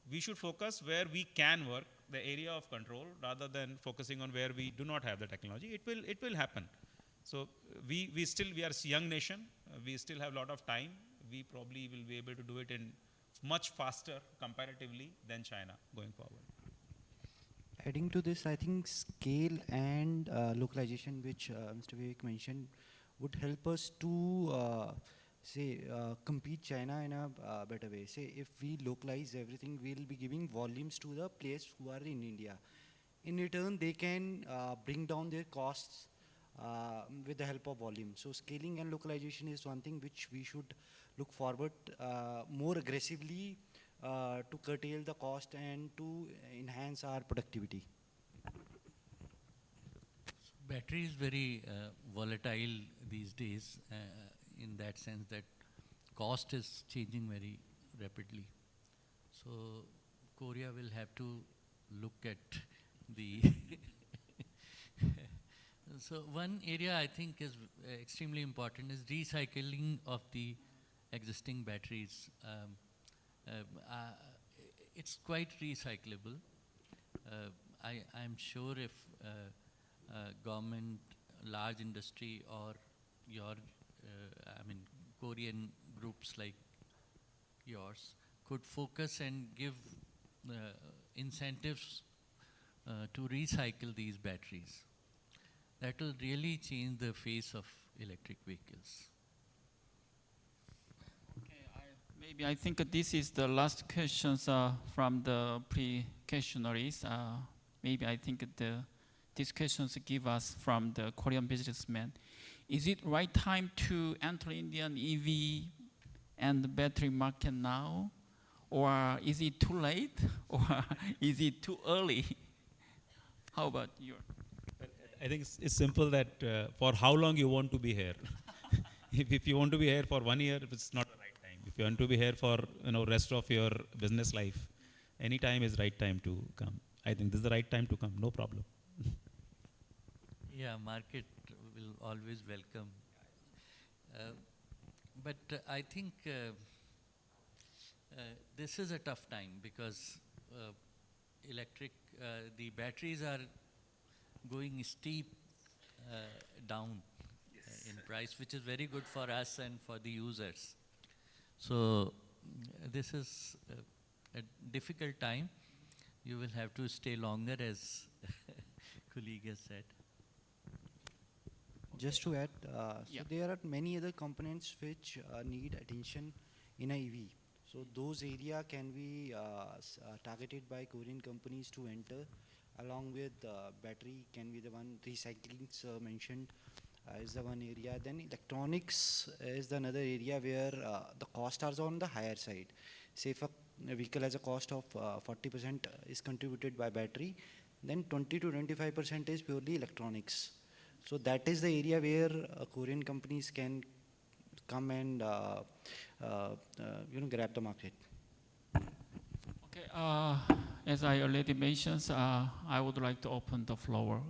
we should focus where we can work, the area of control, rather than focusing on where we do not have the technology. It will happen. So we are a young nation. We still have a lot of time. We probably will be able to do it in much faster comparatively than China going forward. Adding to this, I think scale and localization, which Mr. Vivek mentioned, would help us to compete China in a better way. Say if we localize everything, we'll be giving volumes to the players who are in India. In return, they can bring down their costs with the help of volume. So scaling and localization is one thing which we should look forward more aggressively to curtail the cost and to enhance our productivity. Battery is very volatile these days in that sense that cost is changing very rapidly. So Korea will have to look at the so one area I think is extremely important is recycling of the existing batteries. It's quite recyclable. I'm sure if government, large industry or your, Korean groups like yours could focus and give incentives to recycle these batteries. That will really change the face of electric vehicles. Maybe I think this is the last questions from the pre-questionnaires. Maybe I think these questions give us from the Korean businessmen. Is it right time to enter Indian EV and the battery market now? Or is it too late? Or is it too early? How about you? I think it's simple that for how long you want to be here. If you want to be here for 1 year, it's not the right time. If you want to be here for rest of your business life, any time is right time to come. I think this is the right time to come, no problem. Yeah, market will always welcome. But I think this is a tough time because the batteries are going steep down in price, which is very good for us and for the users. So this is a difficult time. You will have to stay longer, as colleague has said. Just to add, Yeah. so there are many other components which need attention in a EV. So those area can be targeted by Korean companies to enter, along with battery can be the one. Recycling mentioned is the one area. Then electronics is the another area where the cost are on the higher side. Say if a vehicle has a cost of 40% is contributed by battery, then 20 to 25% is purely electronics. So that is the area where Korean companies can come and grab the market. Okay, as I already mentioned, I would like to open the floor.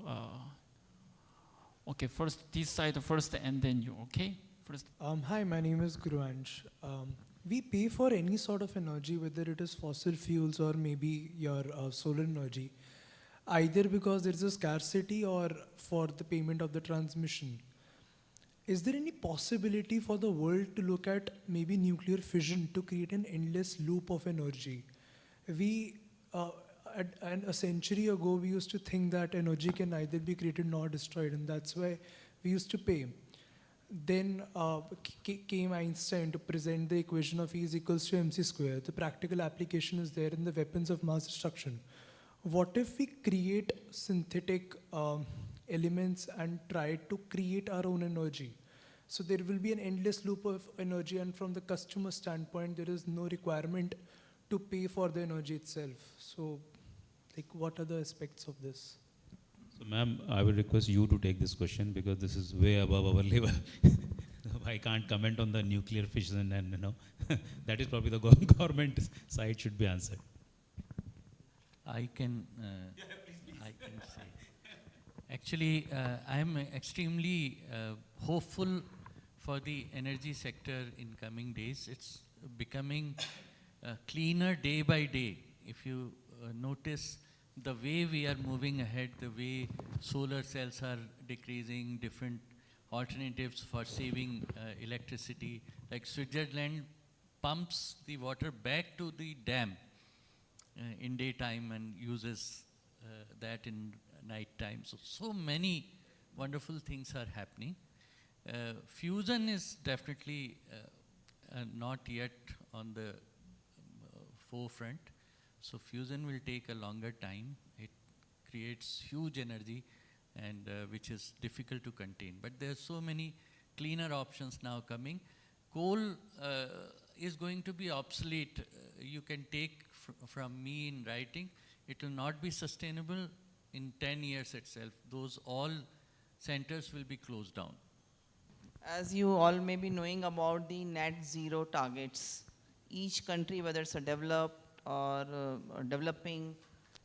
Okay, first this side first, and then you. Okay, first. Hi, my name is Guruansh. We pay for any sort of energy, whether it is fossil fuels or maybe your solar energy, either because there is a scarcity or for the payment of the transmission. Is there any possibility for the world to look at maybe nuclear fission to create an endless loop of energy? We, a century ago, we used to think that energy can neither be created nor destroyed, and that's why we used to pay. Then came Einstein to present the equation of E is equals to mc square. The practical application is there in the weapons of mass destruction. What if we create synthetic elements and try to create our own energy? So there will be an endless loop of energy, and from the customer standpoint, there is no requirement to pay for the energy itself. So, like, what are the aspects of this? So, ma'am, I will request you to take this question because this is way above our level. I can't comment on the nuclear fission, and that is probably the government side should be answered. I can say. Actually, I am extremely hopeful for the energy sector in coming days. It's becoming cleaner day by day. If you notice the way we are moving ahead, the way solar cells are decreasing, different alternatives for saving electricity, like Switzerland pumps the water back to the dam in daytime and uses that in night time. So many wonderful things are happening. Fusion is definitely not yet on the forefront. So fusion will take a longer time. It creates huge energy, and which is difficult to contain. But there are so many cleaner options now coming. Coal is going to be obsolete. You can take from me in writing, it will not be sustainable in 10 years itself. Those all centers will be closed down. As you all may be knowing about the net zero targets, each country, whether it's a developed or developing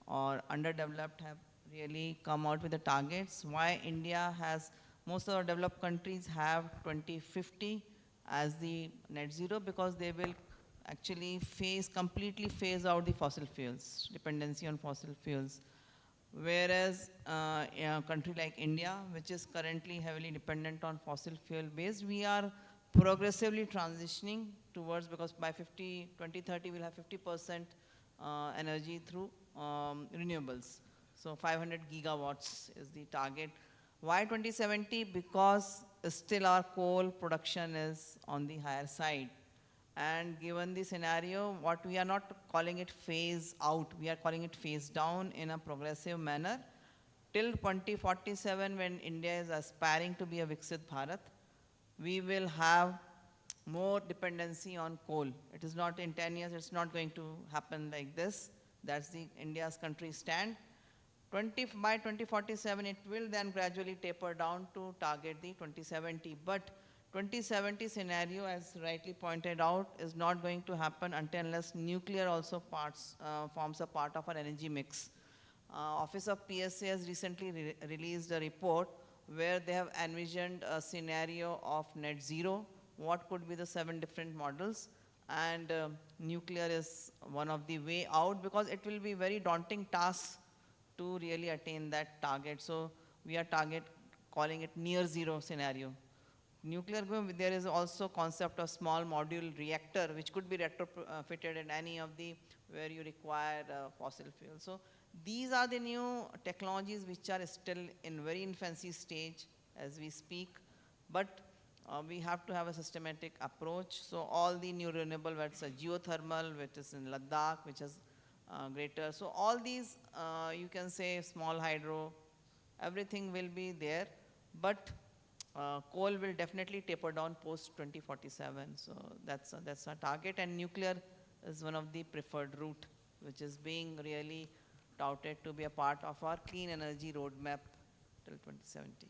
or underdeveloped, have really come out with the targets. Why India has, most of our developed countries have 2050 as the net zero, because they will actually completely phase out the fossil fuels, dependency on fossil fuels. Whereas in a country like India, which is currently heavily dependent on fossil fuel based, we are progressively transitioning towards, because by 2030 we'll have 50% energy through renewables. So 500 gigawatts is the target. Why 2070? Because still our coal production is on the higher side. And given the scenario, what we are not calling it phase out, we are calling it phase down in a progressive manner. Till 2047, when India is aspiring to be a Viksit Bharat, we will have more dependency on coal. It is not in 10 years, it's not going to happen like this. That's the India's country stand. By 2047, it will then gradually taper down to target the 2070. But 2070 scenario, as rightly pointed out, is not going to happen until unless nuclear also forms a part of our energy mix. Office of PSA has recently released a report where they have envisioned a scenario of net zero, what could be the 7 different models, and nuclear is one of the way out, because it will be very daunting task to really attain that target. So we are calling it near zero scenario. Nuclear, there is also concept of small module reactor, which could be retrofitted in any of the where you require fossil fuel. So these are the new technologies which are still in very infancy stage as we speak, but we have to have a systematic approach. So all the new renewable, whether it's a geothermal, which is in Ladakh, which is greater. So all these, you can say small hydro, everything will be there, but coal will definitely taper down post 2047. So that's a target, and nuclear is one of the preferred route, which is being really touted to be a part of our clean energy roadmap till 2070.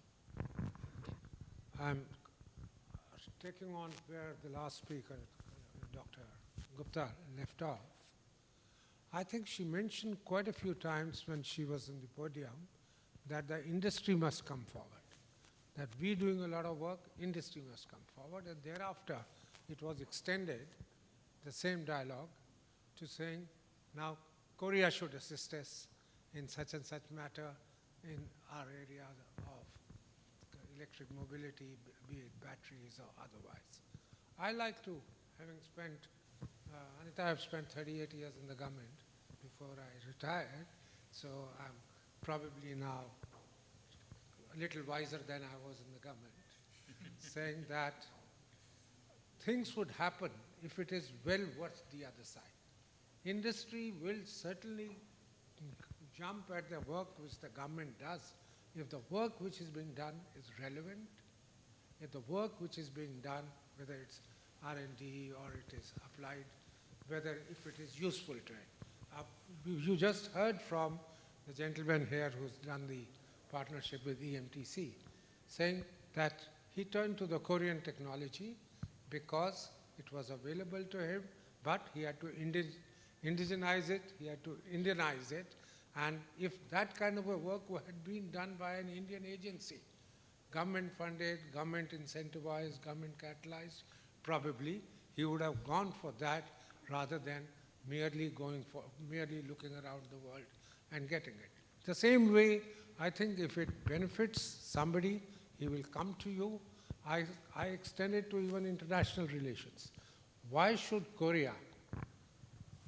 I'm taking on where the last speaker, Dr. Gupta, left off. I think she mentioned quite a few times when she was in the podium that the industry must come forward. That we doing a lot of work, industry must come forward, and thereafter it was extended, the same dialogue, to saying now Korea should assist us in such and such matter in our area of electric mobility, be it batteries or otherwise. I like to, having spent, Anita, I've spent 38 years in the government before I retired, so I'm probably now a little wiser than I was in the government, saying that things would happen if it is well worth the other side. Industry will certainly jump at the work which the government does if the work which is being done is relevant, if the work which is being done, whether it's R&D or it is applied, whether if it is useful to it. You just heard from the gentleman here who's done the partnership with EMTC, saying that he turned to the Korean technology because it was available to him, but he had to indigenize it, he had to Indianize it, and if that kind of a work had been done by an Indian agency, government funded, government incentivized, government catalyzed, probably he would have gone for that rather than merely looking around the world and getting it. The same way, I think if it benefits somebody, he will come to you. I extend it to even international relations. Why should Korea,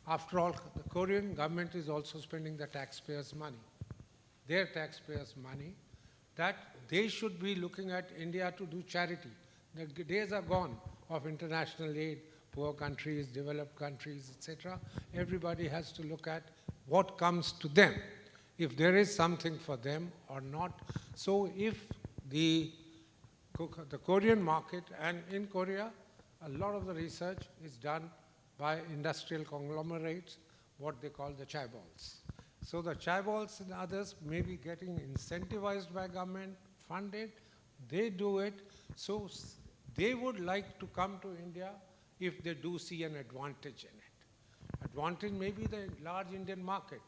after all, the Korean government is also spending the taxpayers' money, their taxpayers' money, that they should be looking at India to do charity. The days are gone of international aid, poor countries, developed countries, etc. Everybody has to look at what comes to them, if there is something for them or not. So if the Korean market, and in Korea, a lot of the research is done by industrial conglomerates, what they call the chaebols. So the chaebols and others may be getting incentivized by government, funded, they do it, so they would like to come to India if they do see an advantage in it. Advantage may be the large Indian market,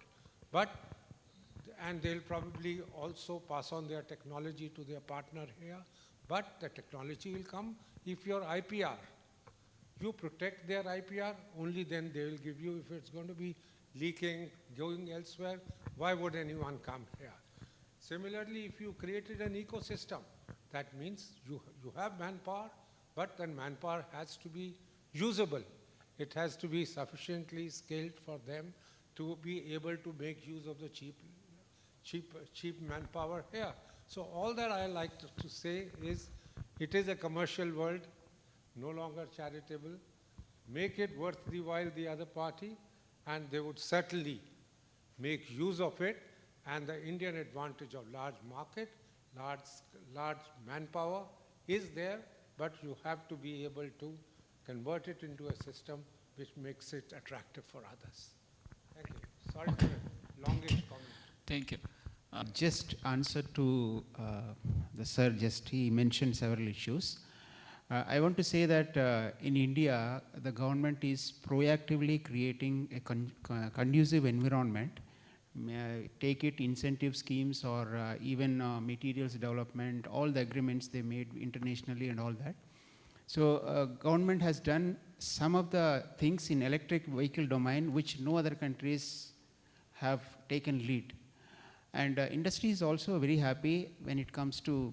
and they'll probably also pass on their technology to their partner here, but the technology will come if your IPR, you protect their IPR, only then they will give you. If it's going to be leaking, going elsewhere, why would anyone come here? Similarly, if you created an ecosystem, that means you have manpower, but then manpower has to be usable. It has to be sufficiently skilled for them to be able to make use of the cheap manpower here. So all that I like to say is, it is a commercial world, no longer charitable. Make it worth the while the other party, and they would certainly make use of it. And the Indian advantage of large market, large manpower is there, but you have to be able to convert it into a system which makes it attractive for others. Thank you. Sorry for the longish comment. Thank you. Just answer to the sir, he mentioned several issues. I want to say that in India, the government is proactively creating a conducive environment. Take it incentive schemes or even materials development, all the agreements they made internationally and all that. So government has done some of the things in electric vehicle domain which no other countries have taken lead. And industry is also very happy when it comes to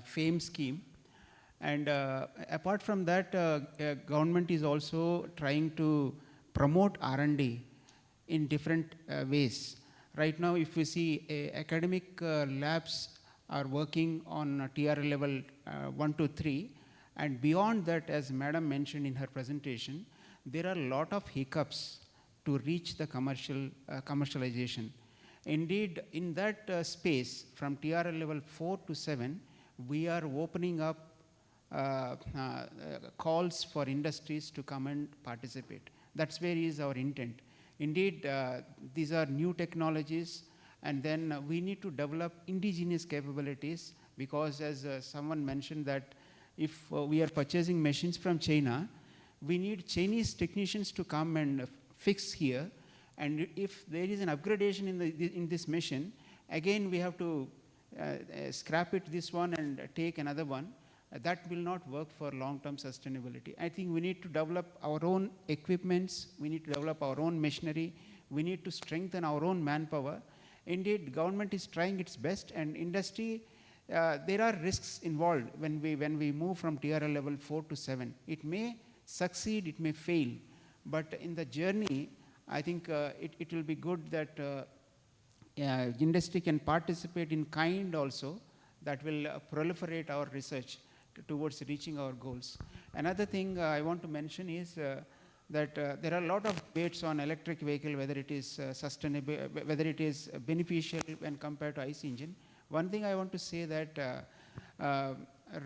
FAME scheme. And apart from that, government is also trying to promote R&D in different ways. Right now, if we see academic labs are working on TRL level 1 to 3, and beyond that, as Madam mentioned in her presentation, there are a lot of hiccups to reach the commercialization. Indeed, in that space, from TRL level 4 to 7, we are opening up calls for industries to come and participate. That's where is our intent. Indeed, these are new technologies, and then we need to develop indigenous capabilities, because as someone mentioned that if we are purchasing machines from China, we need Chinese technicians to come and fix here, and if there is an upgradation in this machine, again we have to scrap it this one and take another one. That will not work for long-term sustainability. I think we need to develop our own equipments, we need to develop our own machinery, we need to strengthen our own manpower. Indeed, government is trying its best, and industry, there are risks involved when we move from TRL level 4 to 7. It may succeed, it may fail, but in the journey, I think it will be good that industry can participate in kind also, that will proliferate our research towards reaching our goals. Another thing I want to mention is that there are a lot of debates on electric vehicle, whether it is sustainable, whether it is beneficial when compared to IC engine. One thing I want to say that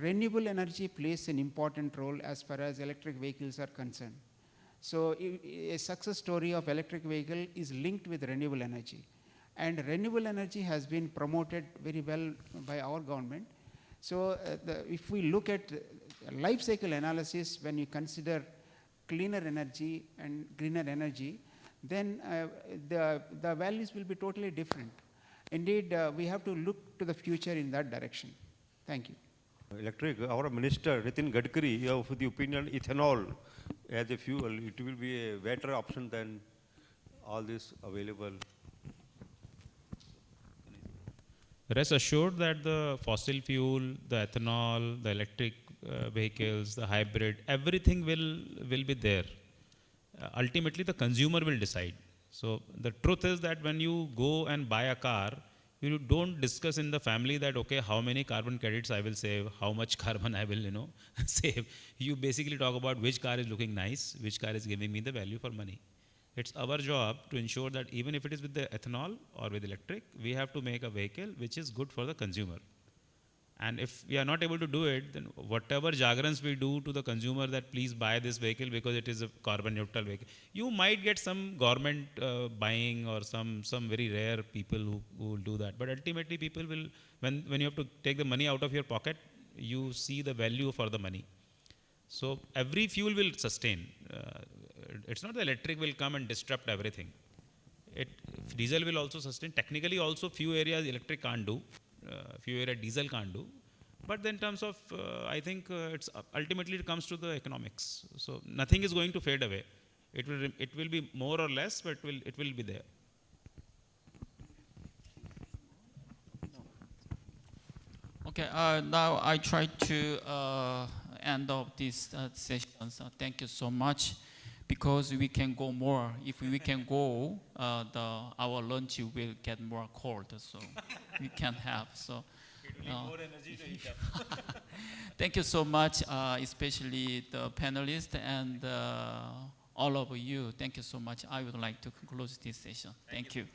renewable energy plays an important role as far as electric vehicles are concerned. So a success story of electric vehicle is linked with renewable energy. And renewable energy has been promoted very well by our government. So if we look at life cycle analysis, when you consider cleaner energy and greener energy, then the values will be totally different. Indeed, we have to look to the future in that direction. Thank you. Electric, our Minister Nitin Gadkari, of the opinion ethanol as a fuel, it will be a better option than all this available. Rest assured that the fossil fuel, the ethanol, the electric vehicles, the hybrid, everything will be there. Ultimately, the consumer will decide. So the truth is that when you go and buy a car, you don't discuss in the family that, okay, how many carbon credits I will save, how much carbon I will, save. You basically talk about which car is looking nice, which car is giving me the value for money. It's our job to ensure that even if it is with the ethanol or with electric, we have to make a vehicle which is good for the consumer. And if we are not able to do it, then whatever jagrans we do to the consumer that please buy this vehicle because it is a carbon neutral vehicle, you might get some government buying or some very rare people who will do that. But ultimately people will, when you have to take the money out of your pocket, you see the value for the money. So every fuel will sustain. It's not the electric will come and disrupt everything. Diesel will also sustain. Technically also few areas electric can't do. Few areas diesel can't do. But in terms of, I think it's ultimately it comes to the economics. So nothing is going to fade away. It will be more or less, but it will be there. Okay, now I try to end up this session. So thank you so much, because we can go more. If we can go, our lunch will get more cold, so we can have. So it will need more energy to heat up. Thank you so much, especially the panelists and all of you. Thank you so much. I would like to close this session. Thank you.